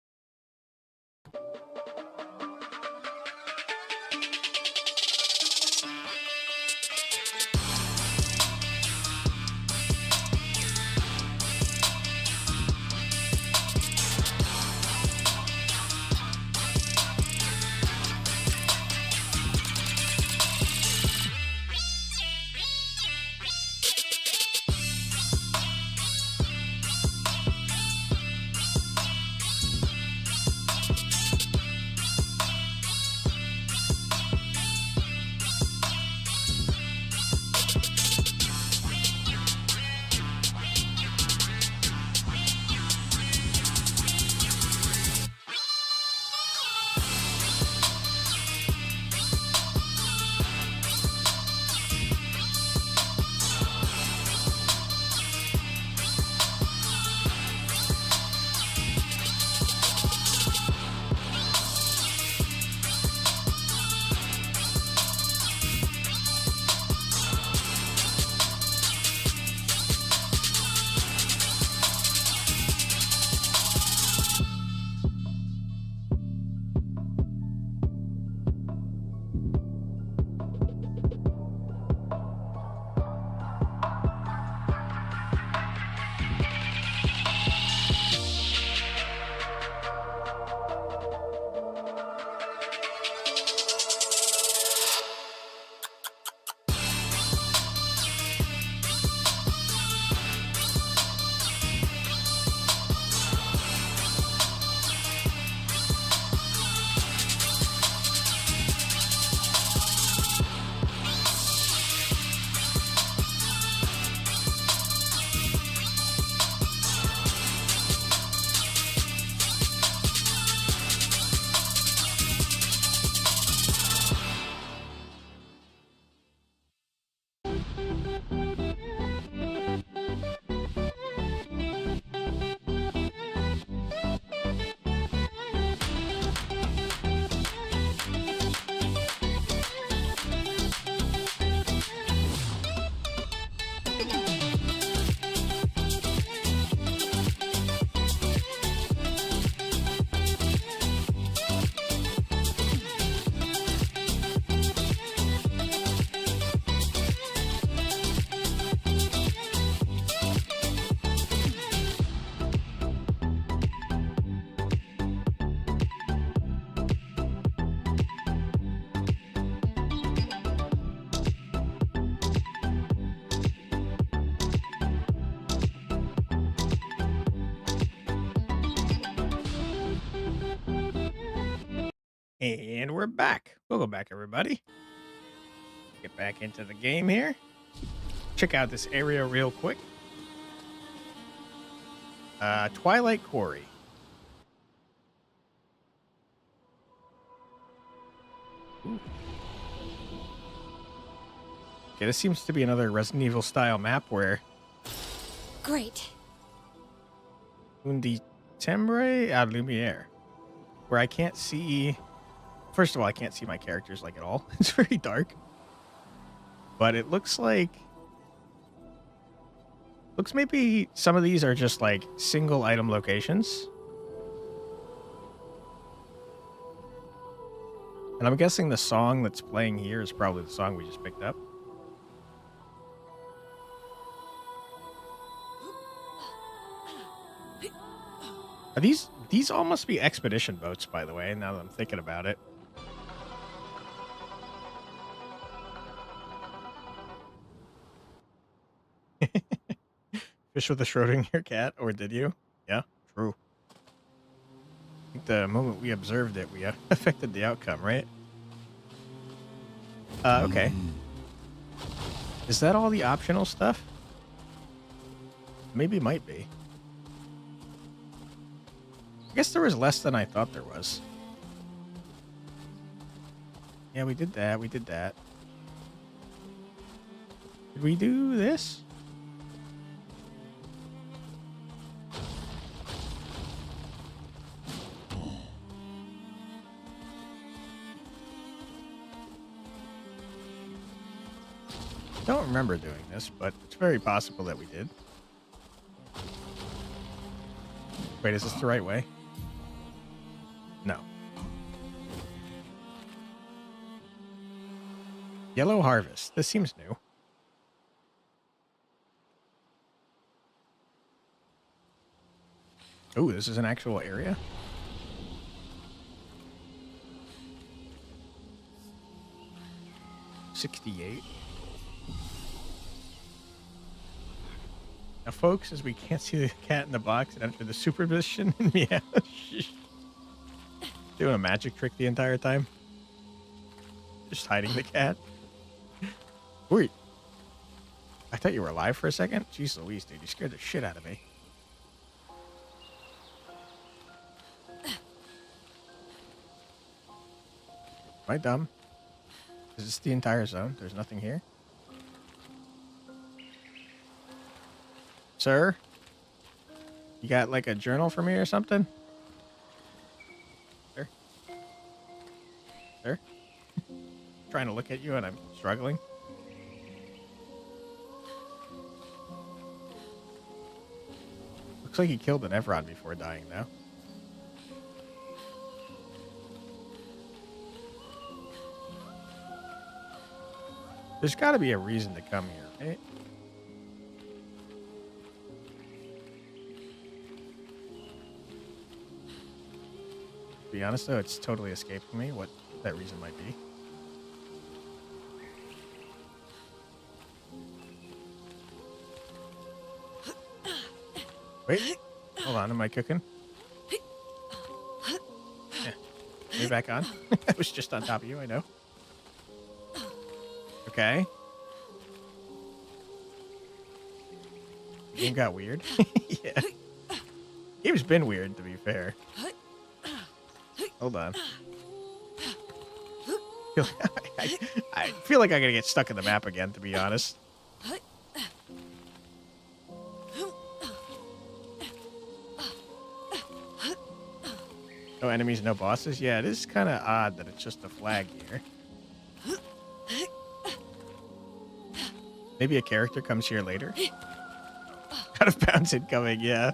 And we're back. Welcome back, everybody. Get back into the game here. Check out this area real quick. Twilight Quarry. Ooh. Okay, this seems to be another Resident Evil style map where Great. Un Timbre à Lumière. Where I can't see... First of all, I can't see my characters like at all. It's very dark. But it looks like... Looks maybe some of these are just like single item locations. And I'm guessing the song that's playing here is probably the song we just picked up. Are these all must be expedition boats, by the way, now that I'm thinking about it. Fish with a Schrodinger cat, or did you? Yeah, true. I think the moment we observed it, we affected the outcome, right? Okay. Is that all the optional stuff? Maybe it might be. I guess there was less than I thought there was. Yeah, we did that. We did that. Did we do this? I don't remember doing this, but it's very possible that we did. Wait, is this the right way? No. Yellow Harvest. This seems new. Oh, this is an actual area? $68. Now, folks, as we can't see the cat in the box and enter the superposition, meow. Doing a magic trick the entire time. Just hiding the cat. Wait. I thought you were alive for a second. Jeez Louise, dude. You scared the shit out of me. Am I dumb? Is this the entire zone? There's nothing here? Sir? You got like a journal for me or something? Sir? Sir? Trying to look at you and I'm struggling. Looks like he killed an Evron before dying though. There's got to be a reason to come here, right? To be honest, though, it's totally escaping me what that reason might be. Wait, hold on, am I cooking? Yeah. Are you back on? I was just on top of you, I know. Okay. The game got weird. Yeah. Game's been weird, to be fair. Hold on. I feel like I'm gonna get stuck in the map again, to be honest. No enemies, no bosses? Yeah, it is kind of odd that it's just a flag here. Maybe a character comes here later? Out of bounds incoming, yeah.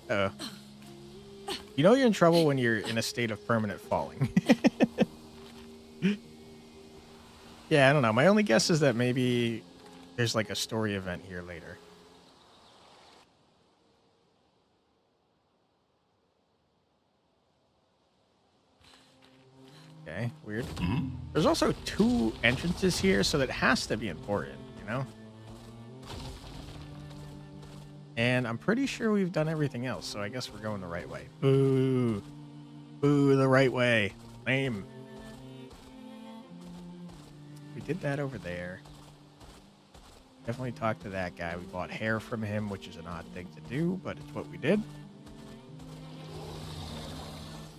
Oh. You know you're in trouble when you're in a state of permanent falling. Yeah, I don't know. My only guess is that maybe there's like a story event here later. Okay, weird. There's also 2 entrances here, so that has to be important, you know? And I'm pretty sure we've done everything else, so I guess we're going the right way. Boo. Boo, the right way. Lame. We did that over there. Definitely talked to that guy. We bought hair from him, which is an odd thing to do, but it's what we did.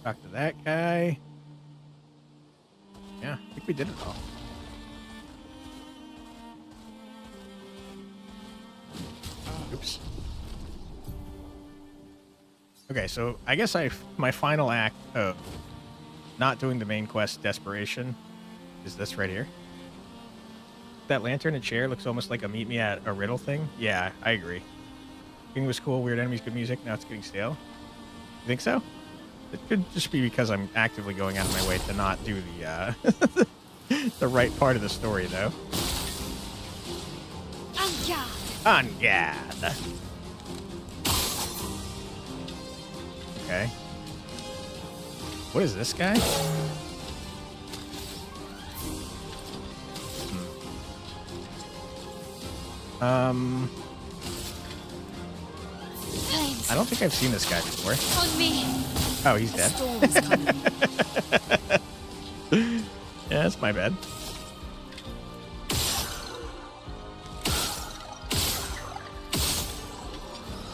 Talked to that guy. Yeah, I think we did it all. Oops. Okay, so I guess my final act of not doing the main quest, Desperation, is this right here. That lantern and chair looks almost like a meet me at a riddle thing. Yeah, I agree. Beginning was cool, weird enemies, good music. Now it's getting stale. You think so? It could just be because I'm actively going out of my way to not do the the right part of the story, though. On guard. Okay. What is this guy? I don't think I've seen this guy before. On me. Oh, he's dead. Yeah, that's my bad.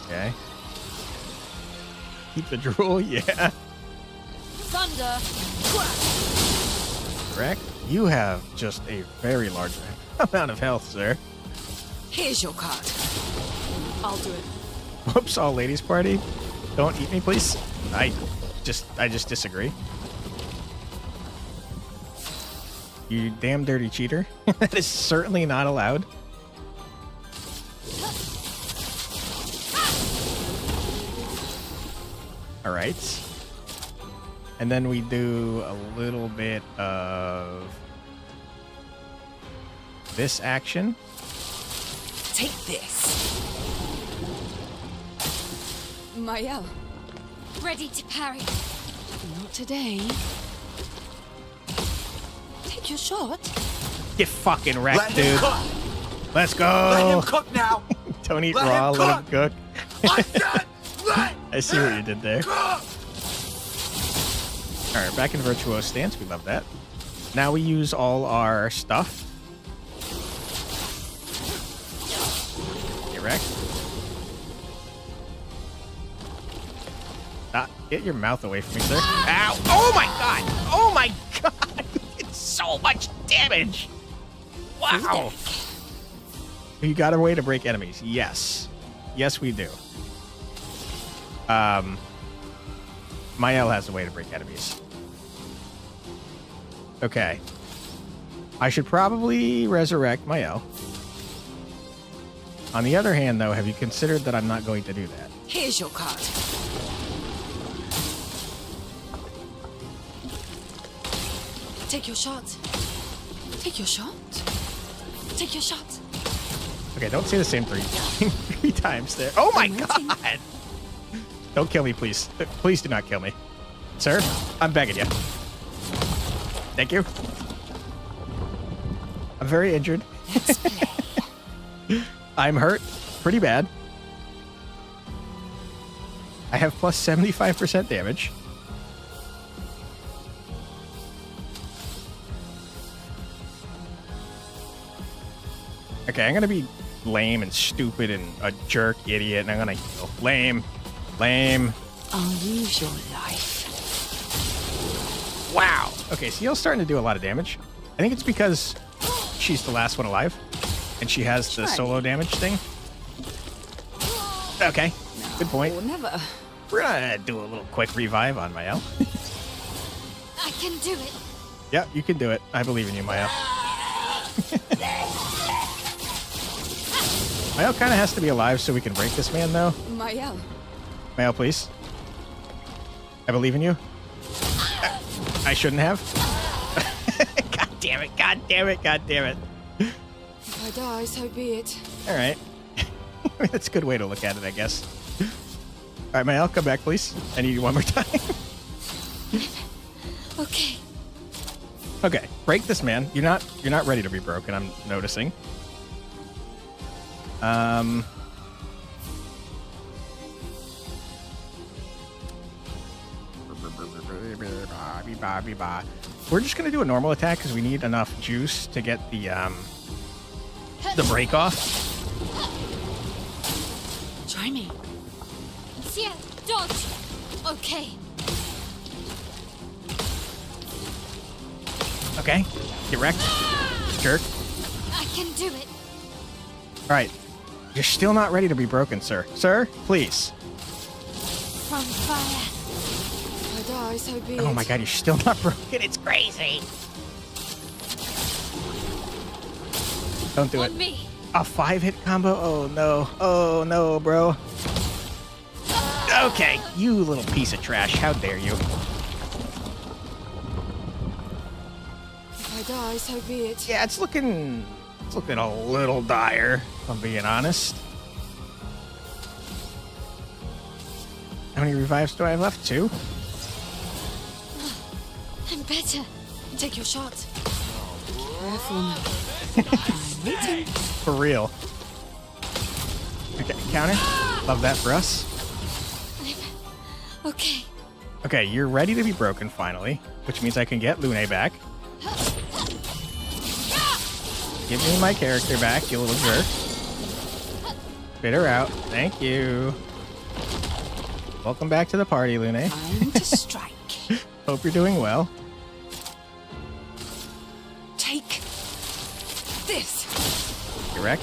Okay. Keep the drool, yeah. Thunder. Correct. You have just a very large amount of health, sir. Here's your card. I'll do it. Whoops, all ladies party. Don't eat me, please. I just disagree. You damn dirty cheater. That is certainly not allowed. All right. And then we do a little bit of this action. Take this. Mael. Ready to parry. Not today. Take your shot. Get fucking wrecked, Let dude. him cook. Let's go. Let him cook now. Don't eat Let raw, him let him cook. I said let I see what you did there. cook. All right, back in Virtuoso stance. We love that. Now we use all our stuff. Get wrecked. Get your mouth away from me, sir. Ow! Oh my god! Oh my god! It's so much damage! Wow! You got a way to break enemies. Yes. Yes, we do. Mael has a way to break enemies. Okay. I should probably resurrect Mael. On the other hand, though, have you considered that I'm not going to do that? Here's your card. Take your shot. Take your shot. Take your shot. Okay, don't say the same three times there. Oh my god! Don't kill me, please. Please do not kill me. Sir, I'm begging you. Thank you. I'm very injured. Let's play. I'm hurt pretty bad. I have plus 75% damage. Okay, I'm gonna be lame and stupid and a jerk idiot, and I'm gonna heal. Lame. Lame. I'll use your life. Wow. Okay, so heal's starting to do a lot of damage. I think it's because she's the last one alive, and she has the solo damage thing. Okay, good point. Never. We're gonna do a little quick revive on Mael. I can do it. Yeah, you can do it. I believe in you, Mael. Mael kind of has to be alive so we can break this man, though. Mael. Mael, please. I believe in you. I shouldn't have. God damn it, god damn it, god damn it. If I die, so be it. All right. That's a good way to look at it, I guess. All right, Mael, come back, please. I need you one more time. Okay. Okay, break this man. You're not ready to be broken, I'm noticing. We're just gonna do a normal attack because we need enough juice to get the break off. Try me. Yeah, dodge. Okay. Okay. Get wrecked. Jerk. I can do it. All right. You're still not ready to be broken, sir. Sir, please. From fire. If I die, so be it. Oh my god, you're still not broken. It's crazy. Don't do it. On me. A 5-hit combo? Oh no. Oh no, bro. Okay, you little piece of trash. How dare you? If I die, so be it. Yeah, it's looking a little dire, if I'm being honest. How many revives do I have left? 2? I'm better. Take your shot. Careful now. I'm waiting. For real. Okay, counter. Love that for us. Okay. Okay, you're ready to be broken finally, which means I can get Lune back. Give me my character back, you little jerk. Spit her out. Thank you. Welcome back to the party, Lune. Time to strike. Hope you're doing well. Take this. Correct.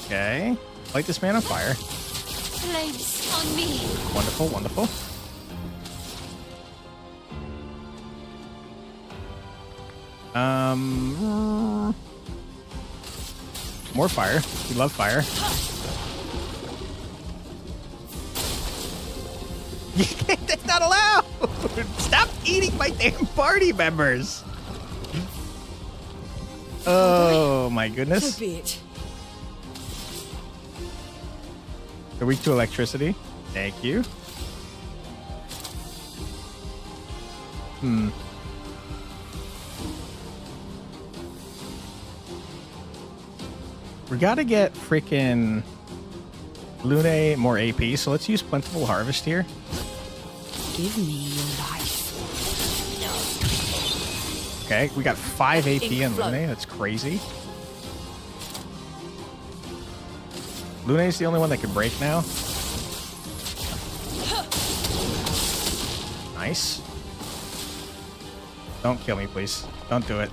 Okay. Light this man on fire. Flames on me. Wonderful, wonderful. More fire. We love fire. That's not allowed! Stop eating my damn party members! Oh my goodness. So be it. They're weak to electricity. Thank you. We gotta get freaking Lune more AP, so let's use Plentiful Harvest here. Give me your life. Okay, we got 5 AP in Flow. Lune. That's crazy. Lune's the only one that can break now. Nice. Don't kill me, please. Don't do it.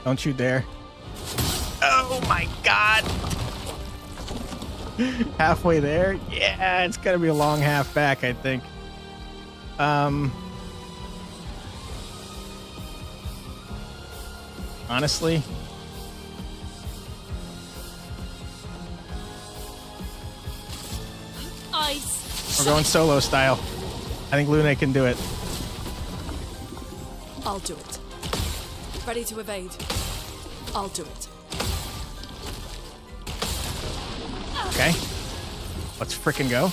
Don't you dare. Oh my god! Halfway there? Yeah, it's gonna be a long half back, I think. Honestly, Ice. we're going solo style. I think Lune can do it. I'll do it. Ready to evade. I'll do it. Okay. Let's frickin' go.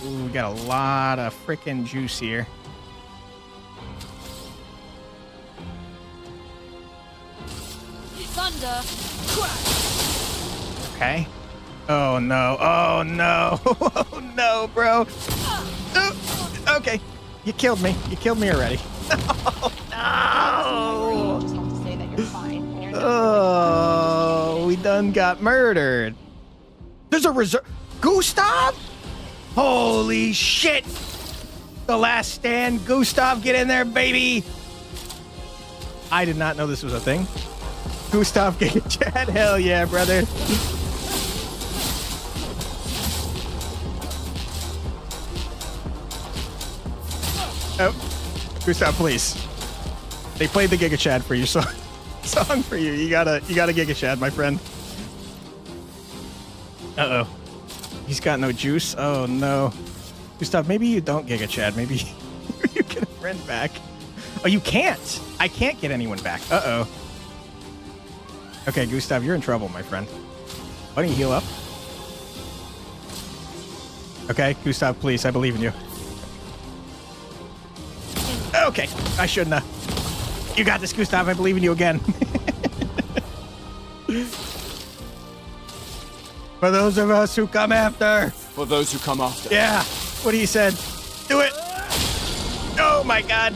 Ooh, we got a lot of frickin' juice here. Thunder. Crash. Okay. Oh no. Oh no. Oh no, bro. Okay. You killed me. You killed me already. No. Just have to say that you're fine. You're Oh, we done got murdered. There's a reserve. Gustav? Holy shit. The last stand. Gustav, get in there, baby. I did not know this was a thing. Gustav, get your chat. Hell yeah, brother. Oh, Gustav, please. They played the Giga Chad for you, song for you. You gotta Giga Chad, my friend. Uh-oh. He's got no juice. Oh no. Gustav, maybe you don't Giga Chad. Maybe you get a friend back. Oh, you can't. I can't get anyone back. Uh-oh. Okay, Gustav, you're in trouble, my friend. Why don't you heal up? Okay, Gustav, please. I believe in you. Okay, I shouldn't have. You got this, Gustav. I believe in you again. For those of us who come after. For those who come after. Yeah, what he said. Do it. Oh my god.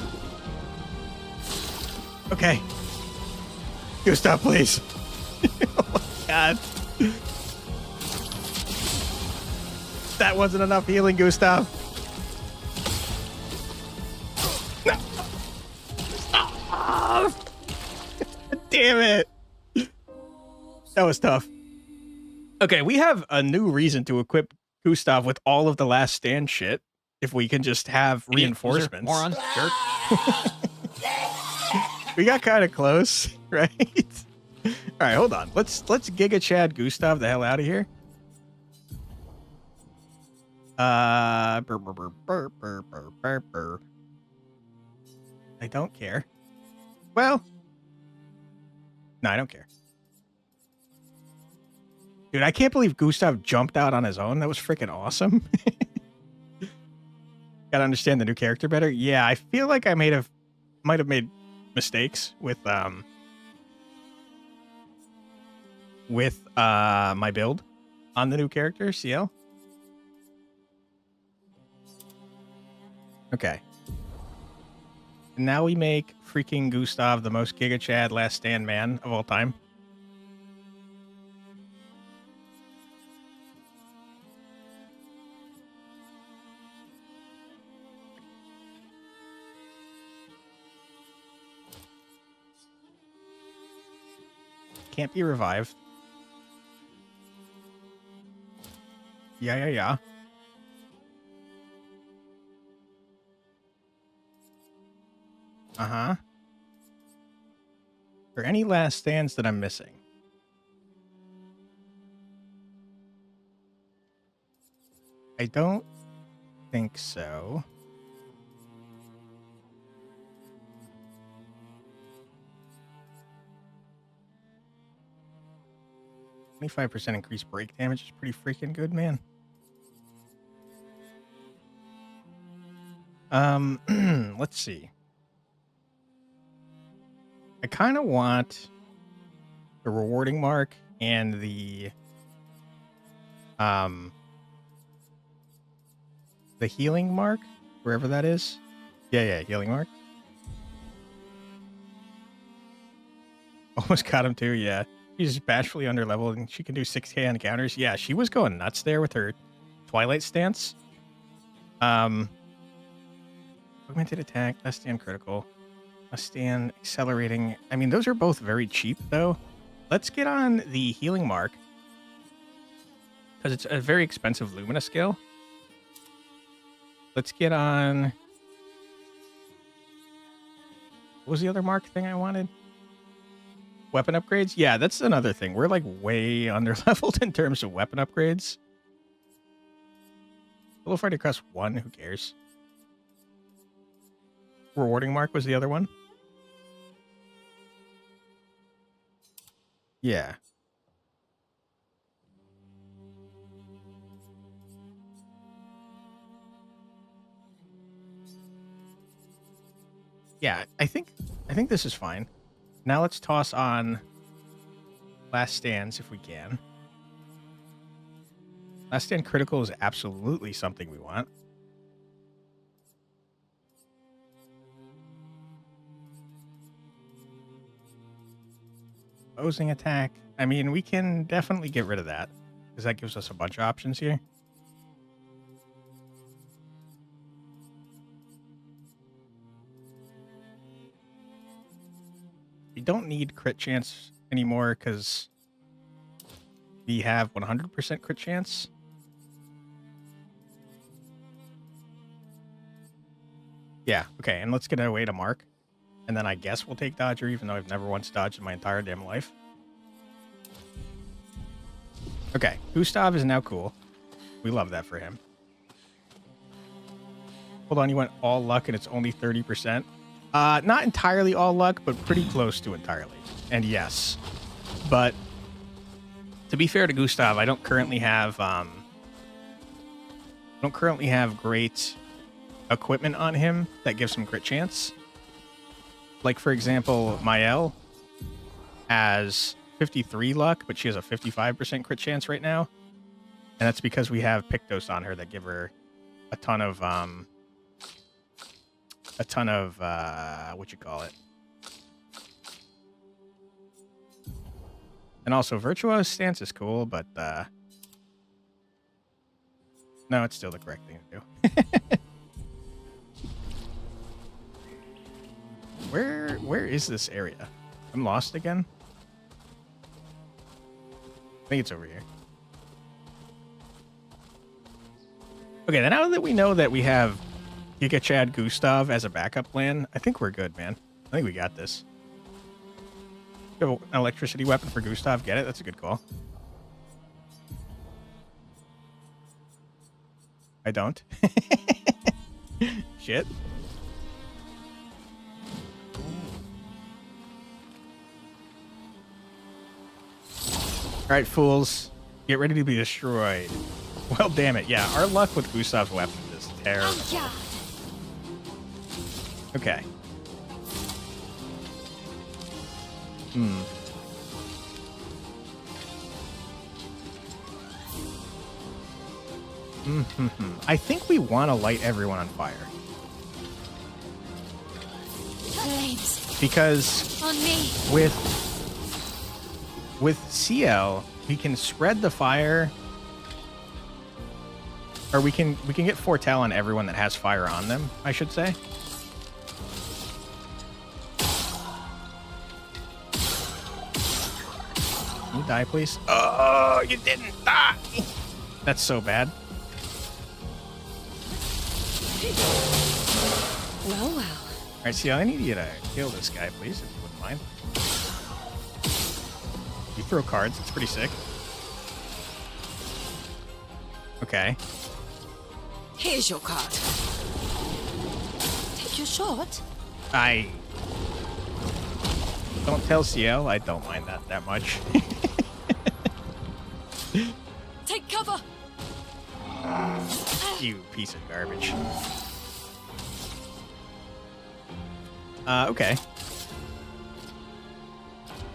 Okay. Gustav, please. Oh my god. That wasn't enough healing, Gustav. No. Stop. Damn it. That was tough. Okay, we have a new reason to equip Gustav with all of the Last Stand shit. If we can just have reinforcements. Moron. Jerk. We got kind of close, right? All right, hold on. Let's Giga Chad Gustav the hell out of here. I don't care. Well, no, I don't care. Dude, I can't believe Gustav jumped out on his own. That was freaking awesome. Gotta understand the new character better. Yeah, I feel like I might have made mistakes with my build on the new character, CL. Okay. Now we make freaking Gustav the most Giga Chad Last Stand man of all time. Can't be revived. Yeah. Uh-huh. Are there any last stands that I'm missing? I don't think so. %25 increased break damage is pretty freaking good, man. Let's see. I kind of want the rewarding mark and the healing mark, wherever that is. Yeah, healing mark. Almost got him too, yeah. She's bashfully underleveled and she can do 6k on counters. Yeah, she was going nuts there with her Twilight stance. Augmented attack, last stand critical, last stand accelerating. I mean, those are both very cheap though. Let's get on the healing mark because it's a very expensive Lumina skill. Let's get on. What was the other mark thing I wanted? Weapon upgrades? Yeah, that's another thing. We're like way underleveled in terms of weapon upgrades. Little Fighter Crest 1, who cares? Rewarding mark was the other one. Yeah. Yeah, I think this is fine. Now let's toss on Last Stands if we can. Last Stand critical is absolutely something we want. Opposing attack. I mean, we can definitely get rid of that because that gives us a bunch of options here. We don't need crit chance anymore because we have 100% crit chance. Yeah, okay, and let's get away to Mark. And then I guess we'll take Dodger, even though I've never once dodged in my entire damn life. Okay, Gustav is now cool. We love that for him. Hold on, you went all luck and it's only 30%. Not entirely all luck, but pretty close to entirely. And yes. But to be fair to Gustav, I don't currently have great equipment on him that gives him crit chance. Like, for example, Mael has 53 luck, but she has a 55% crit chance right now. And that's because we have Pictos on her that give her a ton of what you call it. And also Virtuo's stance is cool, but No, it's still the correct thing to do. Where is this area? I'm lost again. I think it's over here. Okay, then now that we know that we have Giga Chad Gustav as a backup plan, I think we're good, man. I think we got this. An electricity weapon for Gustav. Get it? That's a good call. I don't. Shit. Alright, fools. Get ready to be destroyed. Well, damn it. Yeah, our luck with Gustav's weapon is terrible. Okay. I think we want to light everyone on fire. Flames. Because On me. with CL, we can spread the fire, or we can get foretell on everyone that has fire on them, I should say. Can you die, please? Oh, you didn't die. That's so bad. Well, well. All right, CL, I need you to kill this guy, please, if you wouldn't mind. You throw cards. It's pretty sick. Okay. Here's your card. Take your shot. I don't tell CL. I don't mind that much. Take cover. You piece of garbage. Okay.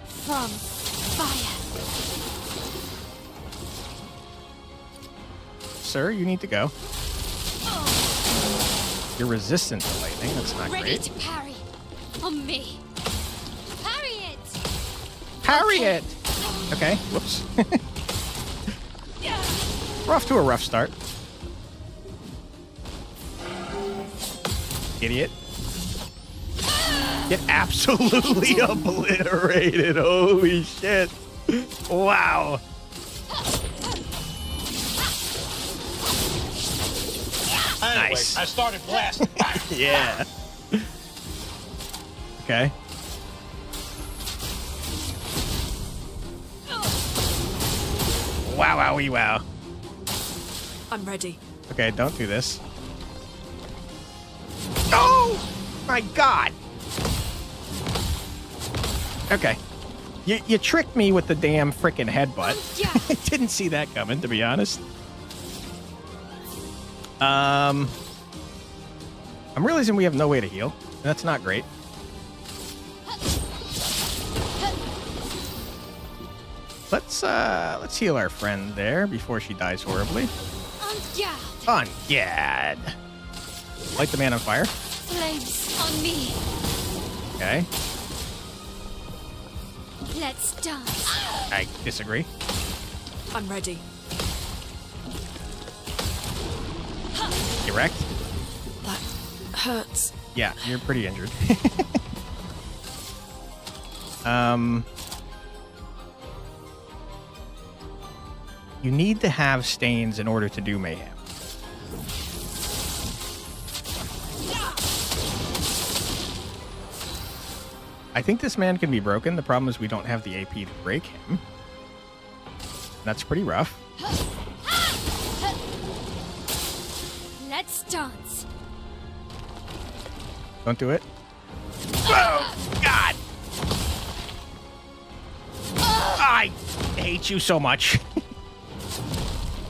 From fire. Sir, you need to go. You're resistant to lightning. That's not Ready great. to parry. On me. Parry it. Parry it! Okay, whoops. We're off to a rough start. Idiot. Get absolutely obliterated. Holy shit. Wow. Anyway, Nice. I started blasting. Yeah. Okay. Wow, wowie, wow. I'm ready. Okay, don't do this. Oh! My God! Okay. You tricked me with the damn frickin' headbutt. Didn't see that coming, to be honest. I'm realizing we have no way to heal. That's not great. Let's heal our friend there before she dies horribly. On Gad. Light the man on fire. Flames on me. Okay. Let's dance. I disagree. I'm ready. You wrecked? That hurts. Yeah, you're pretty injured. You need to have stains in order to do mayhem. I think this man can be broken. The problem is we don't have the AP to break him. That's pretty rough. Let's dance. Don't do it. Oh, God! I hate you so much.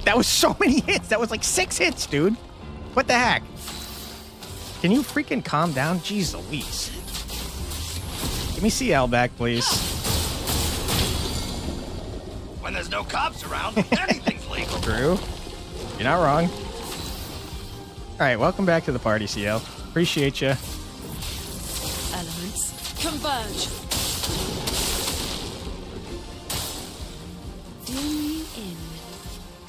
That was so many hits. That was like 6 hits, dude. What the heck? Can you freaking calm down? Jeez Louise. Give me CL back, please. When there's no cops around, anything's legal. True. You're not wrong. All right, welcome back to the party, CL. Appreciate you. Elements converge. Do me in.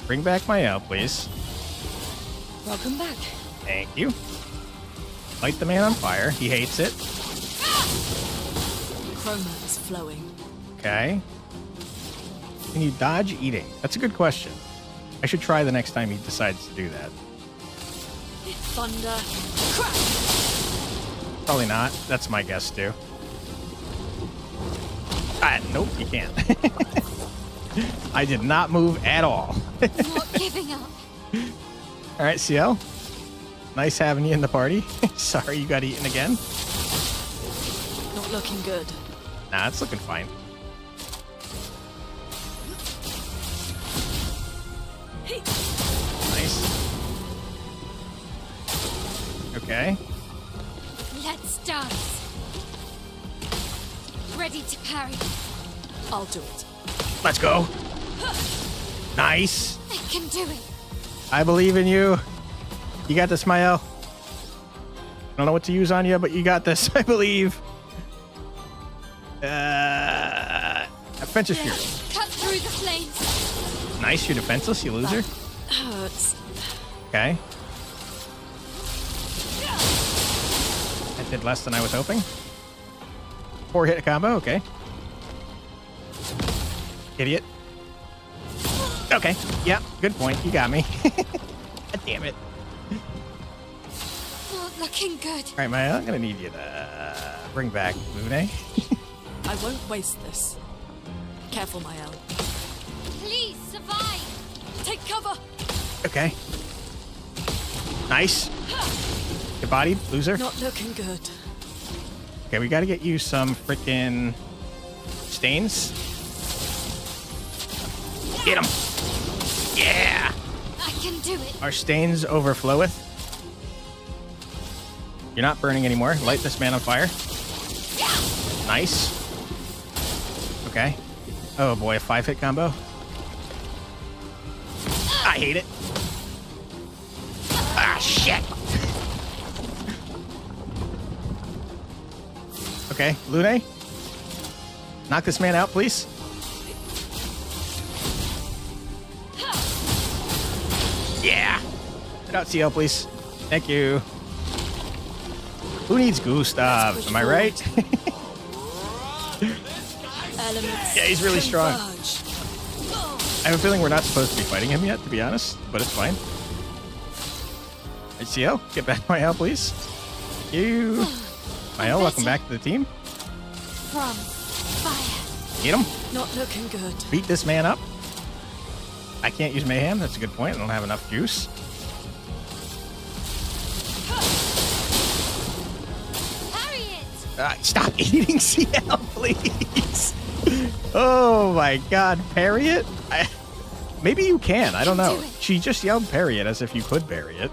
Bring back my L, please. Welcome back. Thank you. Light the man on fire. He hates it. Chroma is flowing. Okay. Can you dodge eating? That's a good question. I should try the next time he decides to do that. Thunder. Crash! Probably not. That's my guess, too. Ah, nope, you can't. I did not move at all. Not giving up. All right, CL. Nice having you in the party. Sorry you got eaten again. Not looking good. Nah, it's looking fine. Nice. Okay. Let's dance. Ready to parry. I'll do it. Let's go. Nice. I can do it. I believe in you. You got this, Mael. I don't know what to use on you, but you got this. I believe. Offensive Fury. Cut through the flames. Nice. You're defenseless, you loser. Hurts. Okay. That did less than I was hoping. 4-hit combo. Okay. Idiot. Okay. Yeah. Good point. You got me. God damn it. Not looking good. All right, Maya. I'm gonna need you to bring back Lune. I won't waste this. Careful, Mael. Please survive. Take cover. Okay. Nice. Get bodied, loser. Not looking good. Okay, we got to get you some freaking stains. Get him. Yeah. I can do it. Our stains overfloweth. You're not burning anymore. Light this man on fire. Nice. Okay. Oh boy, a 5-hit combo. I hate it. Ah, shit. Okay, Lune. Knock this man out, please. Yeah. Get out, CL, please. Thank you. Who needs Gustav? Am I right? Yeah, he's really strong. I have a feeling we're not supposed to be fighting him yet, to be honest, but it's fine. Hey, CL, get back my L, please. Thank you. Mael, welcome back to the team. From fire. Get him. Not looking good. Beat this man up. I can't use mayhem. That's a good point. I don't have enough juice. Parry it. Stop eating CL, please. Oh my God, parry it? Maybe you can. I don't know. She just yelled parry it as if you could parry it.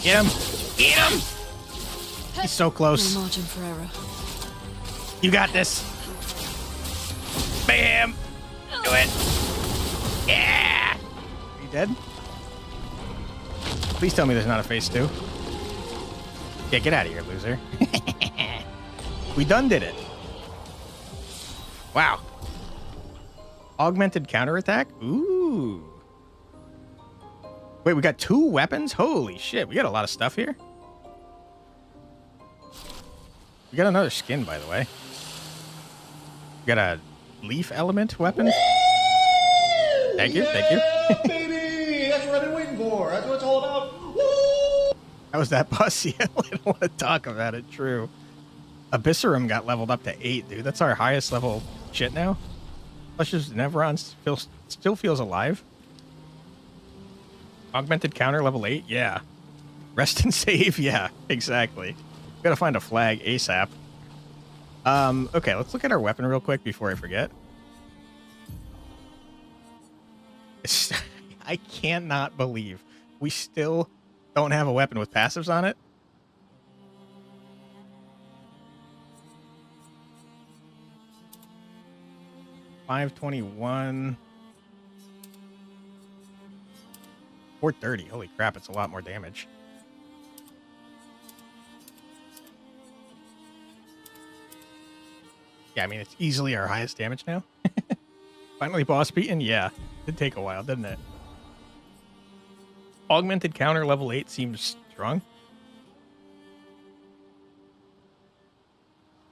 Get him! Get him! He's so close. No margin for error. You got this. Bam! Do it. Yeah! Are you dead? Please tell me there's not a phase 2. Yeah, get out of here, loser. We done did it. Wow. Augmented counterattack? Ooh. Wait, we got 2 weapons? Holy shit, we got a lot of stuff here. We got another skin, by the way. We got a leaf element weapon. Thank you, thank you. Baby, that's what I've been waiting for. That's what it's all about. Woo! How was that boss? Yeah, I don't want to talk about it. True. Abysserum got leveled up to 8, dude. That's our highest level shit now. Plus, just Nevron still feels alive. Augmented counter level 8? Yeah. Rest and save? Yeah, exactly. Gotta find a flag ASAP. Okay, let's look at our weapon real quick before I forget. I cannot believe we still don't have a weapon with passives on it. $521. 430. Holy crap, it's a lot more damage. Yeah, I mean, it's easily our highest damage now. Finally boss beaten? Yeah. Did take a while, didn't it? Augmented counter level 8 seems strong.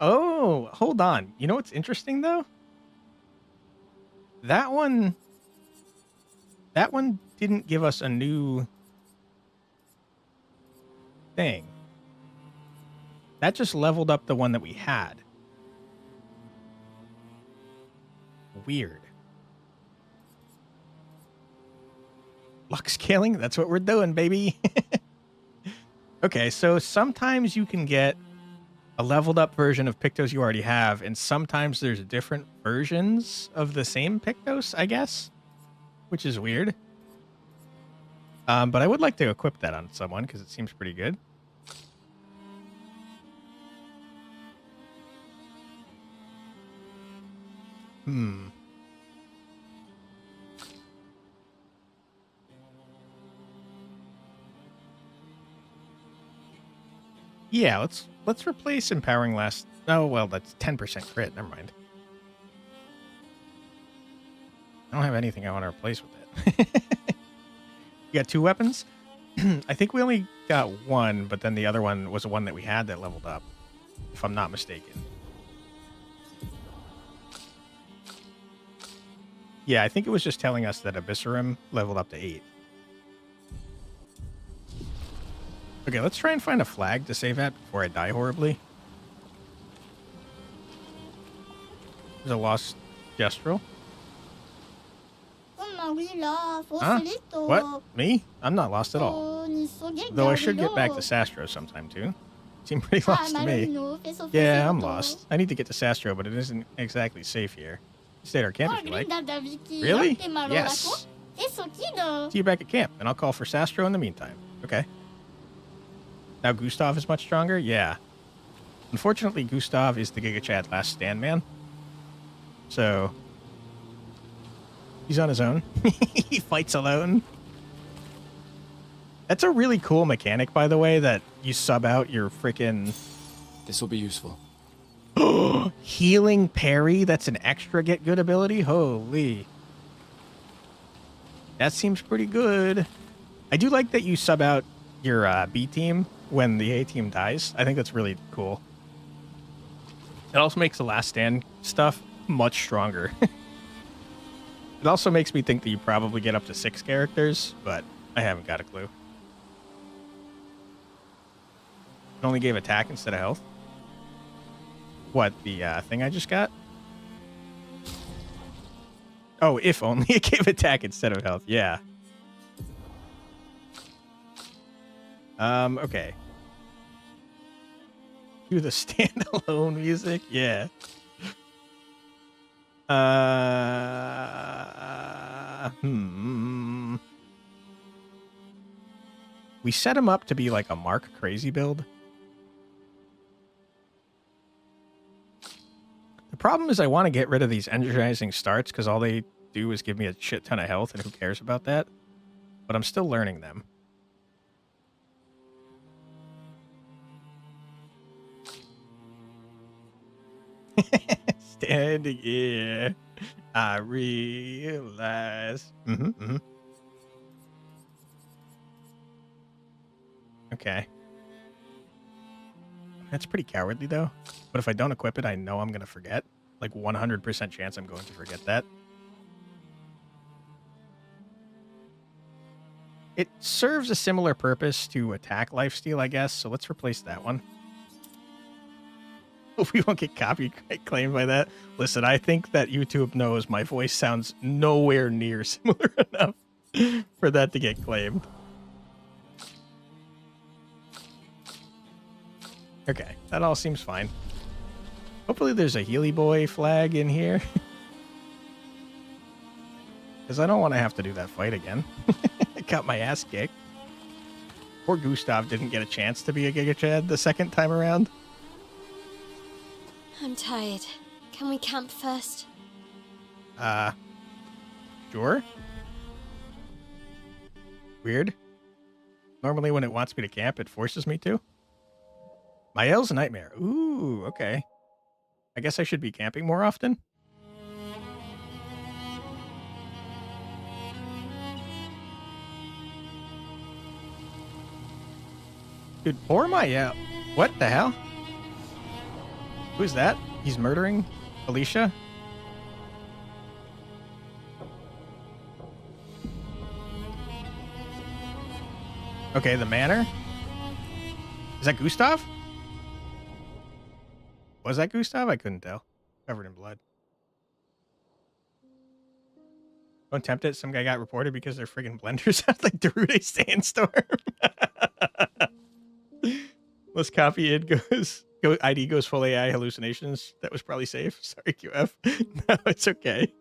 Oh, hold on. You know what's interesting, though? That one didn't give us a new thing. That just leveled up the one that we had. Weird. Luck scaling? That's what we're doing, baby. Okay, so sometimes you can get a leveled up version of Pictos you already have, and sometimes there's different versions of the same Pictos, I guess, which is weird. But I would like to equip that on someone because it seems pretty good. Yeah, let's replace empowering last. Oh well, that's 10% crit. Never mind. I don't have anything I want to replace with it. You got 2 weapons? I think we only got one, but then the other one was the one that we had that leveled up, if I'm not mistaken. Yeah, I think it was just telling us that Abyssarum leveled up to 8. Okay, let's try and find a flag to save at before I die horribly. There's a lost Gestral. Huh? What? Me? I'm not lost at all. Though I should get back to Sastro sometime too. Seem pretty lost to me. Yeah, I'm lost. I need to get to Sastro, but it isn't exactly safe here. Stay at our camp if you like. Really? Yes. See you back at camp, and I'll call for Sastro in the meantime. Okay. Now Gustav is much stronger? Yeah. Unfortunately, Gustav is the Giga Chad last stand man. So he's on his own. He fights alone. That's a really cool mechanic, by the way, that you sub out your freaking... This will be useful. Healing parry? That's an extra get good ability? Holy. That seems pretty good. I do like that you sub out your B team when the A team dies. I think that's really cool. It also makes the last stand stuff much stronger. It also makes me think that you probably get up to 6 characters, but I haven't got a clue. It only gave attack instead of health. What, the thing I just got? Oh, if only it gave attack instead of health. Yeah. Okay. Do the standalone music? Yeah. We set him up to be like a Mark Crazy build. The problem is I want to get rid of these energizing starts because all they do is give me a shit ton of health, and who cares about that? But I'm still learning them. Standing here, I realize. Okay. That's pretty cowardly, though. But if I don't equip it, I know I'm going to forget. Like 100% chance I'm going to forget that. It serves a similar purpose to attack lifesteal, I guess. So let's replace that one. Hope we won't get copyright claimed by that. Listen, I think that YouTube knows my voice sounds nowhere near similar enough for that to get claimed. Okay, that all seems fine. Hopefully there's a Healy Boy flag in here. Because I don't want to have to do that fight again. I got my ass kicked. Poor Gustav didn't get a chance to be a Giga Chad the second time around. I'm tired. Can we camp first? Sure. Weird. Normally when it wants me to camp, it forces me to. Mael's Nightmare. Ooh, okay. I guess I should be camping more often. Dude, pour my out. What the hell? Who's that? He's murdering Alicia? Okay, the manor? Is that Gustav? Was that Gustav? I couldn't tell. Covered in blood. Don't tempt it. Some guy got reported because their friggin' blenders have like Darude Sandstorm. Let's copy it. ID goes full AI hallucinations. That was probably safe. Sorry, QF. No, it's okay.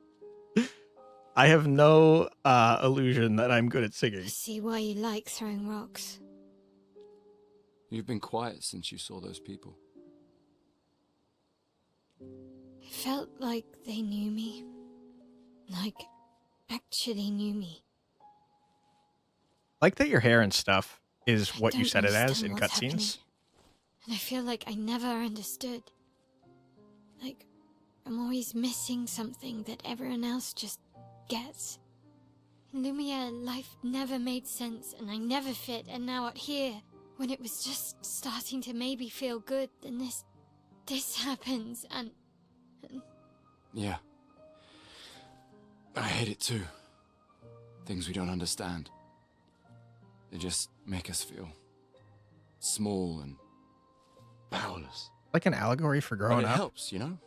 I have no illusion that I'm good at singing. I see why you like throwing rocks. You've been quiet since you saw those people. It felt like they knew me. Like, actually knew me. Like that your hair and stuff is what you don't said it as understand in what's cutscenes. And I feel like I never understood. Like, I'm always missing something that everyone else just gets. In Lumia, life never made sense, and I never fit, and now out here, when it was just starting to maybe feel good, then this happens, and... Yeah. I hate it too. Things we don't understand. They just make us feel small and powerless. Like an allegory for growing but it up. helps, you know,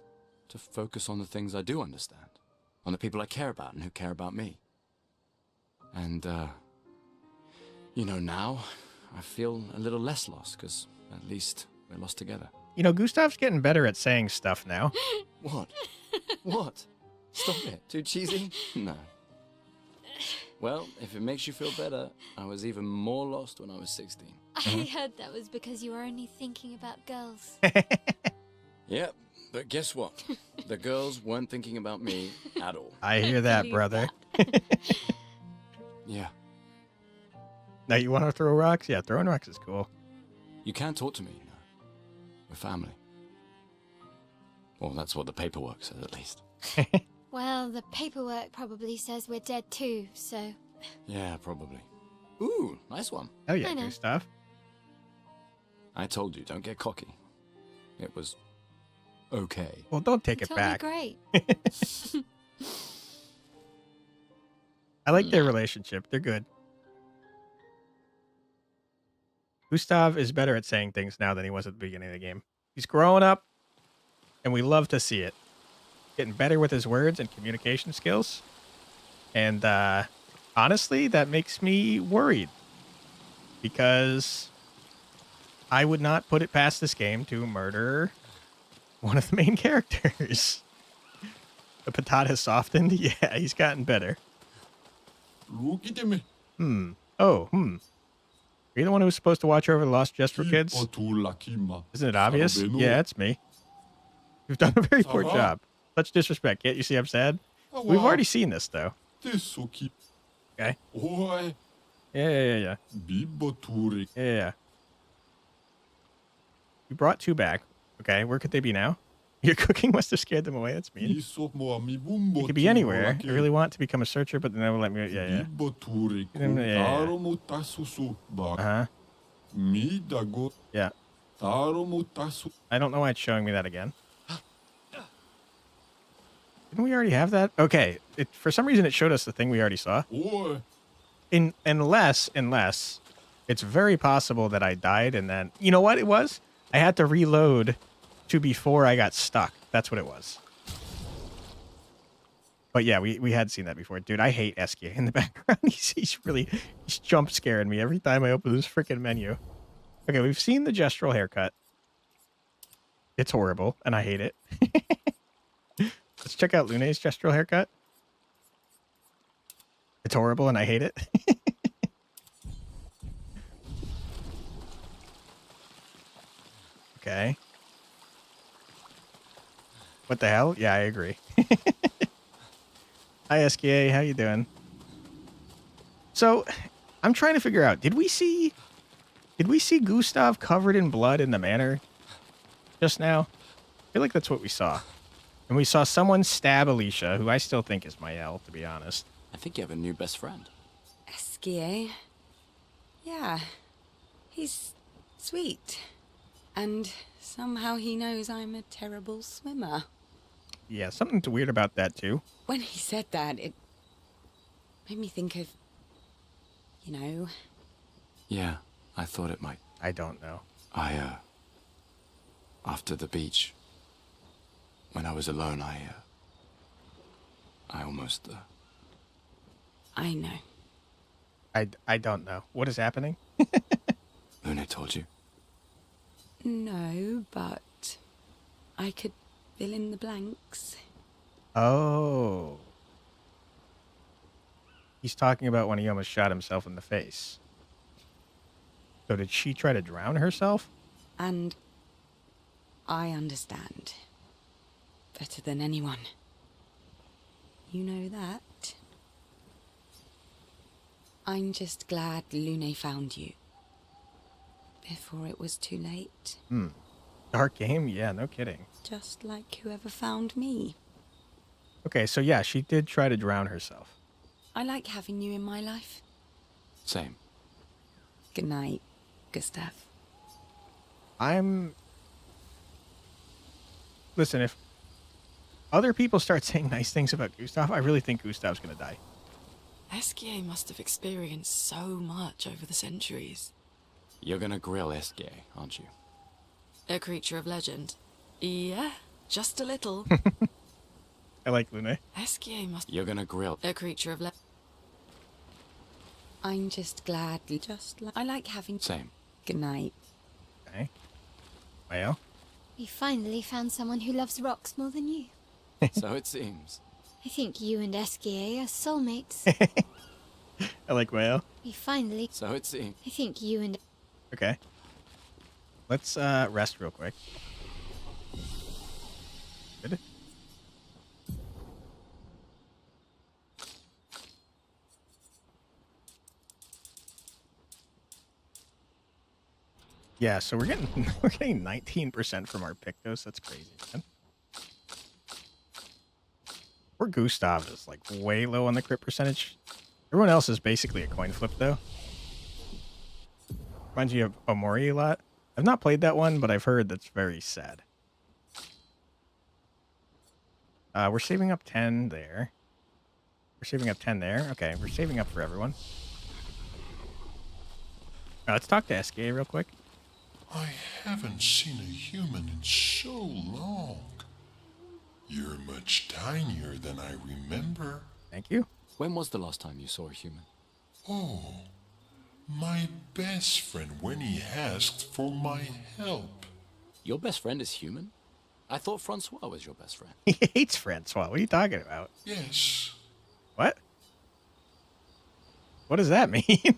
to focus on the things I do understand, on the people I care about and who care about me. And, you know, now I feel a little less lost because at least we're lost together. You know, Gustav's getting better at saying stuff now. What? What? Stop it. Too cheesy? No. Well, if it makes you feel better, I was even more lost when I was 16. I heard that was because you were only thinking about girls. Yep, but guess what? The girls weren't thinking about me at all. I hear that, brother. Yeah. Now you want to throw rocks? Yeah, throwing rocks is cool. You can talk to me, you know. We're family. Well, that's what the paperwork says, at least. Well, the paperwork probably says we're dead too, so... Yeah, probably. Ooh, nice one. Oh yeah, I know. Gustav. I told you, don't get cocky. It was okay. Well, don't take it Totally back. great. I like their relationship. They're good. Gustav is better at saying things now than he was at the beginning of the game. He's growing up, and we love to see it. Getting better with his words and communication skills. And honestly, that makes me worried. Because I would not put it past this game to murder one of the main characters. The Patat has softened. Yeah, he's gotten better. Oh, Are you the one who was supposed to watch over the lost Gestral kids? Isn't it obvious? Yeah, it's me. You've done a very poor job. Such disrespect. Yet you see I'm sad? We've already seen this, though. Okay. Yeah. Yeah. You brought two back. Okay, where could they be now? Your cooking must have scared them away. That's mean. You could be anywhere. I really want to become a searcher, but then they won't let me. Yeah. Yeah. I don't know why it's showing me that again. Didn't we already have that? Okay. For some reason, it showed us the thing we already saw. Unless it's very possible that I died and then... You know what it was? I had to reload to before I got stuck. That's what it was. But yeah, we had seen that before. Dude, I hate Eskia in the background. He's jump scaring me every time I open this freaking menu. Okay, we've seen the Gestral haircut. It's horrible, and I hate it. Let's check out Lune's Gestral haircut. It's horrible, and I hate it. Okay. What the hell? Yeah, I agree. Hi, SKA. How you doing? So, I'm trying to figure out, did we see Gustav covered in blood in the manor just now? I feel like that's what we saw. And we saw someone stab Alicia, who I still think is Mael, to be honest. I think you have a new best friend. Esquier? Yeah. He's Sweet. And somehow he knows I'm a terrible swimmer. Yeah, something's weird about that, too. When he said that, it made me think of, you know... Yeah, I thought it might. I don't know. After the beach, when I was alone, I almost, I know. I don't know. What is happening? Luna told you? No, but I could fill in the blanks. Oh. He's talking about when he almost shot himself in the face. So did she try to drown herself? And I understand. Better than anyone. You know that. I'm just glad Lune found you. Before it was too late. Dark game? Yeah, no kidding. Just like whoever found me. Okay, so yeah, she did try to drown herself. I like having you in my life. Same. Good night, Gustav. Listen, if other people start saying nice things about Gustav, I really think Gustav's gonna die. Esquier must have experienced so much over the centuries. You're gonna grill Esquier, aren't you? A creature of legend. Yeah, just a little. I like Lune. Esquier must... You're gonna grill... A creature of legend. I'm just glad. I like having... Same. Good night. Okay. Well. We finally found someone who loves rocks more than you. So it seems. I think you and Esquier are soulmates. I like well. We finally... So it seems. I think you and... Okay. Let's rest real quick. Good. Yeah, so we're getting 19% from our Pictos. That's crazy, man. Poor Gustav is like way low on the crit percentage. Everyone else is basically a coin flip though. Reminds me of Omori a lot. I've not played that one, but I've heard that's very sad. We're saving up 10 there. We're saving up 10 there. Okay, we're saving up for everyone. Let's talk to SK real quick. I haven't seen a human in so long. You're much tinier than I remember. Thank you. When was the last time you saw a human? Oh, my best friend when he asked for my help. Your best friend is human? I thought Francois was your best friend. He hates Francois. What are you talking about? Yes. What? What does that mean?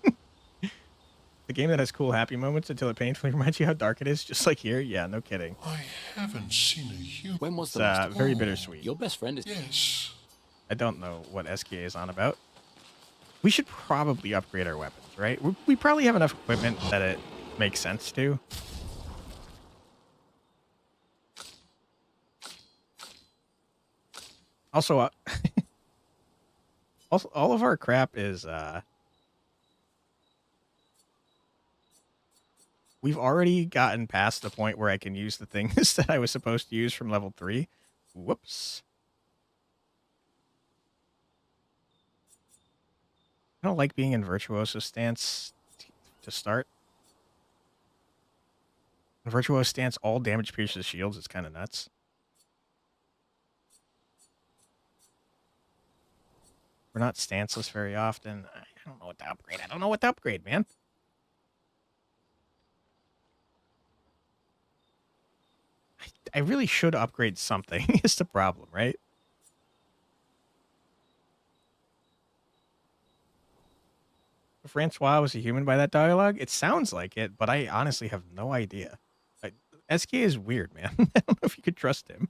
The game that has cool happy moments until it painfully reminds you how dark it is, just like here? Yeah, no kidding. I haven't seen a human. When was It's the last time? very bittersweet. Your best friend is... Yes. I don't know what SKA is on about. We should probably upgrade our weapons, right? We probably have enough equipment that it makes sense to. Also, also, all of our crap is, we've already gotten past the point where I can use the things that I was supposed to use from level 3. Whoops. I don't like being in Virtuoso stance to start. In Virtuoso stance, all damage pierces shields. It's kind of nuts. We're not stanceless very often. I don't know what to upgrade. I don't know what to upgrade, man. I really should upgrade something is the problem, right? Francois was a human by that dialogue? It sounds like it, but I honestly have no idea. SK is weird, man. I don't know if you could trust him.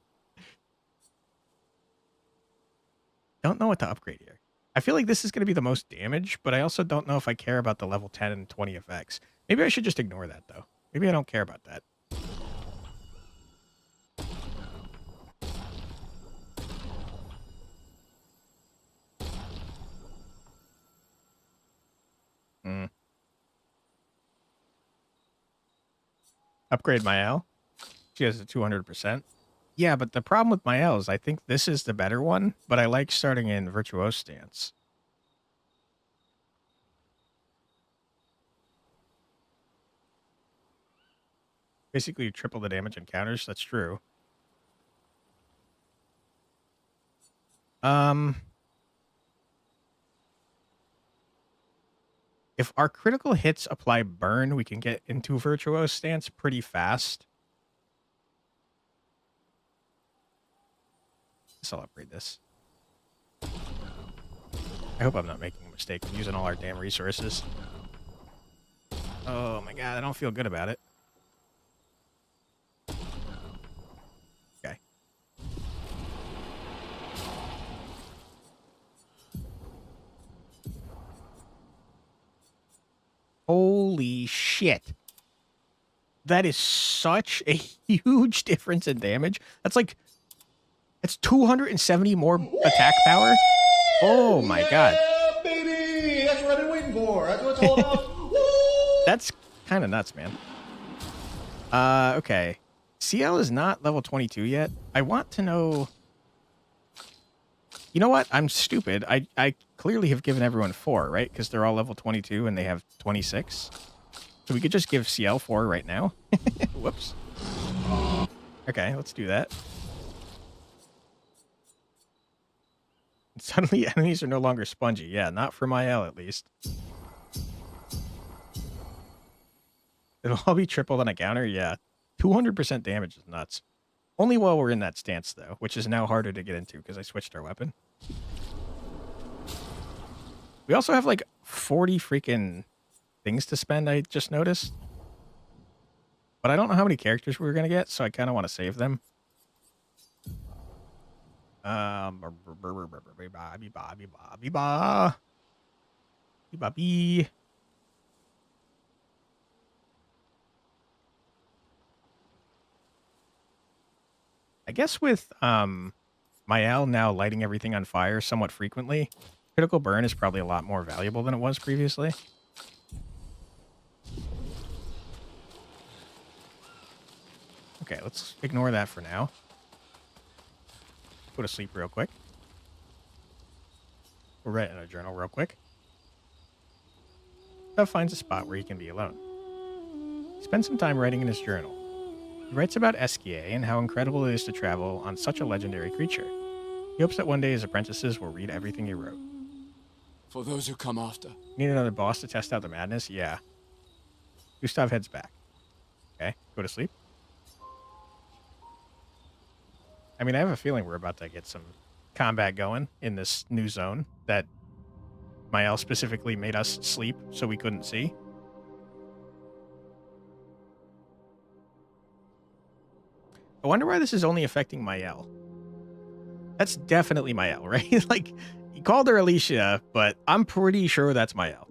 Don't know what to upgrade here. I feel like this is going to be the most damage, but I also don't know if I care about the level 10 and 20 effects. Maybe I should just ignore that, though. Maybe I don't care about that. Upgrade my L. She has a 200%. Yeah, but the problem with my L is I think this is the better one, but I like starting in Virtuose stance. Basically, you triple the damage and counters. That's true. If our critical hits apply burn, we can get into Virtuose stance pretty fast. Guess I'll upgrade this. I hope I'm not making a mistake. I'm using all our damn resources. Oh my god, I don't feel good about it. Okay. Holy shit. That is such a huge difference in damage. That's like... It's 270 more attack power? Oh my god. Yeah, baby! That's what I've been waiting for. That's what it's all about. Woo! That's kind of nuts, man. Okay. CL is not level 22 yet. I want to know... You know what? I'm stupid. I clearly have given everyone 4, right? Because they're all level 22 and they have 26. So we could just give CL 4 right now. Whoops. Okay, let's do that. Suddenly enemies are no longer spongy. Yeah, not for my L at least. It'll all be tripled on a counter. Yeah. 200% damage is nuts. Only while we're in that stance, though, which is now harder to get into because I switched our weapon. We also have like 40 freaking things to spend, I just noticed. But I don't know how many characters we're going to get, so I kind of want to save them. I guess with Mael now lighting everything on fire somewhat frequently, critical burn is probably a lot more valuable than it was previously. Okay, let's ignore that for now. Go to sleep real quick. We'll write in a journal real quick. Dove finds a spot where he can be alone. He spends some time writing in his journal. He writes about Esquier and how incredible it is to travel on such a legendary creature. He hopes that one day his apprentices will read everything he wrote. For those who come after. Need another boss to test out the madness? Yeah. Gustav heads back. Okay, go to sleep. I mean, I have a feeling we're about to get some combat going in this new zone that Mael specifically made us sleep so we couldn't see. I wonder why this is only affecting Mael. That's definitely Mael, right? Like, he called her Alicia, but I'm pretty sure that's Mael.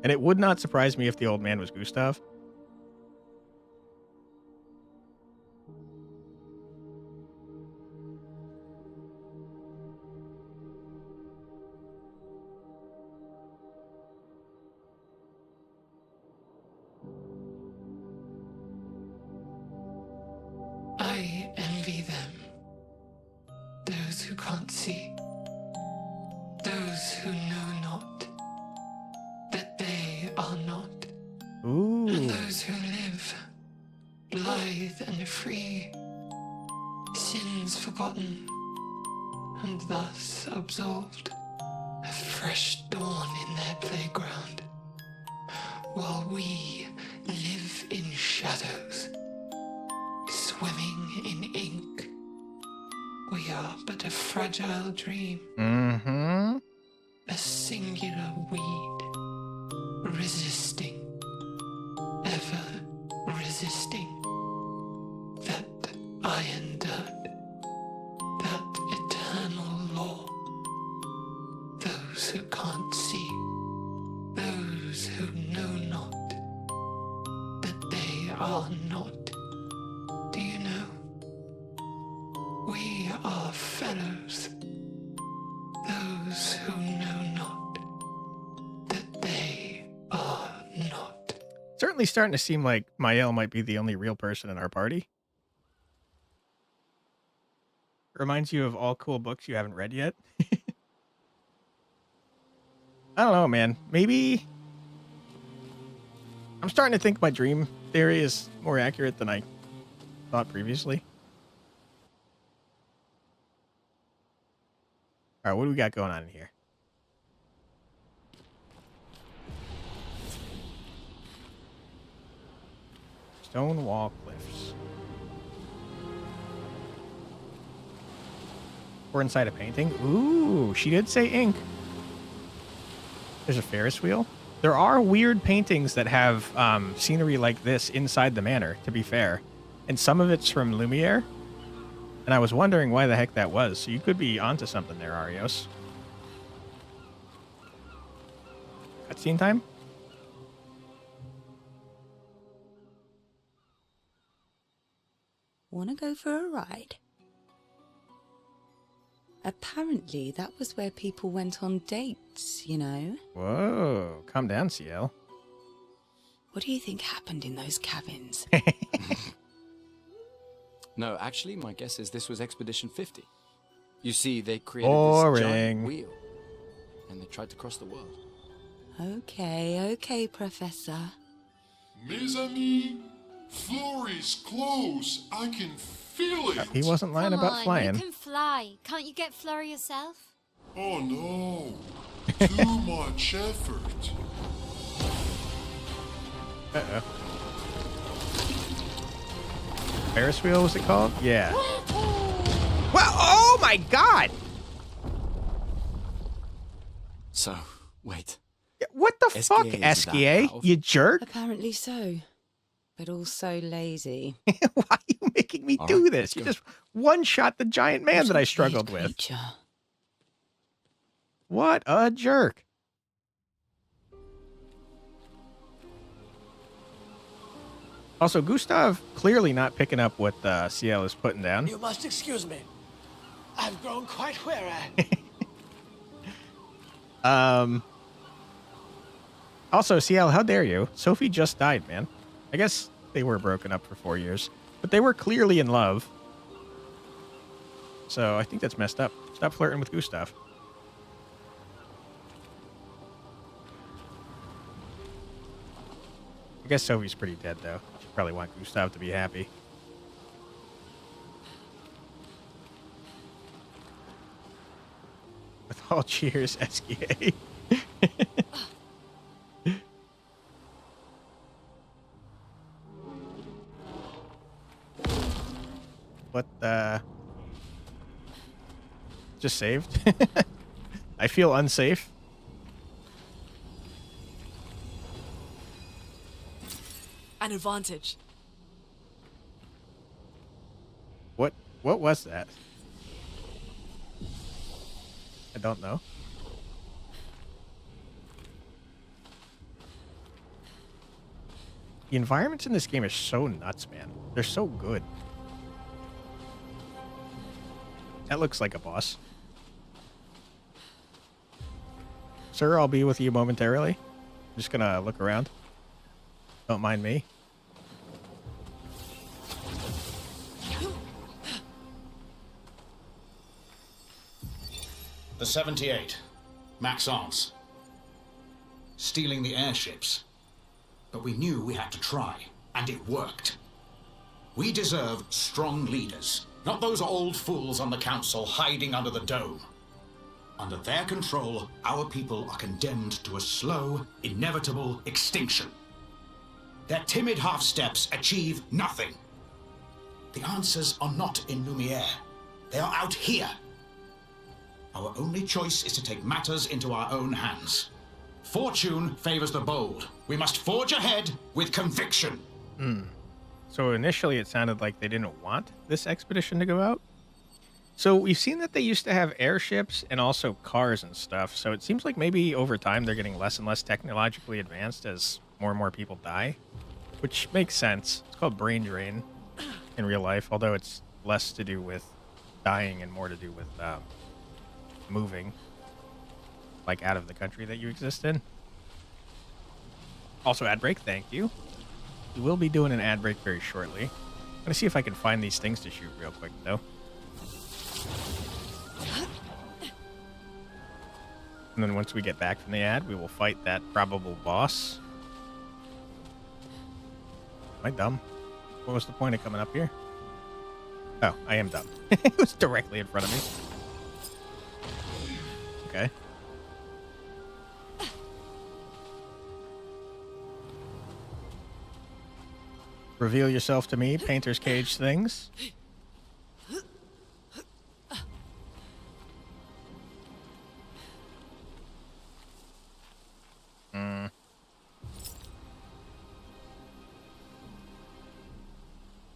And it would not surprise me if the old man was Gustav. I envy them. Those who can't see. Those who know not that they are not. Ooh. And those who live, blithe and free, sins forgotten, and thus absolved, a fresh dawn in their playground, while we live in shadows, swimming in ink. We are but a fragile dream, Mm-hmm. a singular weed, resisting, ever resisting, that iron dirt, that eternal law. Those who can't see, those who know not that they are not. Do you know? We are fellows. Those who know not that they are not. Certainly starting to seem like Mael might be the only real person in our party. Reminds you of all cool books you haven't read yet. I don't know, man. Maybe I'm starting to think my dream theory is more accurate than I thought previously. All right, what do we got going on in here? Stone wall cliffs. We're inside a painting. Ooh, she did say ink. There's a Ferris wheel. There are weird paintings that have scenery like this inside the manor, to be fair. And some of it's from Lumiere. And I was wondering why the heck that was. So you could be onto something there, Arios. Cutscene time? Wanna go for a ride? Apparently, that was where people went on dates, you know? Whoa, calm down, CL. What do you think happened in those cabins? No, actually, my guess is this was Expedition 50. You see, they created this giant wheel, and they tried to cross the world. Okay, Professor. Mes amis, Florey's close. I can feel it. He wasn't lying about flying. You can fly. Can't you get Flurry yourself? Oh no. Too much effort. Uh-oh. Ferris wheel, was it called? Yeah. Well, oh my god! So, wait. What the fuck, Esquier? You jerk? Apparently so. But also lazy. Why are you making me do this? You just one-shot the giant man that I struggled with. What a jerk. Also, Gustav clearly not picking up what CL is putting down. You must excuse me. I've grown quite weary. Also, CL, how dare you? Sophie just died, man. I guess they were broken up for 4 years, but they were clearly in love. So I think that's messed up. Stop flirting with Gustav. I guess Sophie's pretty dead, though. She probably want Gustav to be happy. With all cheers, SKA. What the? Just saved? I feel unsafe. An advantage. What was that? I don't know. The environments in this game are so nuts, man. They're so good. That looks like a boss. Sir, I'll be with you momentarily. I'm just gonna look around. Don't mind me. The 78. Maxence. Stealing the airships. But we knew we had to try, and it worked. We deserve strong leaders, not those old fools on the council hiding under the dome. Under their control, our people are condemned to a slow, inevitable extinction. Their timid half-steps achieve nothing. The answers are not in Lumiere. They are out here. Our only choice is to take matters into our own hands. Fortune favors the bold. We must forge ahead with conviction. So initially it sounded like they didn't want this expedition to go out. So we've seen that they used to have airships and also cars and stuff. So it seems like maybe over time they're getting less and less technologically advanced as more and more people die, which makes sense. It's called brain drain in real life, although it's less to do with dying and more to do with moving, like out of the country that you exist in. Also, ad break, thank you. We will be doing an ad break very shortly. I'm gonna see if I can find these things to shoot real quick, though. And then once we get back from the ad, we will fight that probable boss. Am I dumb? What was the point of coming up here? Oh, I am dumb. It was directly in front of me. Okay. Reveal yourself to me, Painter's Cage things.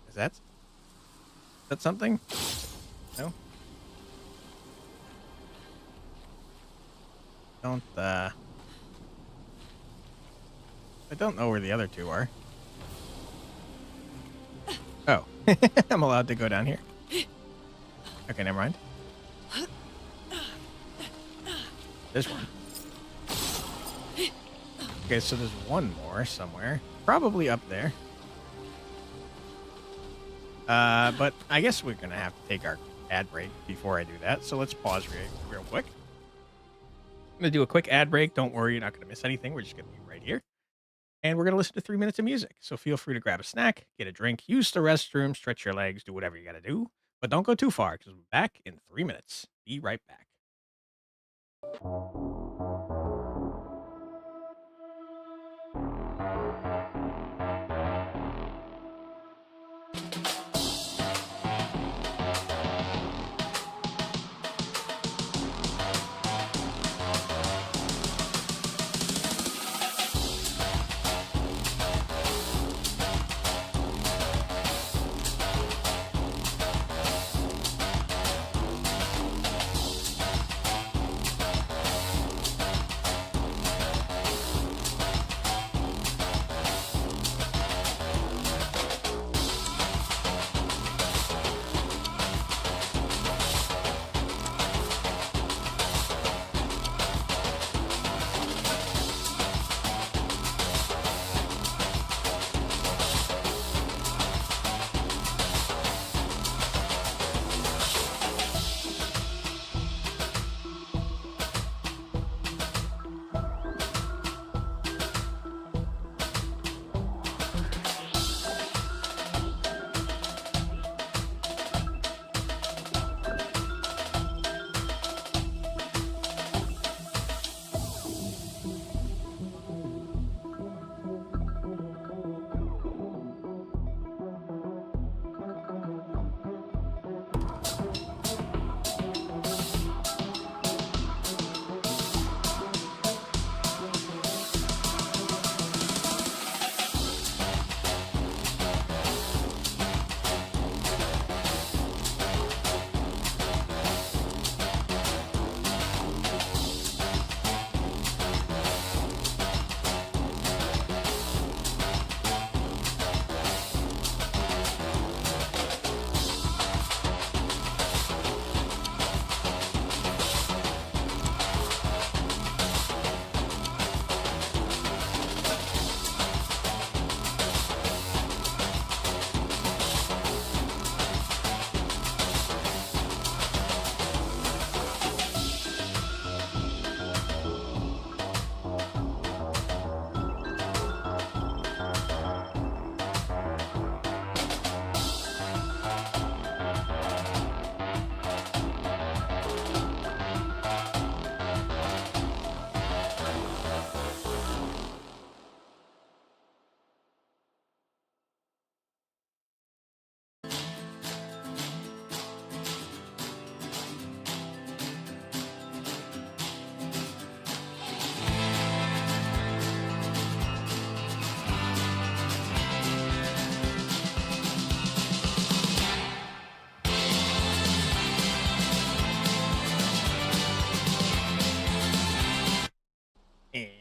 Is that something? No? I don't know where the other two are. Oh. I'm allowed to go down here. Okay, never mind. There's one. Okay, so there's one more somewhere. Probably up there. But I guess we're going to have to take our ad break before I do that. So let's pause real quick. I'm going to do a quick ad break. Don't worry, you're not going to miss anything. We're just going to be right here. And we're going to listen to 3 minutes of music. So feel free to grab a snack, get a drink, use the restroom, stretch your legs, do whatever you got to do. But don't go too far because we're back in 3 minutes. Be right back.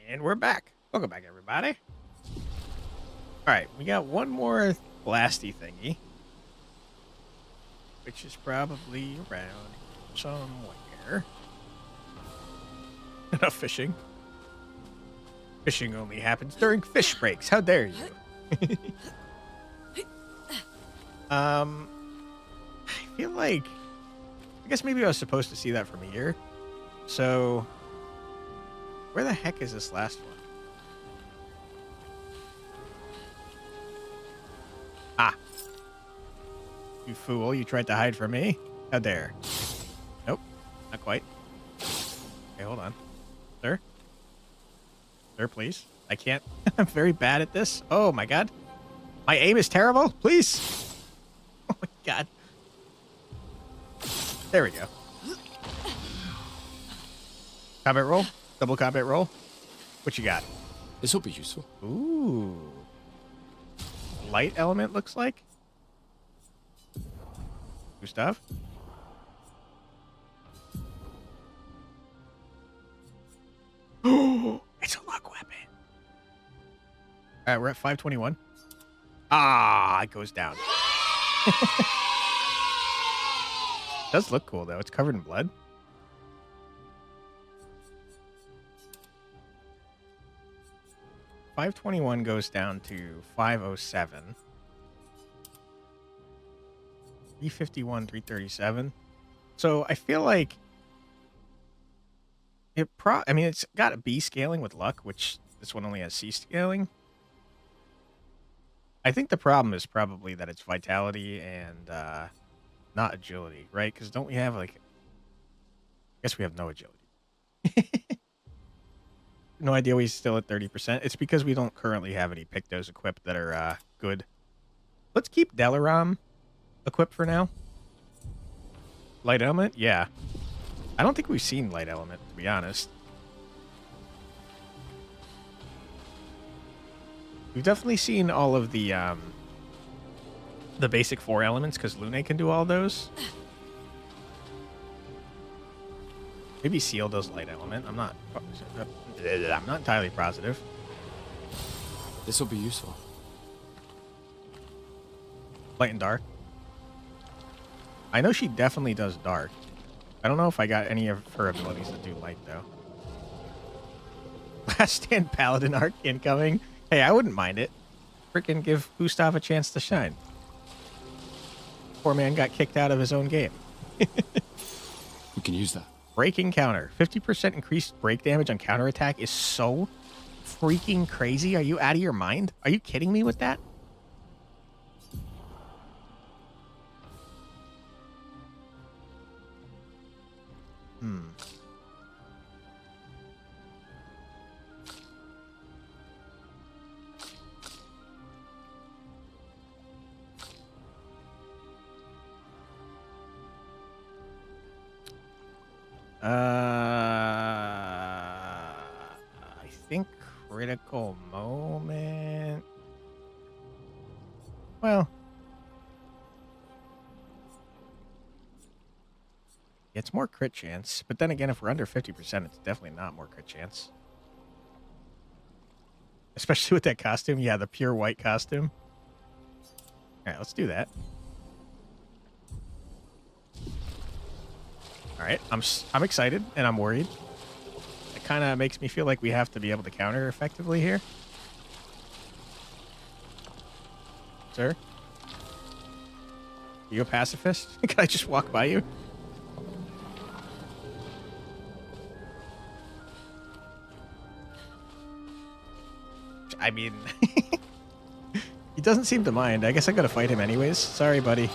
And we're back. Welcome back, everybody. Alright, we got one more blasty thingy. Which is probably around somewhere. Enough fishing. Fishing only happens during fish breaks. How dare you? I feel like... I guess maybe I was supposed to see that from here. So... Where the heck is this last one? Ah. You fool, you tried to hide from me? How dare. Nope, not quite. Okay, hold on. Sir? Sir, please. I can't. I'm very bad at this. Oh my god. My aim is terrible. Please. Oh my god. There we go. Combat roll. Double combat roll. What you got? This will be useful. Ooh. Light element looks like. New stuff. Oh, it's a luck weapon. All right, we're at 521. Ah, it goes down. Does look cool though. It's covered in blood. $521 goes down to $507. $351, $337. So I feel like I mean, it's got a B scaling with luck, which this one only has C scaling. I think the problem is probably that it's vitality and not agility, right? Because don't we have like... I guess we have no agility. No idea we're still at 30%. It's because we don't currently have any Pictos equipped that are good. Let's keep Delaram equipped for now. Light element? Yeah. I don't think we've seen light element, to be honest. We've definitely seen all of the basic 4 elements, because Lune can do all those. Maybe Seal does light element. I'm not entirely positive. This will be useful. Light and dark. I know she definitely does dark. I don't know if I got any of her abilities that do light, though. Last Stand Paladin arc incoming. Hey, I wouldn't mind it. Frickin' give Gustav a chance to shine. Poor man got kicked out of his own game. We can use that. Breaking counter. 50% increased break damage on counterattack is so freaking crazy. Are you out of your mind? Are you kidding me with that? I think critical moment. Well, it's more crit chance, but then again, if we're under 50%, it's definitely not more crit chance. Especially with that costume. Yeah, the pure white costume. All right, let's do that. All right, I'm excited and I'm worried. It kind of makes me feel like we have to be able to counter effectively here. Sir? Are you a pacifist? Can I just walk by you? I mean, he doesn't seem to mind. I guess I gotta fight him anyways. Sorry, buddy.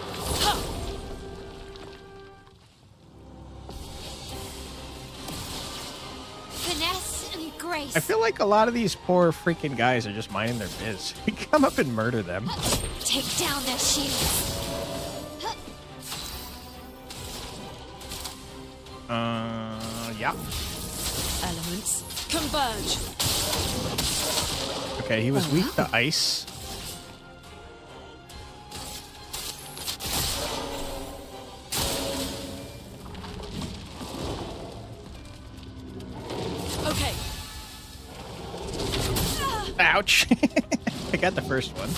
Finesse and grace. I feel like a lot of these poor freaking guys are just minding their biz. We come up and murder them. Take down their shields. Yeah. Elements converge. Okay, he was weak to ice. Okay. Ouch. I got the first one.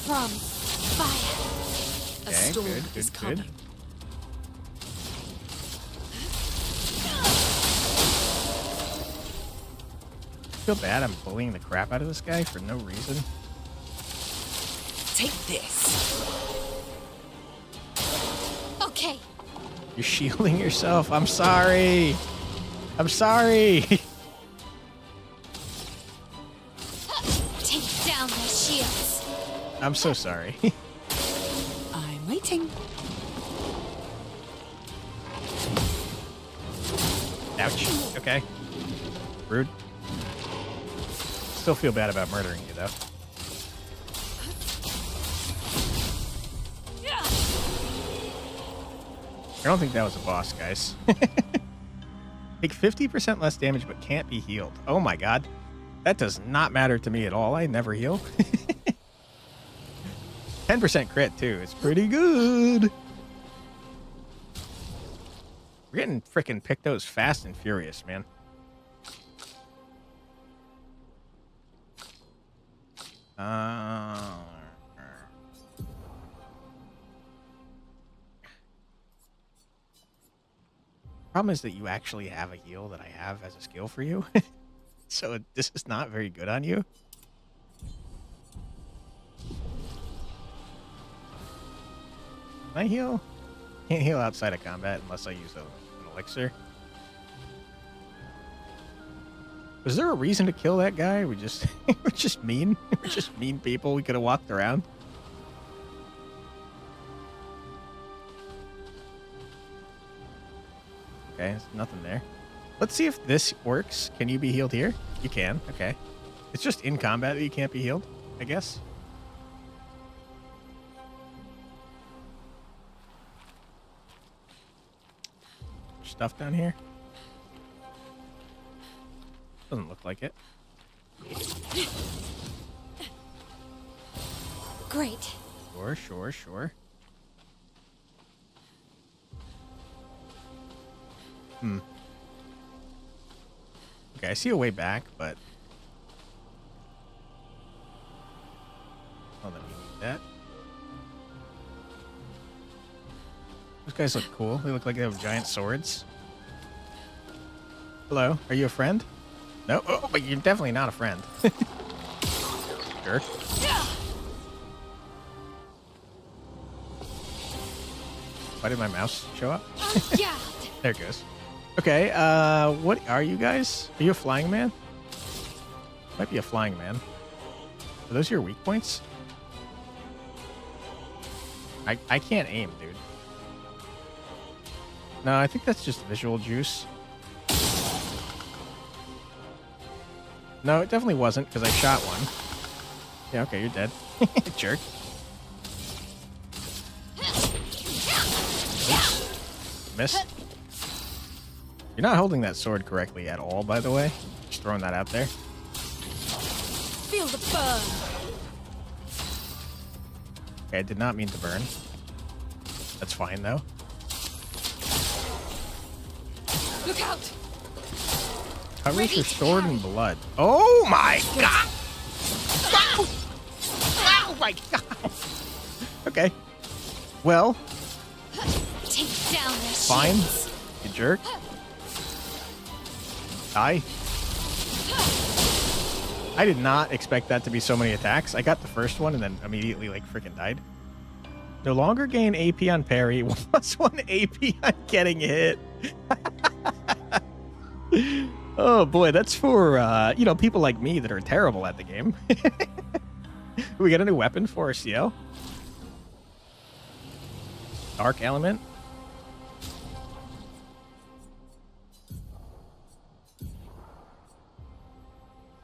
From fire. A Okay, storm good, is good, coming. good. feel bad I'm bullying the crap out of this guy for no reason. Take this. Okay. You're shielding yourself. I'm sorry. I'm sorry. Take down their shields. I'm so sorry. I'm waiting. Ouch. Okay. Rude. Still feel bad about murdering you, though. I don't think that was a boss, guys. Take 50% less damage, but can't be healed. Oh my god. That does not matter to me at all. I never heal. 10% crit, too. It's pretty good. We're getting freaking pictos fast and furious, man. Problem is that you actually have a heal that I have as a skill for you. So this is not very good on you. Can I heal? Can't heal outside of combat unless I use an elixir. Was there a reason to kill that guy? We're just mean. We're just mean people. We could have walked around. Okay, there's nothing there. Let's see if this works. Can you be healed here? You can. Okay. It's just in combat that you can't be healed, I guess. Stuff down here? Doesn't look like it. Great. Sure. Okay, I see a way back, but... Oh, then we need that. Those guys look cool. They look like they have giant swords. Hello, are you a friend? No? Oh, but you're definitely not a friend. Jerk. Why did my mouse show up? Yeah. There it goes. Okay, what are you guys? Are you a flying man? Might be a flying man. Are those your weak points? I can't aim, dude. No, I think that's just visual juice. No, it definitely wasn't, because I shot one. Yeah, okay, you're dead. Jerk. Oops. Missed. You're not holding that sword correctly at all, by the way. Just throwing that out there. Feel the burn. Okay, I did not mean to burn. That's fine, though. Look out! Covers your sword in blood. Oh my god! Oh my god! Okay. Well. Take down their Fine. shields. You jerk. Die. I did not expect that to be so many attacks. I got the first one and then immediately like freaking died. No longer gain AP on parry. +1 AP on getting hit. Oh boy, that's for people like me that are terrible at the game. We get a new weapon for our CL. Dark element.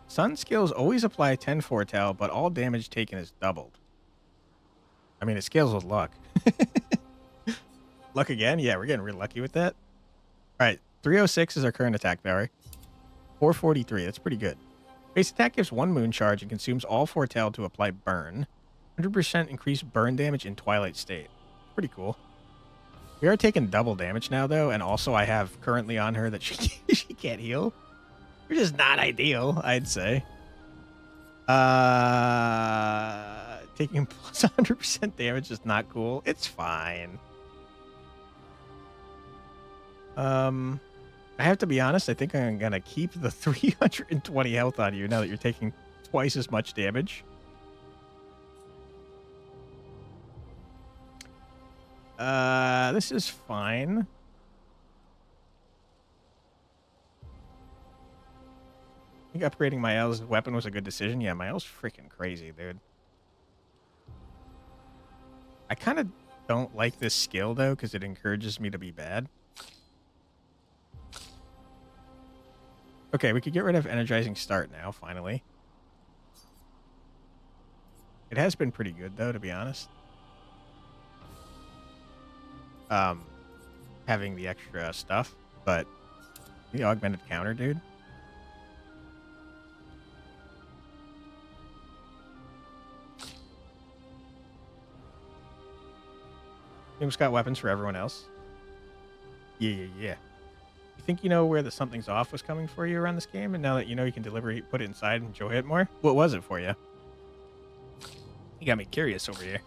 Sun skills always apply 10 foretell, but all damage taken is doubled. I mean, it scales with luck. Luck again? Yeah, we're getting real lucky with that. All right, 306 is our current attack power. 443, that's pretty good. Base attack gives 1 moon charge and consumes all foretell to apply burn. 100% increased burn damage in Twilight State. Pretty cool. We are taking double damage now, though, and also I have currently on her that she can't heal. Which is not ideal, I'd say. Taking plus 100% damage is not cool. It's fine. I have to be honest, I think I'm gonna keep the 320 health on you now that you're taking twice as much damage. This is fine. I think upgrading Mael's weapon was a good decision. Yeah, Mael's freaking crazy, dude. I kind of don't like this skill, though, because it encourages me to be bad. Okay, we could get rid of Energizing Start now, finally. It has been pretty good, though, to be honest. Having the extra stuff, but the augmented counter, dude. Game's got weapons for everyone else. Yeah. You think you know where the something's off was coming for you around this game, and now that you know you can deliberately put it inside and enjoy it more? What was it for you? You got me curious over here.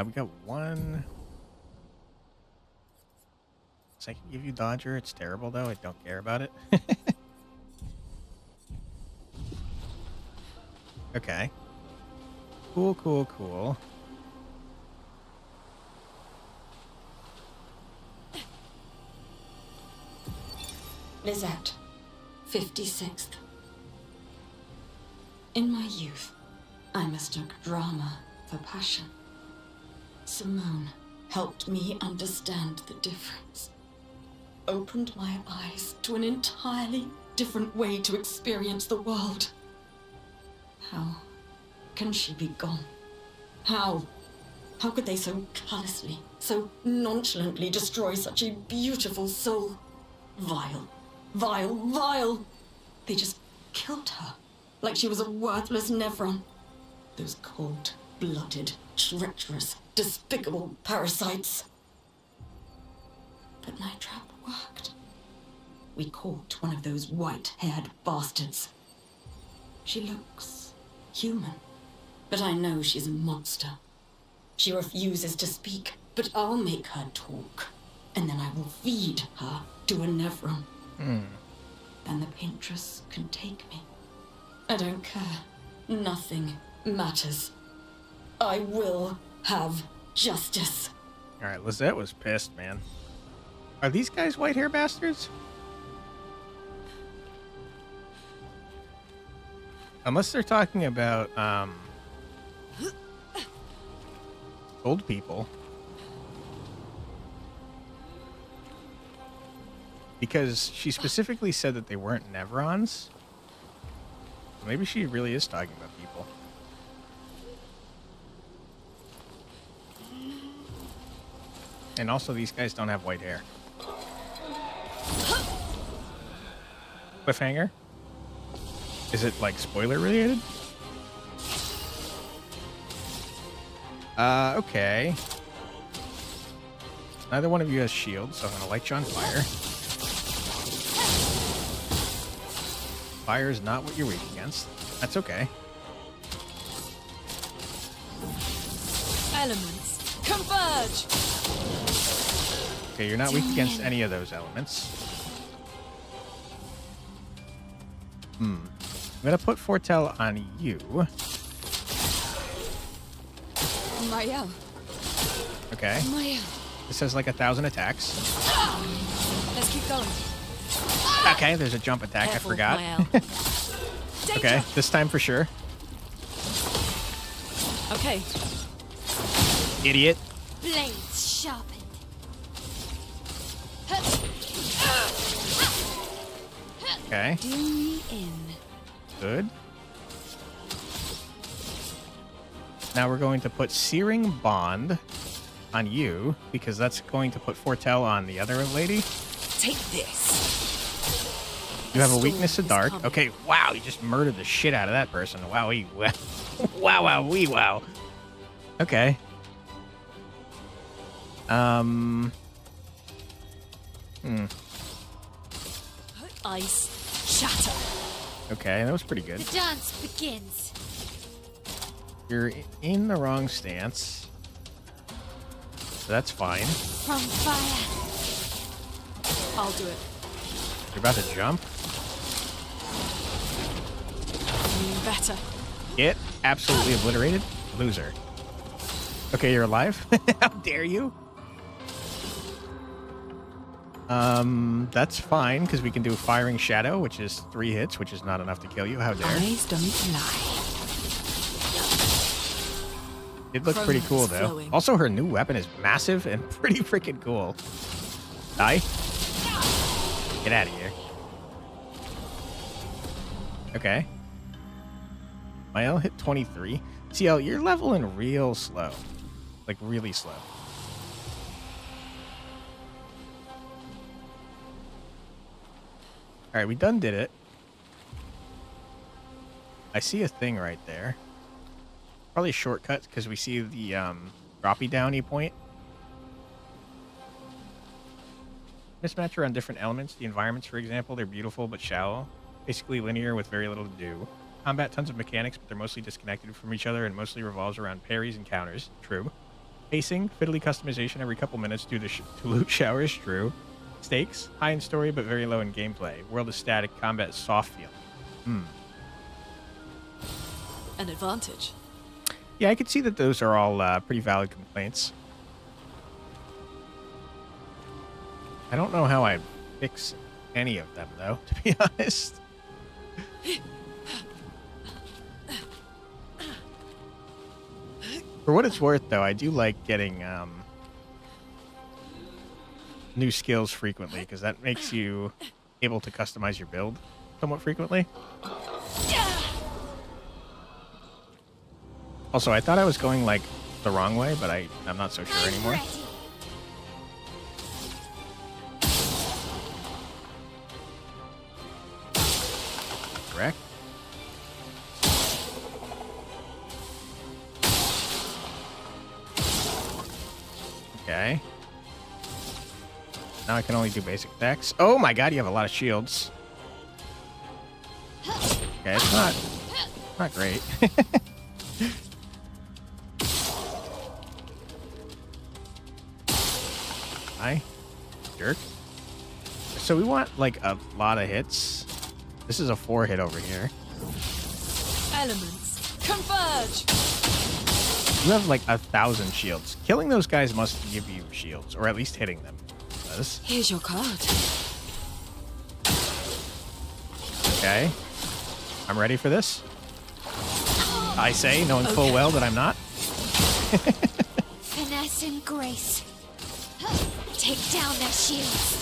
We got one. So I can give you Dodger. It's terrible, though. I don't care about it. Okay. Cool. Lizette, 56th. In my youth, I mistook drama for passion. Simone helped me understand the difference. Opened my eyes to an entirely different way to experience the world. How can she be gone? How could they so callously, so nonchalantly destroy such a beautiful soul? Vile. They just killed her, like she was a worthless Nevron. Those cold-blooded, treacherous, despicable parasites. But my trap worked. We caught one of those white-haired bastards. She looks human, but I know she's a monster. She refuses to speak, but I'll make her talk, and then I will feed her to a Nevron. Then the Paintress can take me. I don't care. Nothing matters. I will have justice. All right, Lizette was pissed, man. Are these guys white hair bastards? Unless they're talking about old people. Because she specifically said that they weren't Nevrons. Maybe she really is talking about people. And also, these guys don't have white hair. Cliffhanger? Is it, like, spoiler related? Okay. Neither one of you has shields, so I'm gonna light you on fire. Fire is not what you're weak against. That's okay. Elements, converge! Okay, you're not weak against any of those elements. I'm gonna put Foretell on you. Mael. Okay. Mael. This has like 1,000 attacks. Let's keep going. Okay, there's a jump attack. Careful, I forgot. Mael. Okay, this time for sure. Okay. Idiot. Blades sharpened. Okay. Do me in. Good. Now we're going to put Searing Bond on you, because that's going to put Foretell on the other lady. Take this. You have a weakness to dark. Okay, wow, you just murdered the shit out of that person. Wow-wee, wow. Okay. Ice shatter. Okay, that was pretty good. The dance begins. You're in the wrong stance. So that's fine. From fire. I'll do it. You're about to jump. Better. Get absolutely obliterated. Loser. Okay, you're alive. How dare you? That's fine, because we can do Firing Shadow, which is 3 hits, which is not enough to kill you. How dare. Eyes don't lie. It looks pretty cool, though. Also, her new weapon is massive and pretty freaking cool. Die. Get out of here. Okay. Mile hit 23. CL, you're leveling real slow. Like, really slow. Alright, we done did it. I see a thing right there. Probably shortcuts, because we see the droppy downy point. Mismatch around different elements. The environments, for example, they're beautiful but shallow. Basically linear with very little to do. Combat, tons of mechanics, but they're mostly disconnected from each other and mostly revolves around parries and counters. True. Pacing, fiddly customization every couple minutes due to loot showers. True. Stakes, high in story but very low in gameplay. World is static, combat is soft feeling. An advantage. Yeah, I could see that those are all pretty valid complaints. I don't know how I'd fix any of them, though, to be honest. For what it's worth, though, I do like getting new skills frequently, because that makes you able to customize your build somewhat frequently. Also, I thought I was going, like, the wrong way, but I'm not so sure anymore. Correct. Okay. Now I can only do basic attacks. Oh my god, you have a lot of shields. Okay, it's not great. Hi, jerk. So we want like a lot of hits. This is a 4 hit over here. Elements converge. You have like 1,000 shields. Killing those guys must give you shields, or at least hitting them does. Here's your card. Okay. I'm ready for this. I say, knowing full well that I'm not. Finesse and grace. Take down their shields.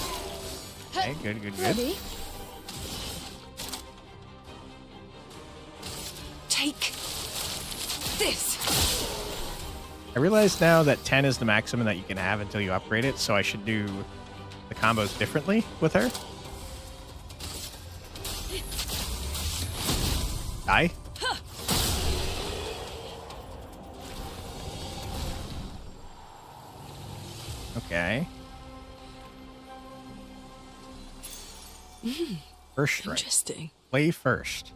Okay, good. Ready? Take this. I realize now that 10 is the maximum that you can have until you upgrade it, so I should do the combos differently with her. Die. Okay. First strike. Interesting. Play first.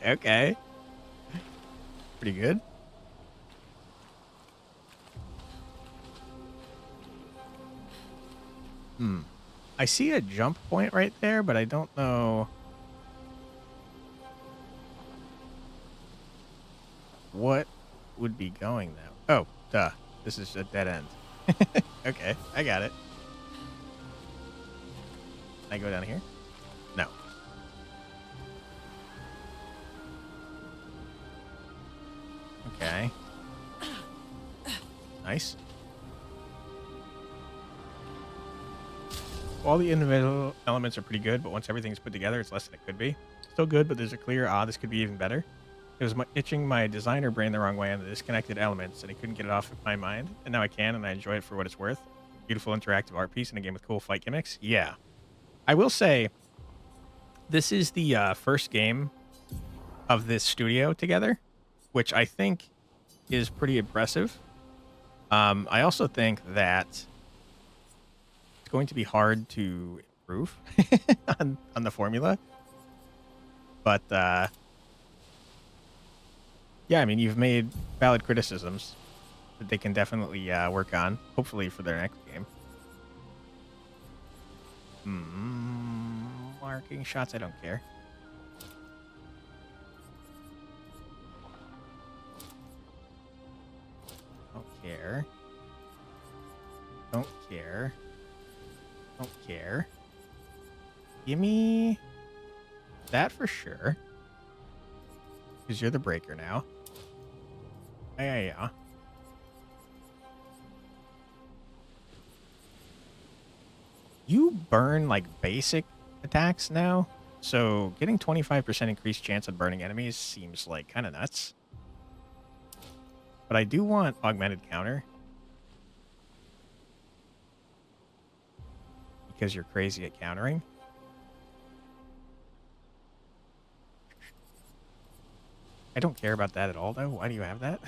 Okay. Pretty good. I see a jump point right there, but I don't know what would be going there. Oh, duh. This is a dead end. Okay, I got it. Can I go down here? No. Okay. Nice. All the individual elements are pretty good, but once everything's put together, it's less than it could be. Still good, but there's a clear, this could be even better. It was itching my designer brain the wrong way on the disconnected elements, and I couldn't get it off of my mind. And now I can, and I enjoy it for what it's worth. Beautiful interactive art piece in a game with cool fight gimmicks. Yeah. I will say, this is the first game of this studio together, which I think is pretty impressive. I also think that it's going to be hard to improve on the formula. But Yeah, I mean, you've made valid criticisms that they can definitely work on, hopefully for their next game. Marking shots, I don't care. Don't care. Don't care. Don't care. Give me that for sure. Because you're the breaker now. Yeah. You burn like basic attacks now, so getting 25% increased chance of burning enemies seems like kind of nuts. But I do want augmented counter. Because you're crazy at countering. I don't care about that at all, though. Why do you have that?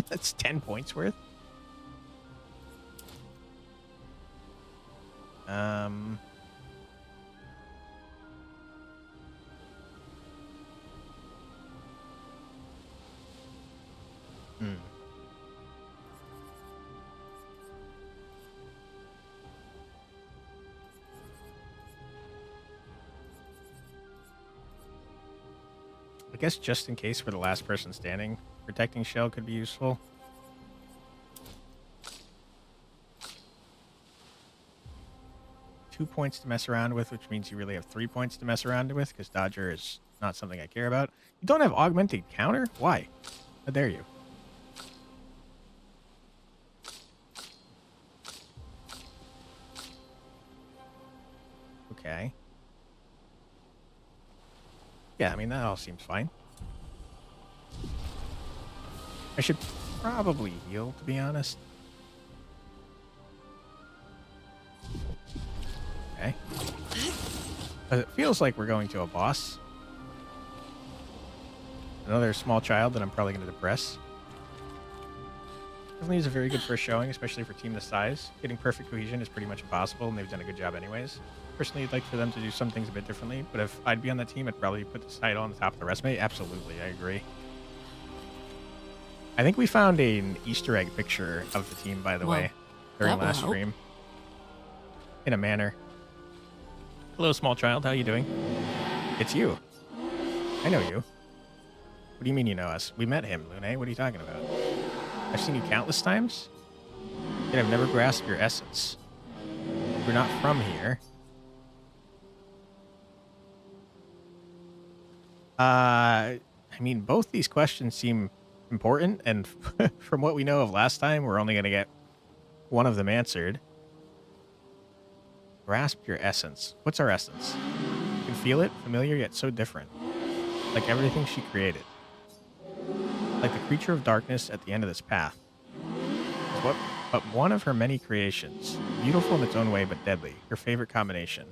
That's 10 points worth. I guess just in case for the last person standing, protecting shell could be useful. Two points to mess around with, which means you really have 3 points to mess around with, because Dodger is not something I care about. You don't have augmented counter? Why? How dare you? Okay. Yeah, I mean, that all seems fine. I should probably heal, to be honest. Okay. It feels like we're going to a boss. Another small child that I'm probably going to depress. Definitely is a very good first showing, especially for a team this size. Getting perfect cohesion is pretty much impossible, and they've done a good job anyways. Personally, I'd like for them to do some things a bit differently, but if I'd be on that team, I'd probably put this title on the top of the resume. Absolutely, I agree. I think we found an Easter egg picture of the team, by the way, during last stream. In a manner. Hello, small child. How you doing? It's you. I know you. What do you mean you know us? We met him, Lune. What are you talking about? I've seen you countless times, yet I've never grasped your essence. You're not from here. I mean, both these questions seem important, and from what we know of last time, we're only going to get one of them answered. Grasp your essence. What's our essence? You can feel it, familiar yet so different. Like everything she created. Like the creature of darkness at the end of this path. But one of her many creations. Beautiful in its own way, but deadly. Your favorite combination.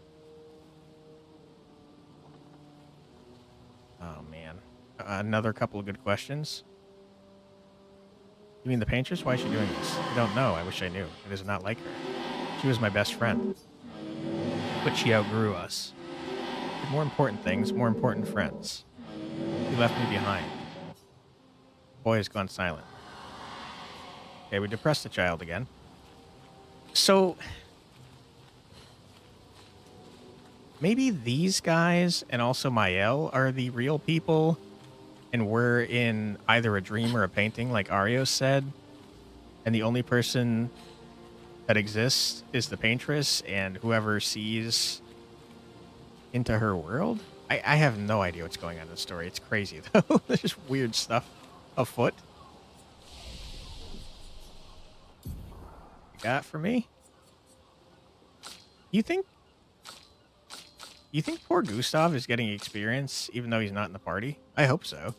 Oh, man. Another couple of good questions. You mean the Paintress? Why is she doing this? I don't know. I wish I knew. It is not like her. She was my best friend. But she outgrew us. More important things, more important friends. He left me behind. The boy has gone silent. Okay, we depressed the child again. So, maybe these guys and also Mael are the real people, and we're in either a dream or a painting, like Arios said, and the only person that exists is the Paintress, and whoever sees into her world? I have no idea what's going on in the story. It's crazy, though. There's just weird stuff afoot. You got for me? You think poor Gustav is getting experience even though he's not in the party? I hope so.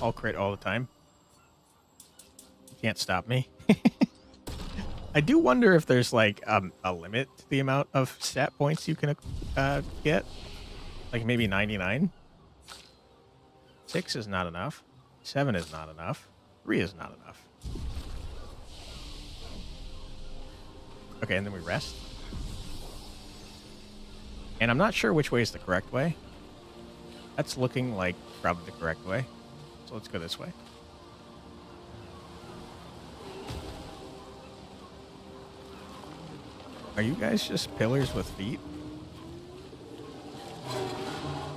I'll crit all the time. You can't stop me. I do wonder if there's like a limit to the amount of stat points you can get. Like maybe 99? 6 is not enough. 7 is not enough. 3 is not enough. Okay, and then we rest. And I'm not sure which way is the correct way. That's looking like probably the correct way. So let's go this way. Are you guys just pillars with feet?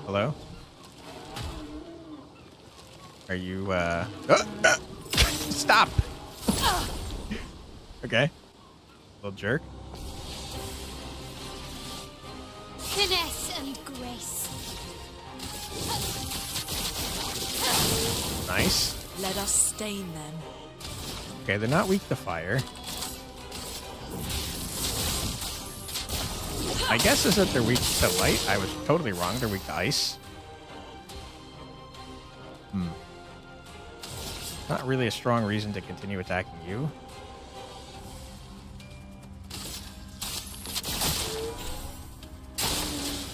Hello? Are you, Stop! Okay. Little jerk. Finesse and grace. Nice. Let us stain them. Okay, they're not weak to fire. My guess is that they're weak to light. I was totally wrong. They're weak to ice. Not really a strong reason to continue attacking you.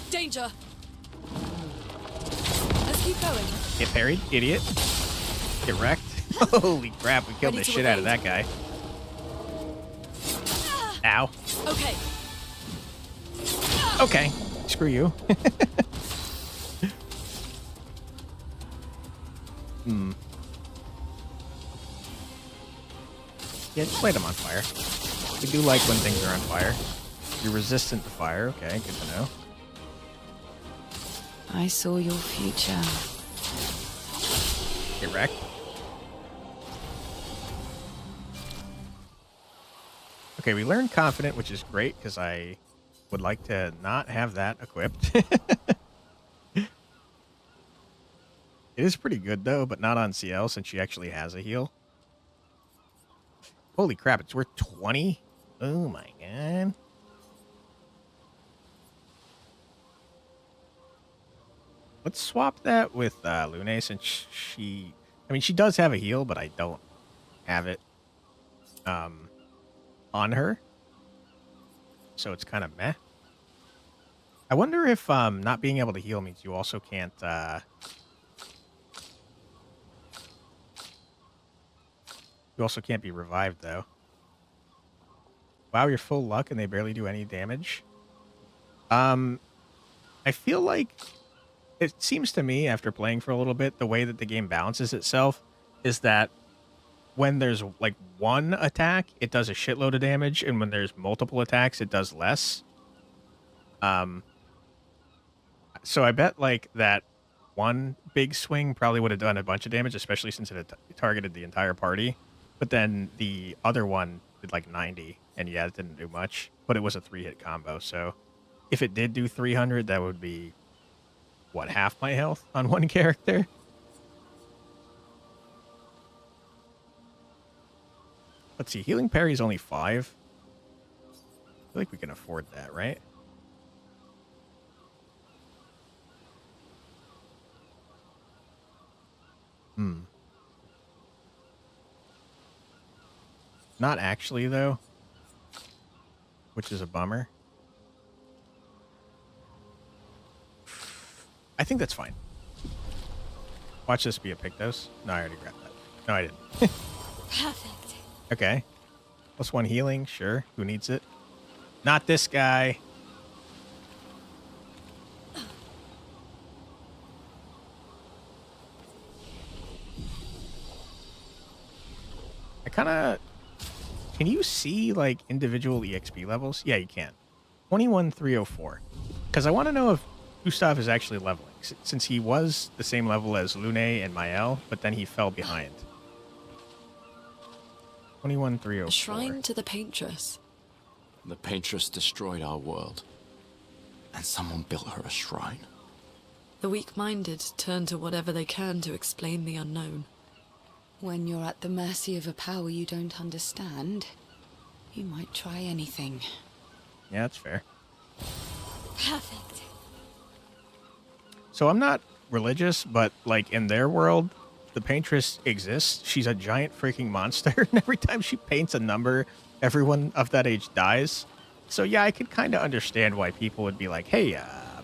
Danger! Let's keep going. Get parried, idiot. Get wrecked. Holy crap, we killed the shit out of that guy. Ow. Okay. Okay. Screw you. Yeah, just light them on fire. We do like when things are on fire. You're resistant to fire. Okay, good to know. I saw your future. Get wrecked. Okay, we learned confident, which is great because I would like to not have that equipped. It is pretty good though, but not on CL since she actually has a heal. Holy crap, it's worth 20? Oh my god. Let's swap that with Lune since she... I mean, she does have a heal, but I don't have it on her. So it's kind of meh. I wonder if not being able to heal means you also can't... You also can't be revived, though. Wow, you're full luck and they barely do any damage. I feel like... It seems to me, after playing for a little bit, the way that the game balances itself is that when there's, like, one attack, it does a shitload of damage, and when there's multiple attacks, it does less. So I bet, like, that one big swing probably would have done a bunch of damage, especially since it targeted the entire party. But then the other one did, like, 90, and yeah, it didn't do much. But it was a 3-hit combo, so if it did do 300, that would be... what, half my health on one character? Let's see, healing parry is only 5. I feel like we can afford that, right? Not actually, though. Which is a bummer. I think that's fine. Watch this be a Pictos. No, I already grabbed that. No, I didn't. Perfect. Okay. +1 healing, sure. Who needs it? Not this guy. I kind of... Can you see, like, individual EXP levels? Yeah, you can. 21,304. Because I want to know if Gustav is actually leveling, since he was the same level as Lune and Mael, but then he fell behind. 21,304. A shrine to the Paintress. The Paintress destroyed our world, and someone built her a shrine. The weak-minded turn to whatever they can to explain the unknown. When you're at the mercy of a power you don't understand, you might try anything. Yeah, that's fair. Perfect. So I'm not religious, but, like, in their world, the Paintress exists. She's a giant freaking monster, and every time she paints a number, everyone of that age dies. So yeah, I could kind of understand why people would be like, hey,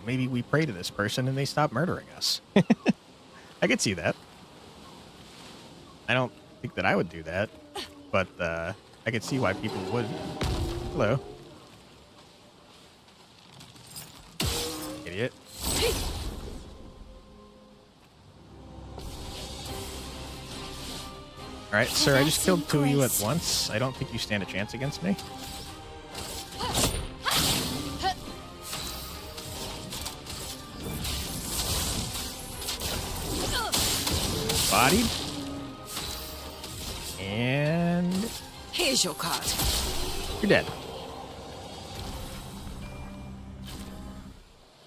maybe we pray to this person and they stop murdering us. I could see that. I don't think that I would do that, but I could see why people would. Hello. idiot. Alright, sir, I just killed 2 of you at once. I don't think you stand a chance against me. Bodied. And... Here's your card. You're dead.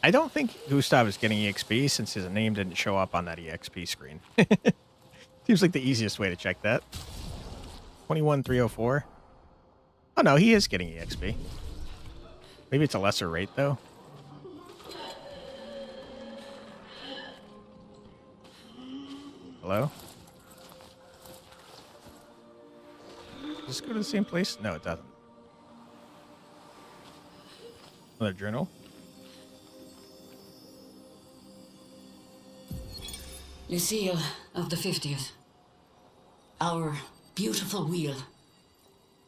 I don't think Gustav is getting EXP since his name didn't show up on that EXP screen. Seems like the easiest way to check that. 21,304. Oh no, he is getting EXP. Maybe it's a lesser rate though. Hello? Does this go to the same place? No, it doesn't. Another journal. Lucille of the 50th. Our beautiful wheel.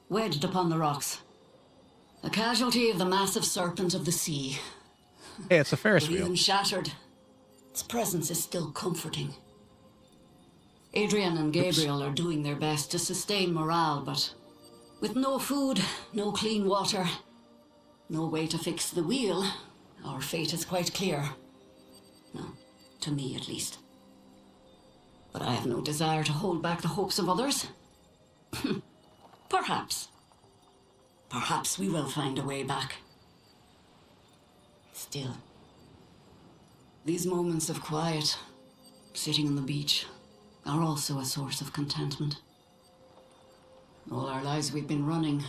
Wedged upon the rocks. A casualty of the massive serpent of the sea. Hey, it's a Ferris But wheel. even shattered, its presence is still comforting. Adrian and Gabriel are doing their best to sustain morale, but with no food, no clean water, no way to fix the wheel, our fate is quite clear. No, to me at least. But I have no desire to hold back the hopes of others. Perhaps. Perhaps we will find a way back. Still, these moments of quiet, sitting on the beach, are also a source of contentment. All our lives we've been running,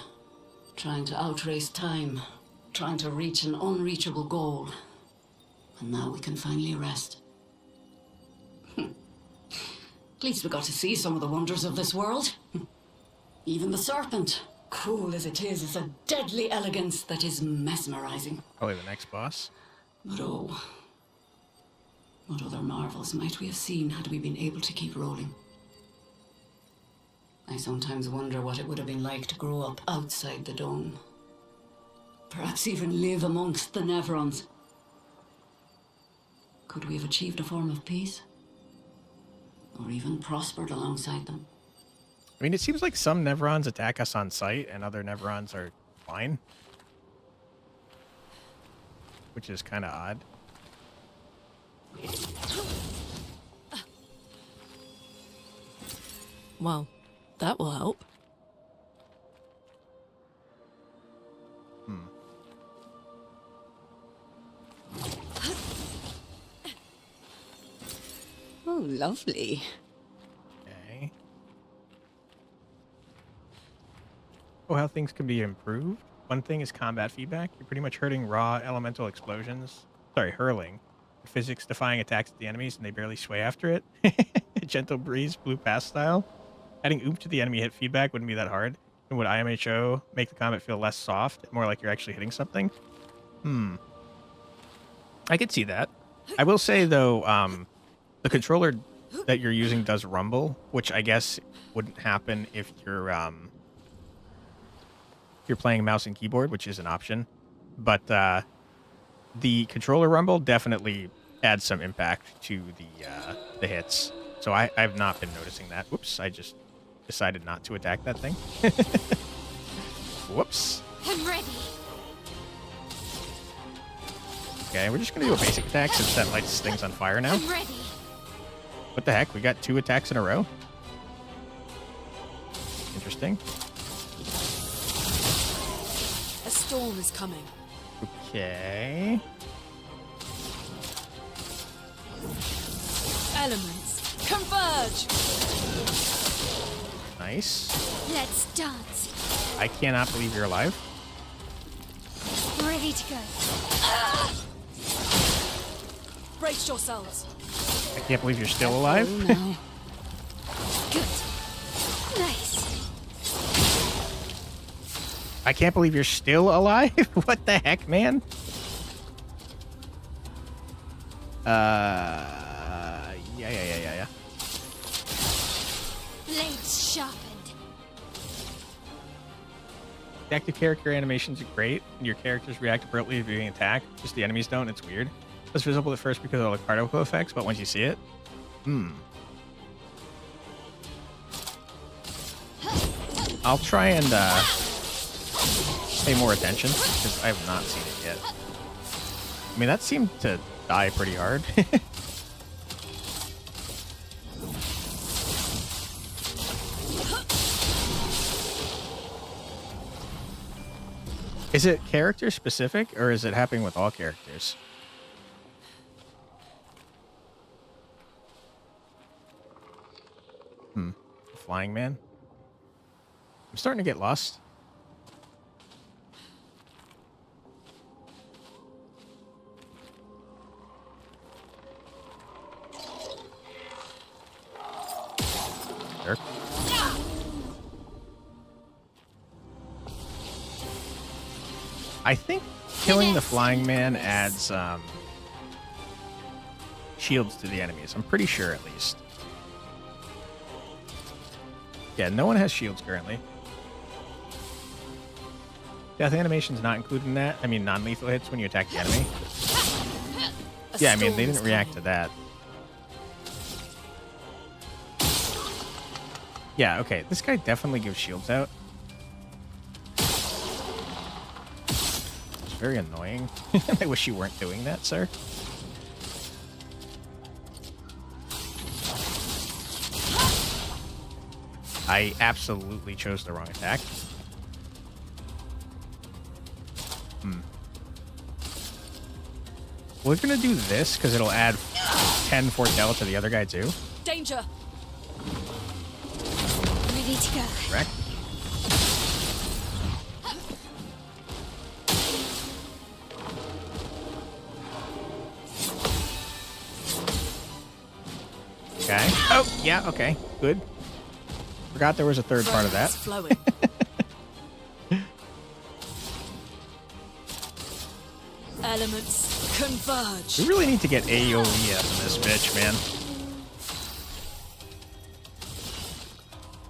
trying to outrace time, trying to reach an unreachable goal. And now we can finally rest. At least we got to see some of the wonders of this world. Even the serpent, cool as it is a deadly elegance that is mesmerizing. Probably the next boss. But oh, what other marvels might we have seen had we been able to keep rolling? I sometimes wonder what it would have been like to grow up outside the dome. Perhaps even live amongst the Nevrons. Could we have achieved a form of peace? Or even prospered alongside them? I mean, it seems like some Nevrons attack us on sight and other Nevrons are fine. Which is kind of odd. Well, that will help. Oh, lovely. Okay. Oh, how things can be improved. One thing is combat feedback. You're pretty much hurting raw elemental explosions. Sorry, hurling. Physics defying attacks at the enemies and they barely sway after it. Gentle breeze, blue pass style. Adding oomph to the enemy hit feedback wouldn't be that hard. And would IMHO make the combat feel less soft, more like you're actually hitting something? I could see that. I will say though, the controller that you're using does rumble, which I guess wouldn't happen if you're playing mouse and keyboard, which is an option. But the controller rumble definitely adds some impact to the hits. So I've not been noticing that. Whoops, I just decided not to attack that thing. Whoops. I'm ready. Okay, we're just going to do a basic attack since that lights things on fire now. I'm ready. What the heck? We got 2 attacks in a row? Interesting. A storm is coming. Okay. Elements, converge! Nice. Let's dance. I cannot believe you're alive. Ready to go. Brace yourselves. I can't believe you're still alive. No. Good. Nice. I can't believe you're still alive. What the heck, man? Yeah. Blades sharpened. The active character animations are great, and your characters react appropriately if you're being attacked. Just the enemies don't. It's weird. It's visible at first because of all the particle effects, but once you see it, I'll try and pay more attention because I have not seen it yet. I mean, that seemed to die pretty hard. Is it character specific or is it happening with all characters? Flying man. I'm starting to get lost. There. I think killing the flying man adds shields to the enemies. I'm pretty sure, at least. Yeah, no one has shields currently. Death animation's not included in that. I mean, non-lethal hits when you attack the enemy. Yeah, I mean, they didn't react to that. Yeah, okay. This guy definitely gives shields out. It's very annoying. I wish you weren't doing that, sir. I absolutely chose the wrong attack. We're gonna do this because it'll add 10 foretell to the other guy too. Danger! Ready to go. Correct. Okay. Oh, yeah, okay. Good. Forgot there was a third part of that. Flowing. Elements converge. We really need to get AoE up in this bitch, man.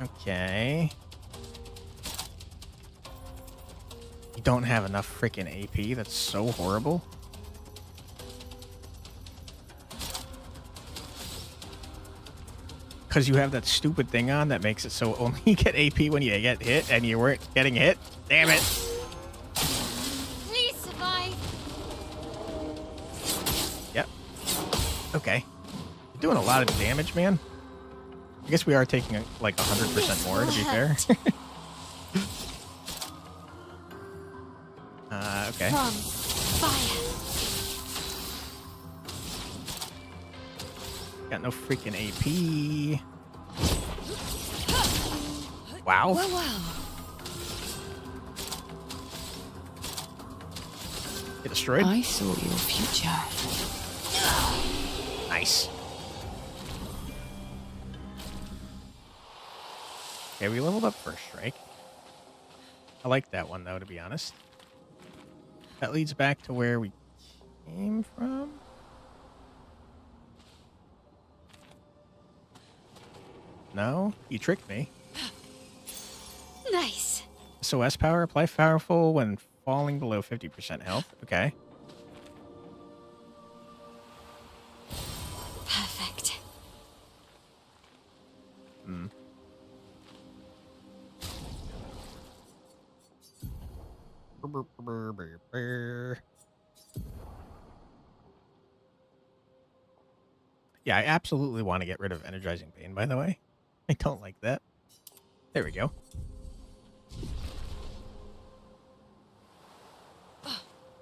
Okay. You don't have enough freaking AP. That's so horrible. Because you have that stupid thing on that makes it so only you get AP when you get hit, and you weren't getting hit. Damn it. Please survive. Yep. Okay. You're doing a lot of damage, man. I guess we are taking like 100% more, to be fair. Okay. From fire. Got no freaking AP. Wow. Well. Get destroyed. I saw your future. Nice. Okay, we leveled up first strike. I like that one, though, to be honest. That leads back to where we came from. No, you tricked me. Nice. SOS power, apply powerful when falling below 50% health. Okay. Perfect. Yeah, I absolutely want to get rid of energizing pain, by the way. I don't like that. There we go.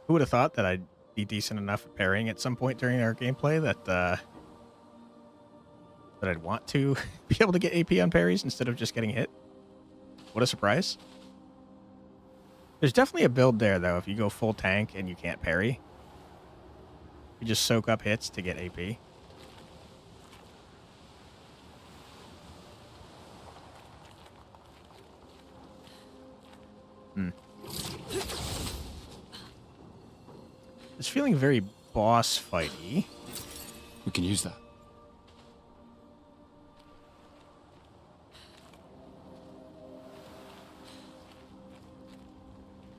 Who would have thought that I'd be decent enough at parrying at some point during our gameplay that that I'd want to be able to get AP on parries instead of just getting hit? What a surprise. There's definitely a build there, though, if you go full tank and you can't parry. You just soak up hits to get AP. It's feeling very boss fighty. We can use that.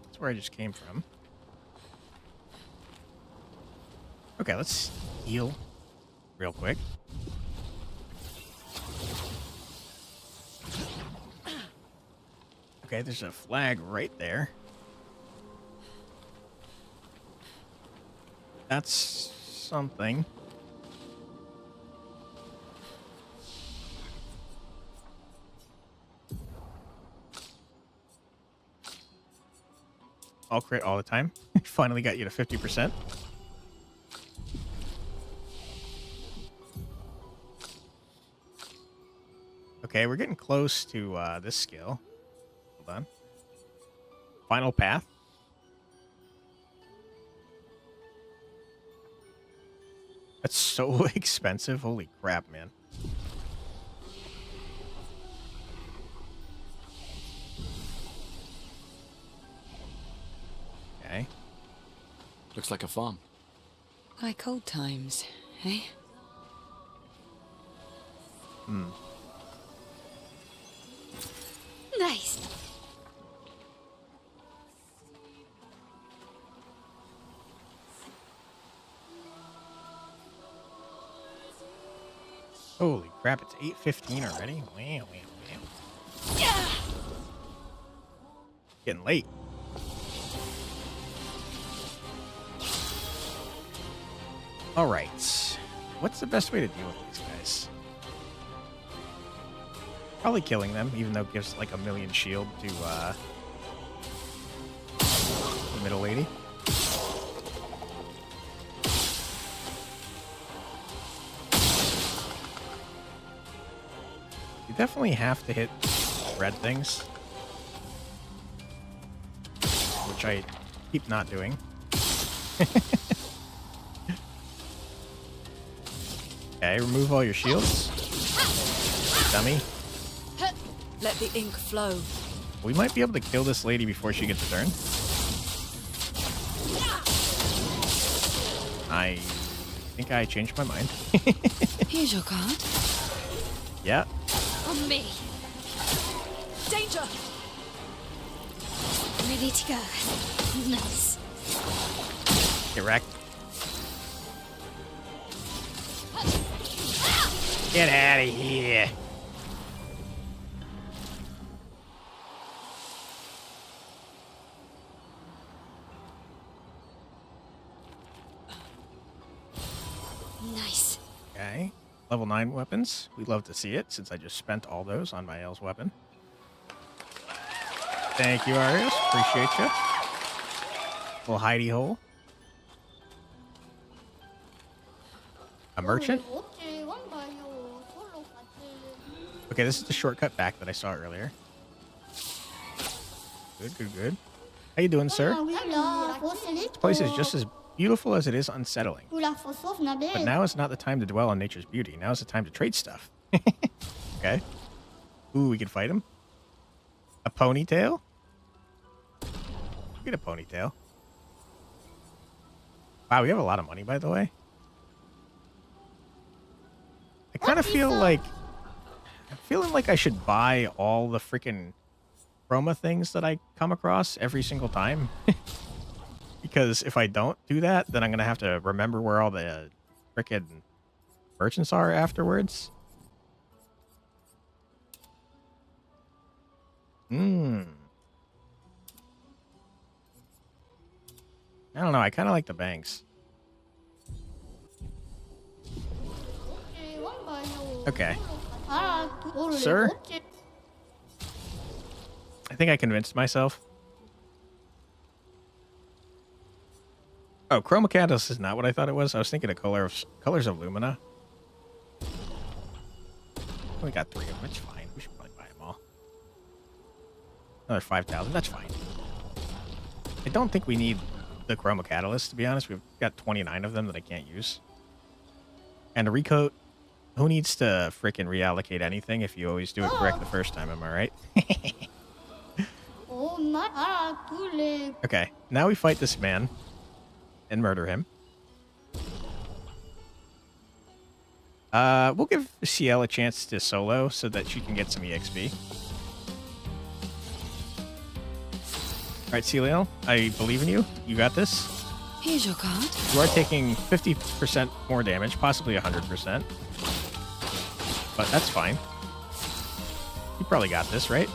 That's where I just came from. Okay, let's heal real quick. Okay, there's a flag right there. That's something. All crit all the time. Finally got you to 50%. Okay, we're getting close to this skill. Hold on. Final path. That's so expensive. Holy crap, man. Okay. Looks like a farm. Like old times, eh? Hmm. Nice. Holy crap, it's 8:15 already? Wow, wow, wow. Yeah. Getting late. Alright. What's the best way to deal with these guys? Probably killing them, even though it gives like a million shield to the middle lady. You definitely have to hit red things, which I keep not doing. Okay, remove all your shields. Dummy. Let the ink flow. We might be able to kill this lady before she gets a turn. I think I changed my mind. Here's your card. Yeah. On me. Danger! Ready to go. Nice. Get wrecked. Get out of here. Nice. Okay. Level 9 weapons. We'd love to see it, since I just spent all those on my L's weapon. Thank you, Arius. Appreciate you. Little hidey hole. A merchant? Okay, this is the shortcut back that I saw earlier. Good, good, good. How you doing, sir? This place is just as beautiful as it is unsettling. But now is not the time to dwell on nature's beauty. Now is the time to trade stuff. Okay. Ooh, we can fight him. A ponytail? Get a ponytail. Wow, we have a lot of money, by the way. I kind of feel like... I'm feeling like I should buy all the freaking chroma things that I come across every single time. Because if I don't do that, then I'm going to have to remember where all the freaking merchants are afterwards. I don't know. I kind of like the banks. Okay. Sir? I think I convinced myself. Oh, Chroma Catalyst is not what I thought it was. I was thinking of Colors of Lumina. We got 3 of them. It's fine. We should probably buy them all. Another 5,000. That's fine. I don't think we need the Chroma Catalyst, to be honest. We've got 29 of them that I can't use. And a recoat. Who needs to frickin' reallocate anything if you always do it correct the first time? Am I right? Okay. Now we fight this man. And murder him. We'll give CL a chance to solo so that she can get some EXP. Alright, CL, I believe in you. You got this. Here's your card. You are taking 50% more damage, possibly 100%. But that's fine. You probably got this, right?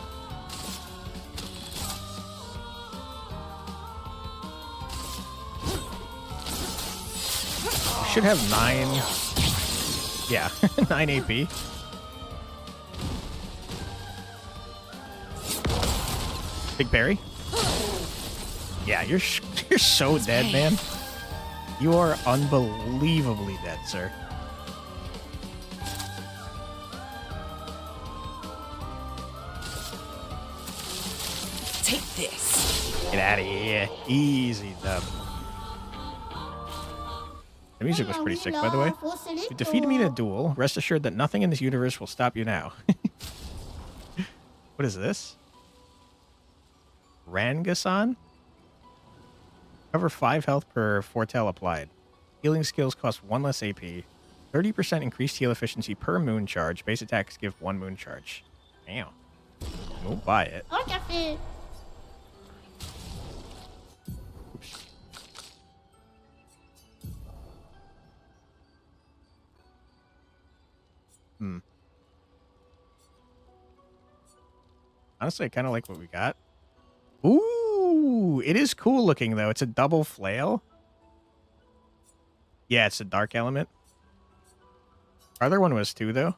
Should have 9. Yeah, 9 AP. Big parry. Yeah, you're so dead, man. You are unbelievably dead, sir. Take this. Get out of here. Easy dub. The music was pretty sick, by the way. You defeated me in a duel. Rest assured that nothing in this universe will stop you now. What is this? Rangasan? Cover 5 health per foretell applied. Healing skills cost 1 less AP. 30% increased heal efficiency per moon charge. Base attacks give 1 moon charge. Damn. We'll buy it. Oops. Honestly, I kind of like what we got. Ooh, it is cool looking, though. It's a double flail. Yeah, it's a dark element. Our other one was too, though.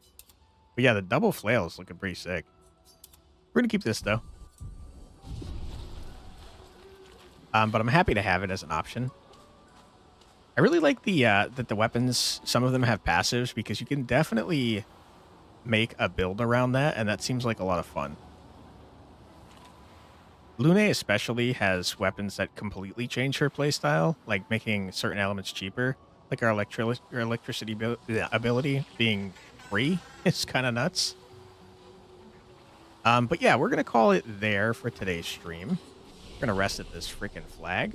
But yeah, the double flail is looking pretty sick. We're going to keep this, though. But I'm happy to have it as an option. I really like the that the weapons, some of them have passives, because you can definitely make a build around that, and that seems like a lot of fun. Lune especially has weapons that completely change her playstyle, like making certain elements cheaper. Like our electricity ability being free is kind of nuts. But yeah, we're going to call it there for today's stream. We're going to rest at this freaking flag.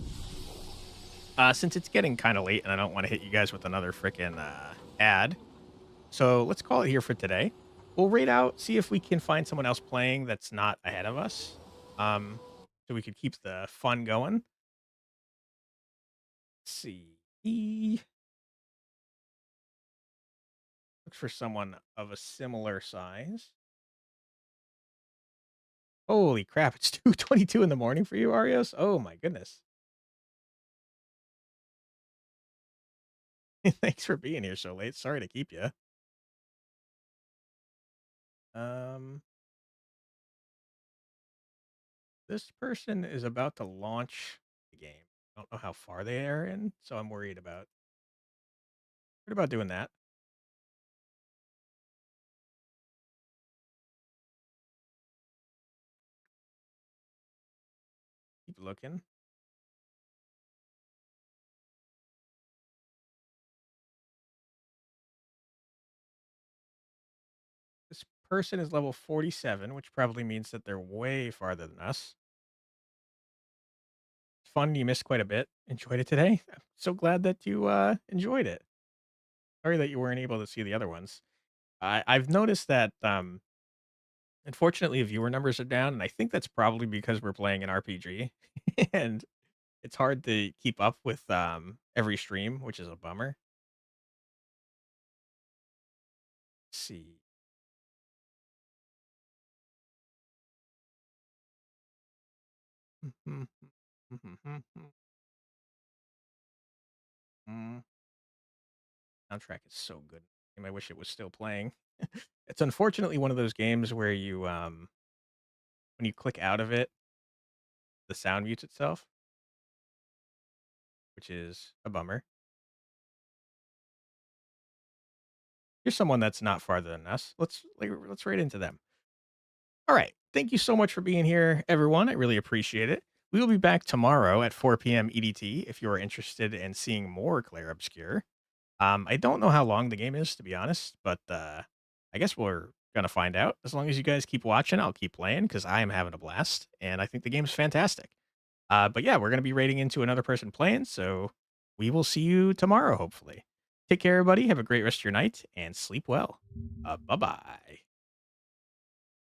Since it's getting kind of late and I don't want to hit you guys with another freaking ad. So let's call it here for today. We'll raid out, see if we can find someone else playing that's not ahead of us. So we could keep the fun going. Let's see. Look for someone of a similar size. Holy crap, it's 2:22 in the morning for you, Arios? Oh my goodness. Thanks for being here so late. Sorry to keep you. This person is about to launch the game. I don't know how far they are in, so I'm worried about doing that. Keep looking. This person is level 47, which probably means that they're way farther than us. Fun, you missed quite a bit. Enjoyed it today? I'm so glad that you enjoyed it. Sorry that you weren't able to see the other ones. I've noticed that unfortunately viewer numbers are down, and I think that's probably because we're playing an RPG and it's hard to keep up with every stream, which is a bummer. Let's see. Soundtrack is so good. I wish it was still playing. It's unfortunately one of those games where you when you click out of it, the sound mutes itself, which is a bummer. Here's someone that's not farther than us. Let's right into them. All right. Thank you so much for being here, everyone. I really appreciate it. We will be back tomorrow at 4 p.m. EDT if you are interested in seeing more Clair Obscur. I don't know how long the game is, to be honest, but I guess we're going to find out. As long as you guys keep watching, I'll keep playing because I am having a blast, and I think the game's fantastic. But yeah, we're going to be raiding into another person playing, so we will see you tomorrow, hopefully. Take care, everybody. Have a great rest of your night, and sleep well. Bye-bye.